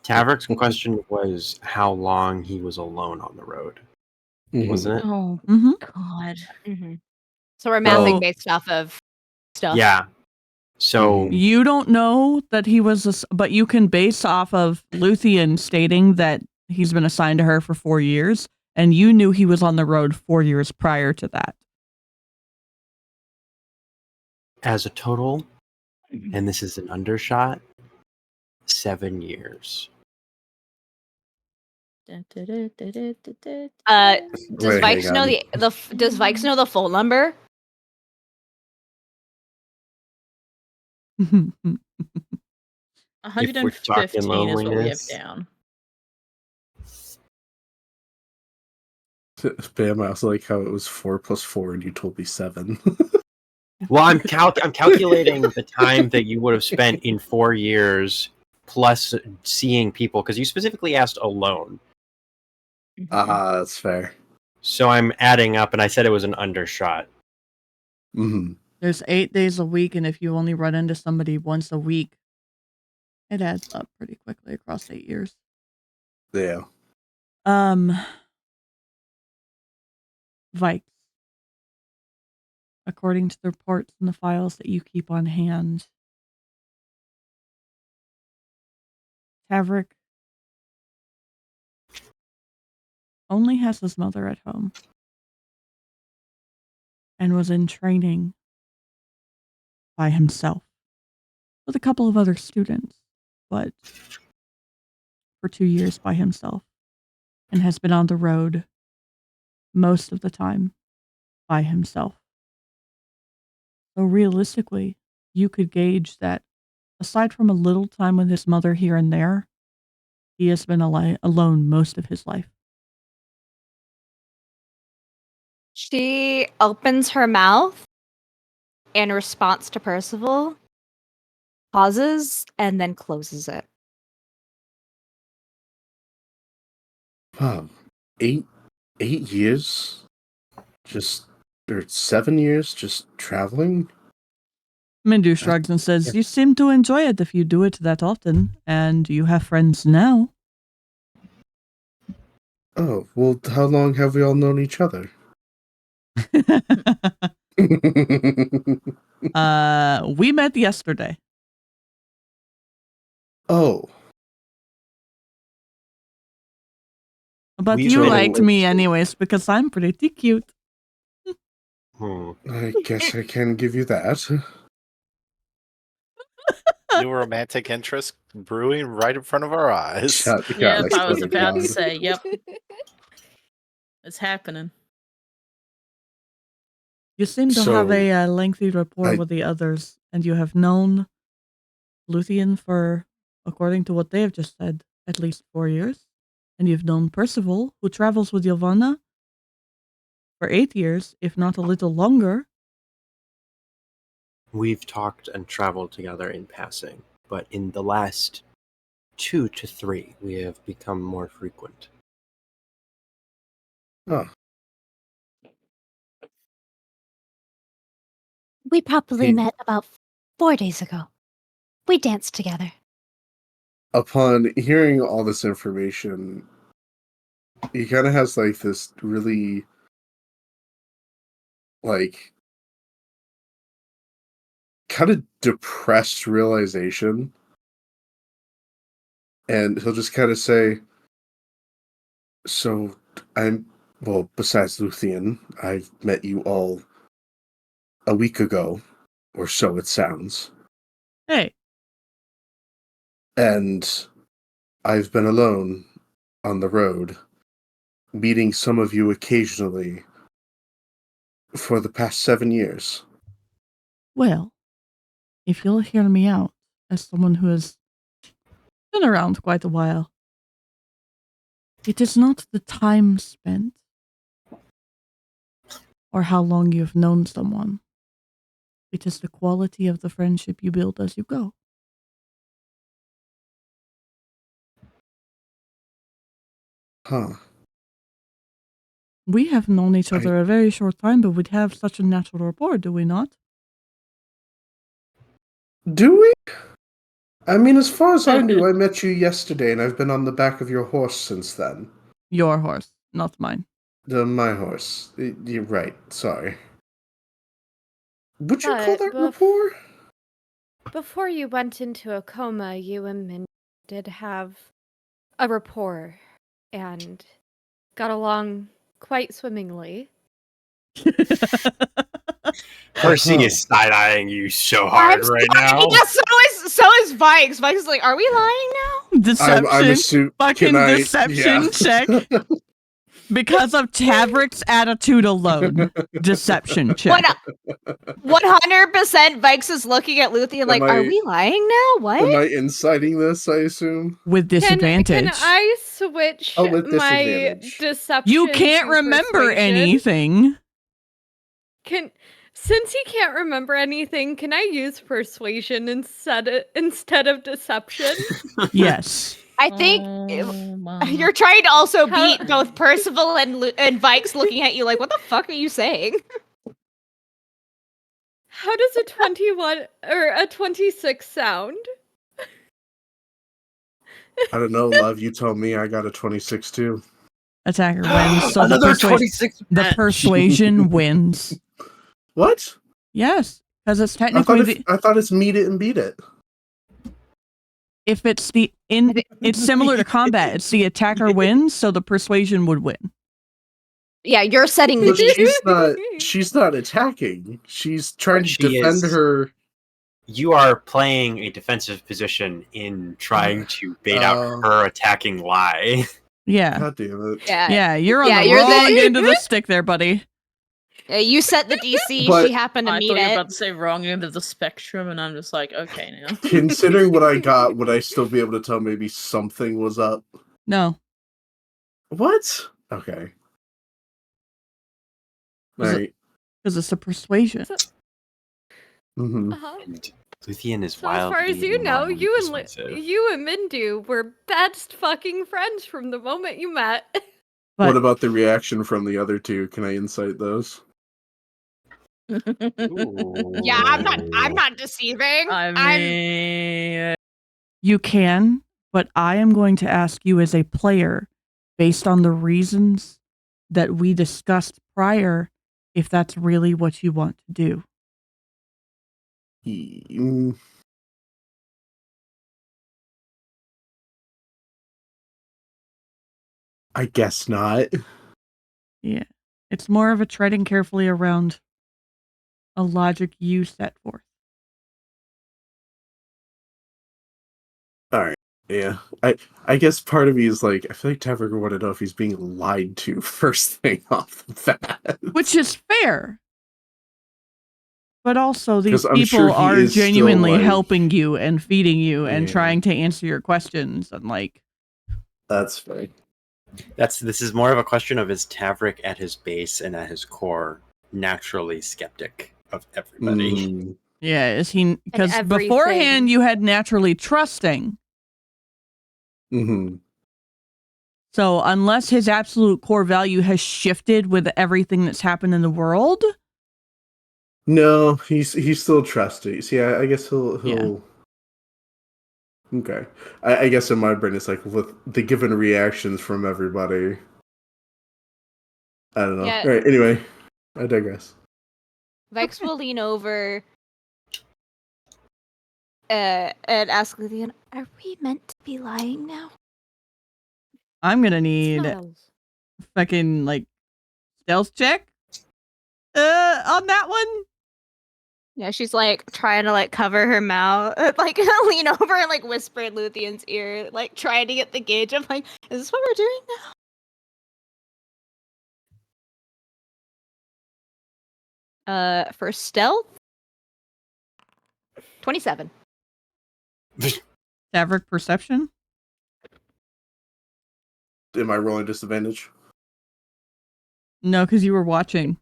Tavrick's question was how long he was alone on the road, wasn't it?
Oh,
Mm-hmm.
God.
Mm-hmm. So we're mapping
So-
based off of stuff.
Yeah. So
You don't know that he was, but you can base off of Luthien stating that he's been assigned to her for 4 years, and you knew he was on the road 4 years prior to that.
as a total, and this is an undershot, 7 years.
Does
Wait,
Vaiks
hang
know
on.
does Vaiks know the full number?
If
115
we're talking
is what we have
loneliness.
down.
Bam, I also like how it was 4 plus 4 and you told me 7.
Well, I'm calculating the time that you would have spent in 4 years plus seeing people, because you specifically asked alone.
That's fair.
So I'm adding up, and I said it was an undershot.
Mm-hmm.
There's 8 days a week, and if you only run into somebody once a week, it adds up pretty quickly across 8 years.
Yeah.
Vaiks. According to the reports and the files that you keep on hand, Tavrick only has his mother at home and was in training by himself with a couple of other students, but for 2 years by himself, and has been on the road most of the time by himself. So realistically, you could gauge that aside from a little time with his mother here and there, he has been alone most of his life.
She opens her mouth in response to Percival, pauses, and then closes it.
Wow. 8 years? Or 7 years just traveling?
Mindu shrugs and says, "You seem to enjoy it if you do it that often, and you have friends now."
Oh, well, how long have we all known each other?
We met yesterday.
Oh.
But
We
you
met
liked
in-
me anyways because I'm pretty cute.
I guess I can give you that.
new romantic interest brewing right in front of our eyes.
Yep,
I
I was
swear to
about to
God.
say, yep, it's happening.
You seem to have a lengthy rapport with the others, and you have known Luthien for, according to what they have just said, at least 4 years. And you've known Percival, who travels with Ylvanna, for 8 years, if not a little longer.
We've talked and traveled together in passing, but in the last 2 to 3, we have become more frequent.
Oh.
We probably
He-
met about 4 days ago. We danced together.
Upon hearing all this information, he kind of has like this really like kind of depressed realization, and he'll just kind of say, so besides Luthien, I've met you all a week ago, or so it sounds.
Hey.
And I've been alone on the road, meeting some of you occasionally for the past 7 years.
Well, if you'll hear me out, as someone who has been around quite a while, it is not the time spent or how long you've known someone. It is the quality of the friendship you build as you go.
Huh.
We have known each other a very short time, but we'd have such a natural rapport, do we not?
Do we? I mean, as far as I knew, I met you yesterday, and I've been on the back of your horse since then.
Your horse, not mine.
My horse. You're right. Sorry. Would you call
But
that rapport?
Before you went into a coma, you and Min did have a rapport and got along quite swimmingly.
Percy is side-eyeing you so hard right now.
Yeah, so is Vaiks. Vaiks is like, are we lying now?
Deception. Fucking deception check. Because of Tavrick's attitude alone. Deception check.
100% Vaiks is looking at Luthien like, are we lying now? What?
Am I inciting this, I assume?
With disadvantage.
Can I switch
with
my
disadvantage.
deception?
You can't
to
remember
persuasion?
anything.
Since he can't remember anything, can I use persuasion instead of deception?
Yes.
I think you're trying to also beat both Percival and Vaiks looking at you like, what the fuck are you saying?
How does a 21 or a 26 sound?
I don't know, love. You told me. I got a 26 too.
Attacker wins. So
Another
the
26
The
match.
persuasion wins.
What?
Yes, because it's
I
technically
thought it's meet it and beat it.
if it's it's similar to combat. It's the attacker wins, so the persuasion would win.
Yeah, you're setting
But
the
she's not attacking. She's trying to
She
defend
is.
her.
You are playing a defensive position in trying to bait out her attacking lie.
Yeah.
God damn it.
Yeah, you're on the
you're
wrong end of the stick there, buddy.
You set the DC,
But-
she happened to
I
meet
thought you were
it.
about to say wrong end of the spectrum, and I'm just like, okay now.
Considering what I got, would I still be able to tell maybe something was up?
No.
What? Okay. Right.
Because it's a persuasion.
Mm-hmm.
And Luthien is
So as far
wildly
as you know,
wildly
you
persuasive.
and Mindu were best fucking friends from the moment you met.
What about the reaction from the other two? Can I incite those?
Yeah, I'm not deceiving.
I mean,
You can, but I am going to ask you as a player, based on the reasons that we discussed prior, if that's really what you want to do.
I guess not.
Yeah. It's more of a treading carefully around a logic you set forth.
Yeah, I guess part of me is like, I feel like Tavrick would want to know if he's being lied to first thing off the bat.
Which is fair. But also, these
'Cause I'm
people
sure he
are
is still,
genuinely
like-
helping you and feeding you and
Yeah.
trying to answer your questions and like.
That's fair.
This is more of a question of, is Tavrick at his base and at his core naturally skeptic of everybody?
Mm,
Yeah, is he? Because
everything.
beforehand you had naturally trusting.
mhm.
So unless his absolute core value has shifted with everything that's happened in the world,
No, he's still trusty. See, I guess he'll.
Yeah.
Okay, I guess in my brain it's like with the given reactions from everybody. I don't know.
Yeah.
All right. Anyway, I digress.
Vaiks will lean over and ask Luthien, "Are we meant to be lying now?"
I'm gonna
It's
need
not else.
fucking like stealth check on that one.
Yeah, she's like trying to like cover her mouth, like lean over and like whisper in Luthien's ear, like trying to get the gauge of like, is this what we're doing now? For stealth, 27.
Tavrick perception.
Am I rolling disadvantage?
No, because you were watching.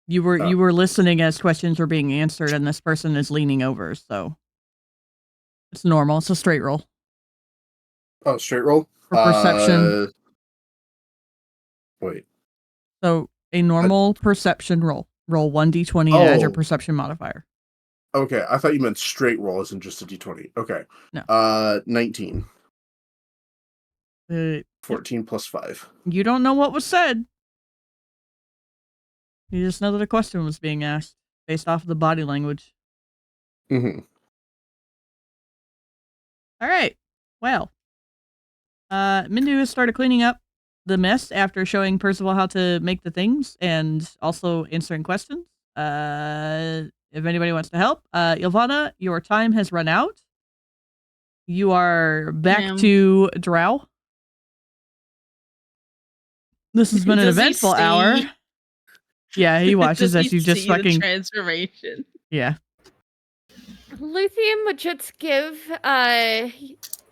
You were listening as questions were being answered, and this person is leaning over, so it's normal. It's a straight roll
Oh, straight roll
for perception.
Wait.
So a normal perception roll. Roll 1d20 and add your
Oh.
perception modifier.
Okay, I thought you meant straight roll as in just a d20. Okay.
No.
19.
Uh,
14 plus 5.
you don't know what was said. You just know that a question was being asked based off of the body language.
Mm-hmm.
All right. Well, Mindu has started cleaning up the mess after showing Percival how to make the things and also answering questions. If anybody wants to help, Ylvanna, your time has run out. You are back
Damn.
to Drow. This has been an
Does he
eventful hour.
see-
Yeah, he watches
Does
as
he
you just
see the
fucking
transformation.
yeah.
Luthien would just give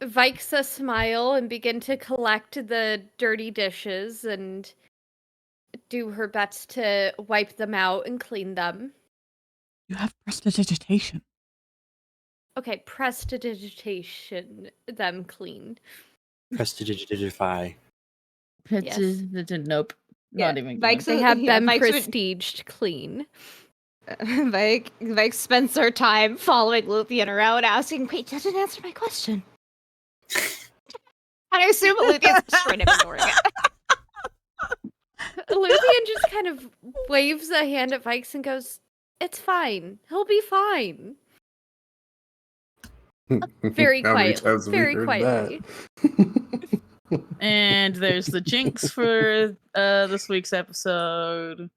Vaiks a smile and begin to collect the dirty dishes and do her best to wipe them out and clean them.
You have prestidigitation.
Okay, prestidigitation them clean.
Prestidigify.
Yes.
Nope. Not even.
Vaiks
They have them
Vaiks would-
prestiged clean.
Vaiks spends her time following Luthien around asking, wait, that didn't answer my question. And I assume Luthien's straight up ignoring it.
Luthien just kind of waves a hand at Vaiks and goes, "It's fine. He'll be fine." Very
How many
quietly.
times have we
Very
heard
quietly.
that?
And there's the jinx for this week's episode.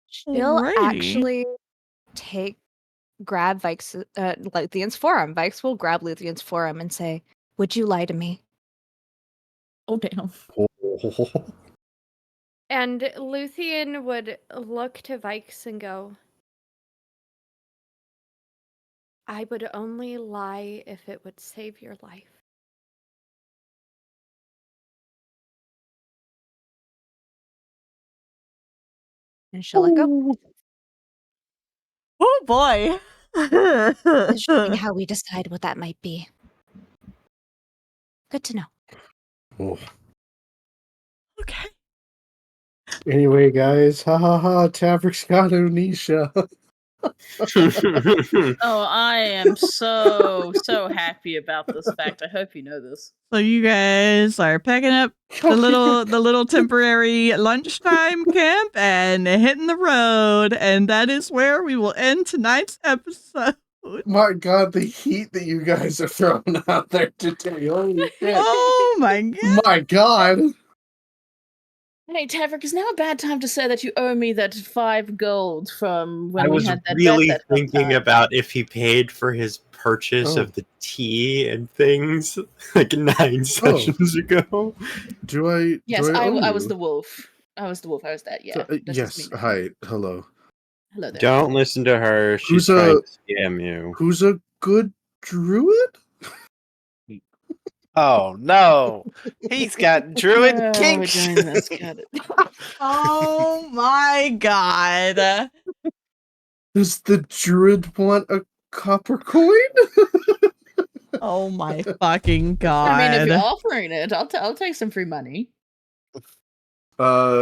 She'll
Alrighty.
actually grab Vaiks, Luthien's forearm. Vaiks will grab Luthien's forearm and say, would you lie to me?
Oh damn.
And Luthien would look to Vaiks and go, "I would only lie if it would save your life."
And she'll let go.
Oh boy.
Interesting how we decide what that might be. Good to know.
Oh.
Okay.
Anyway, guys, ha ha ha, Tavrick's got Onisha.
Oh, I am so happy about this fact. I hope you know this.
So you guys are packing up the little temporary lunchtime camp and hitting the road, and that is where we will end tonight's episode.
My God, the heat that you guys are throwing out there today. Holy shit.
Oh my god.
My God.
Hey, Tavrick, is now a bad time to say that you owe me that 5 gold from when
I
we
was
had that
really
bet that
thinking
time?
about if he paid for his purchase
Oh.
of the tea and things like 9 sessions ago.
Yes,
do I owe
I was
you?
the wolf. I was that, yeah. That's just
Yes.
me.
Hi. Hello.
Hello there.
Don't listen to her. She's
Who's
trying
a-
to scam you.
Who's a good druid?
Oh no, he's got druid
We're
kinks.
doing this, got it.
Oh my god.
Does the druid want a copper coin?
Oh my fucking god.
I mean, if you're offering it, I'll take some free money.
Are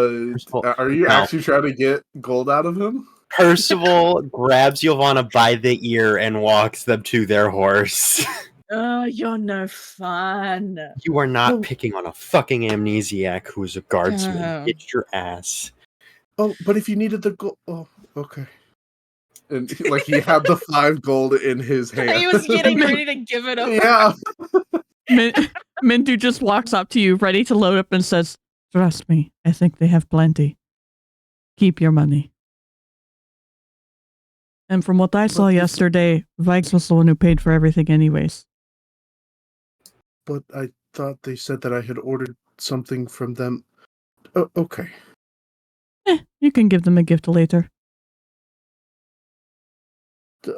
you
No.
actually trying to get gold out of him?
Percival grabs Ylvanna by the ear and walks them to their horse.
Oh, you're no fun.
You are not
Oh.
picking on a fucking amnesiac who's a guardsman.
Oh.
Get your ass.
Oh, but if you needed the gold, oh, okay. And like he had the 5 gold in his hand.
He was getting ready to give it up.
Yeah.
Mindu just walks up to you, ready to load up, and says, "Trust me, I think they have plenty. Keep your money." And from what I saw
But this-
yesterday, Vaiks was the one who paid for everything anyways.
But I thought they said that I had ordered something from them. Oh, okay.
You can give them a gift later.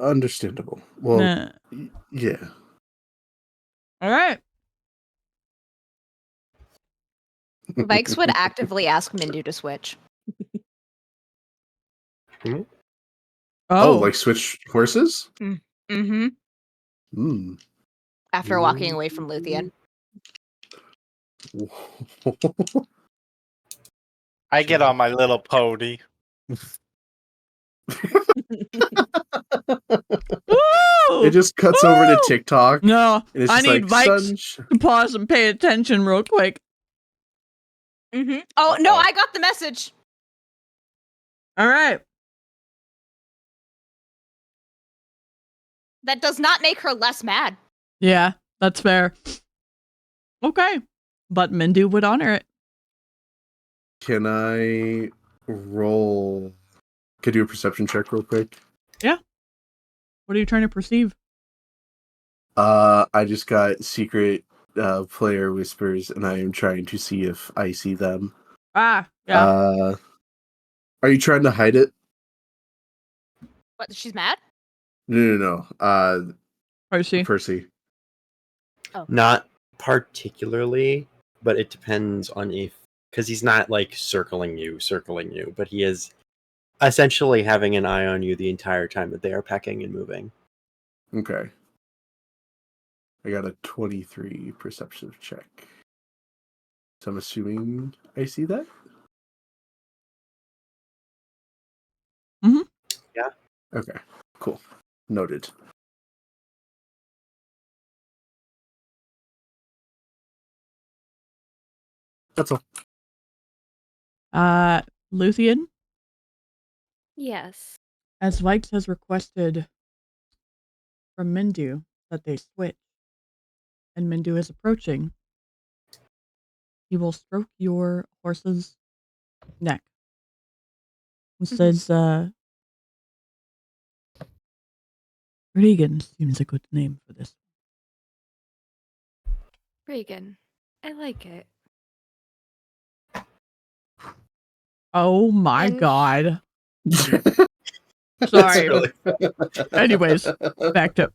Understandable. Well,
Nah.
yeah.
All right.
Vaiks would actively ask Mindu to switch.
Oh, like switch horses?
Mm-hmm.
Hmm.
After walking away from Luthien.
I get on my little pony.
It just cuts over to TikTok.
No,
And it's
I
just
need
like,
Vaiks to pause and pay attention real quick.
Mm-hmm. Oh, no, I got the message.
All right.
That does not make her less mad.
Yeah, that's fair. Okay. But Mindu would honor it.
Can I roll? Could I do a perception check real quick?
Yeah. What are you trying to perceive?
I just got secret player whispers, and I am trying to see if I see them.
Ah, yeah.
Are you trying to hide it?
What, she's mad?
No.
Percy.
Oh.
Not particularly, but it depends on if, because he's not like circling you, but he is essentially having an eye on you the entire time that they are pecking and moving.
Okay. I got a 23 perception check. So I'm assuming I see that?
Mm-hmm.
Yeah.
Okay, cool. Noted. That's all.
Luthien,
Yes.
as Vaiks has requested from Mindu that they switch, and Mindu is approaching, he will stroke your horse's neck and says, Regan seems a good name for this.
Regan. I like it.
Oh my
And-
god.
That's
Sorry.
really-
Anyways, back to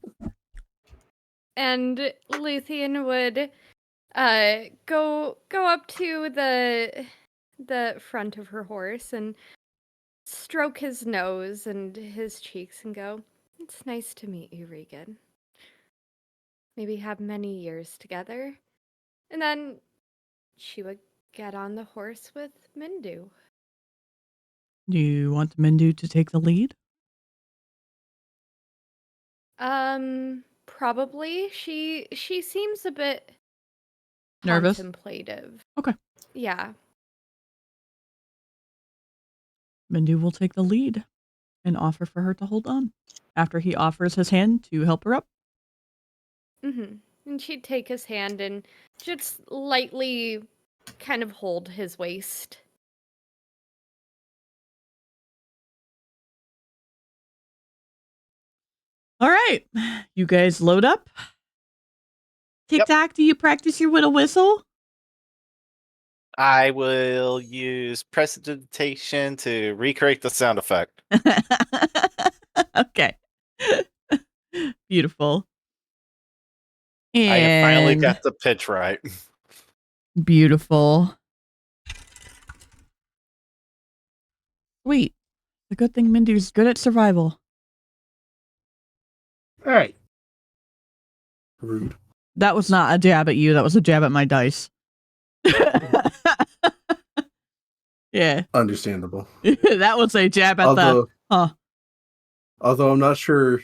And Luthien would go up to the front of her horse and stroke his nose and his cheeks and go, "It's nice to meet you, Regan. Maybe have many years together." And then she would get on the horse with Mindu.
Do you want Mindu to take the lead?
Probably. She seems a bit
Nervous?
contemplative.
Okay.
Yeah.
Mindu will take the lead and offer for her to hold on after he offers his hand to help her up.
Mm-hmm. And she'd take his hand and just lightly kind of hold his waist
All right. You guys load up. TikTok, do you practice your little whistle?
I will use prestidigitation to recreate the sound effect.
Okay. Beautiful. And
I have finally got the pitch right.
beautiful. Sweet. The good thing Mindu's good at survival.
All right. Rude.
That was not a jab at you. That was a jab at my dice. Yeah.
Understandable.
That was a jab at
Although I'm not sure.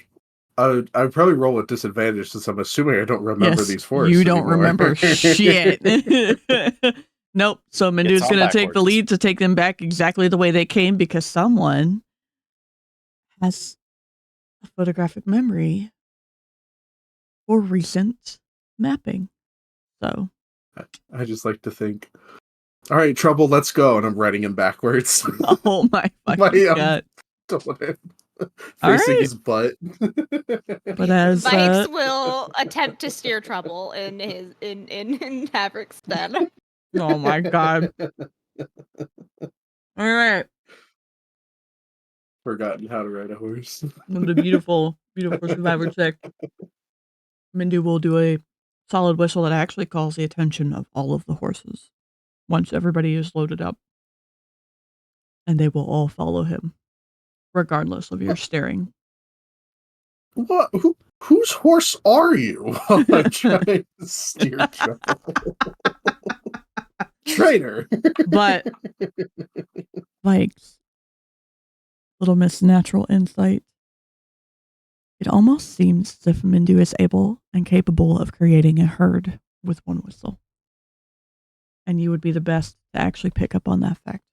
I'd probably roll with disadvantage since I'm assuming I don't remember these forests.
You don't
anymore.
remember shit. Nope. So Mindu's
all
going to take the
backwards.
lead to take them back exactly the way they came because someone has a photographic memory for recent mapping. So
I just like to think, all right, Trouble, let's go. And I'm writing him backwards.
oh my fucking god. All
Facing
right.
his butt.
But as
Vaiks will attempt to steer Trouble in his in Tavrick's stead.
oh my god. All right.
Forgotten how to ride a horse.
The beautiful survivor check. Mindu will do a solid whistle that actually calls the attention of all of the horses once everybody is loaded up. And they will all follow him, regardless of your staring.
What? Whose horse are you? I'm trying to steer Trouble. Traitor.
But Vaiks, little Miss Natural Insight, it almost seems as if Mindu is able and capable of creating a herd with one whistle. And you would be the best to actually pick up on that fact.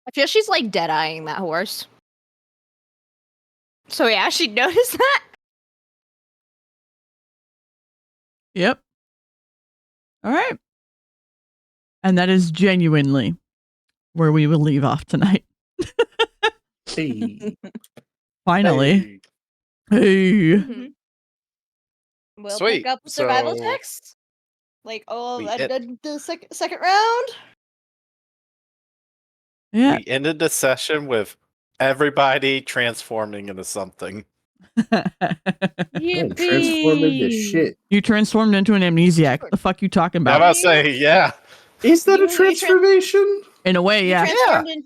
I feel she's like dead-eyeing that horse. So yeah, she'd notice that.
Yep. All right. And that is genuinely where we will leave off tonight.
Hey.
Finally.
Hey.
Hey.
We'll
Sweet.
pick up survival
So-
text. Like,
We
the second round.
Yeah.
We ended the session with everybody transforming into something.
Man, transform into shit.
You transformed into an amnesiac. The fuck you talking
I'm
about?
about to say, yeah.
Is that
You-
a
you
transformation?
In a way, yeah.
Transformed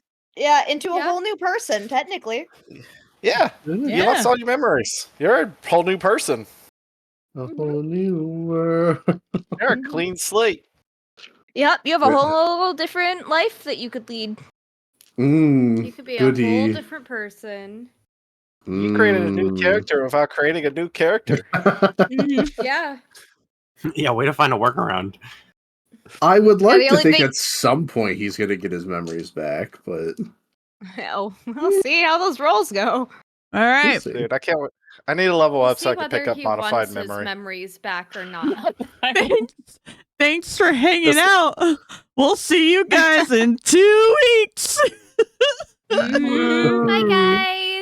into a whole new person, technically.
Yeah. You
Yeah.
lost all your memories. You're a whole new person.
A whole new world.
You're a clean slate.
Yep, you have a
Right.
whole different life that you could lead.
You could be a
goody.
whole different person.
You created a new character without creating a new character.
Yeah.
Yeah, way to find a workaround.
I would
Yeah,
like
the
to
only
think
thing-
at some point he's going to get his memories back, but
Oh, we'll see how those rolls go.
All right.
we'll see.
Dude, I can't. I need to level
We'll
up so
see
I can pick
whether
up
he
modified
wants his
memory.
memories back or not.
Thanks for hanging
This-
out. We'll see you guys in 2 weeks.
Bye, guys.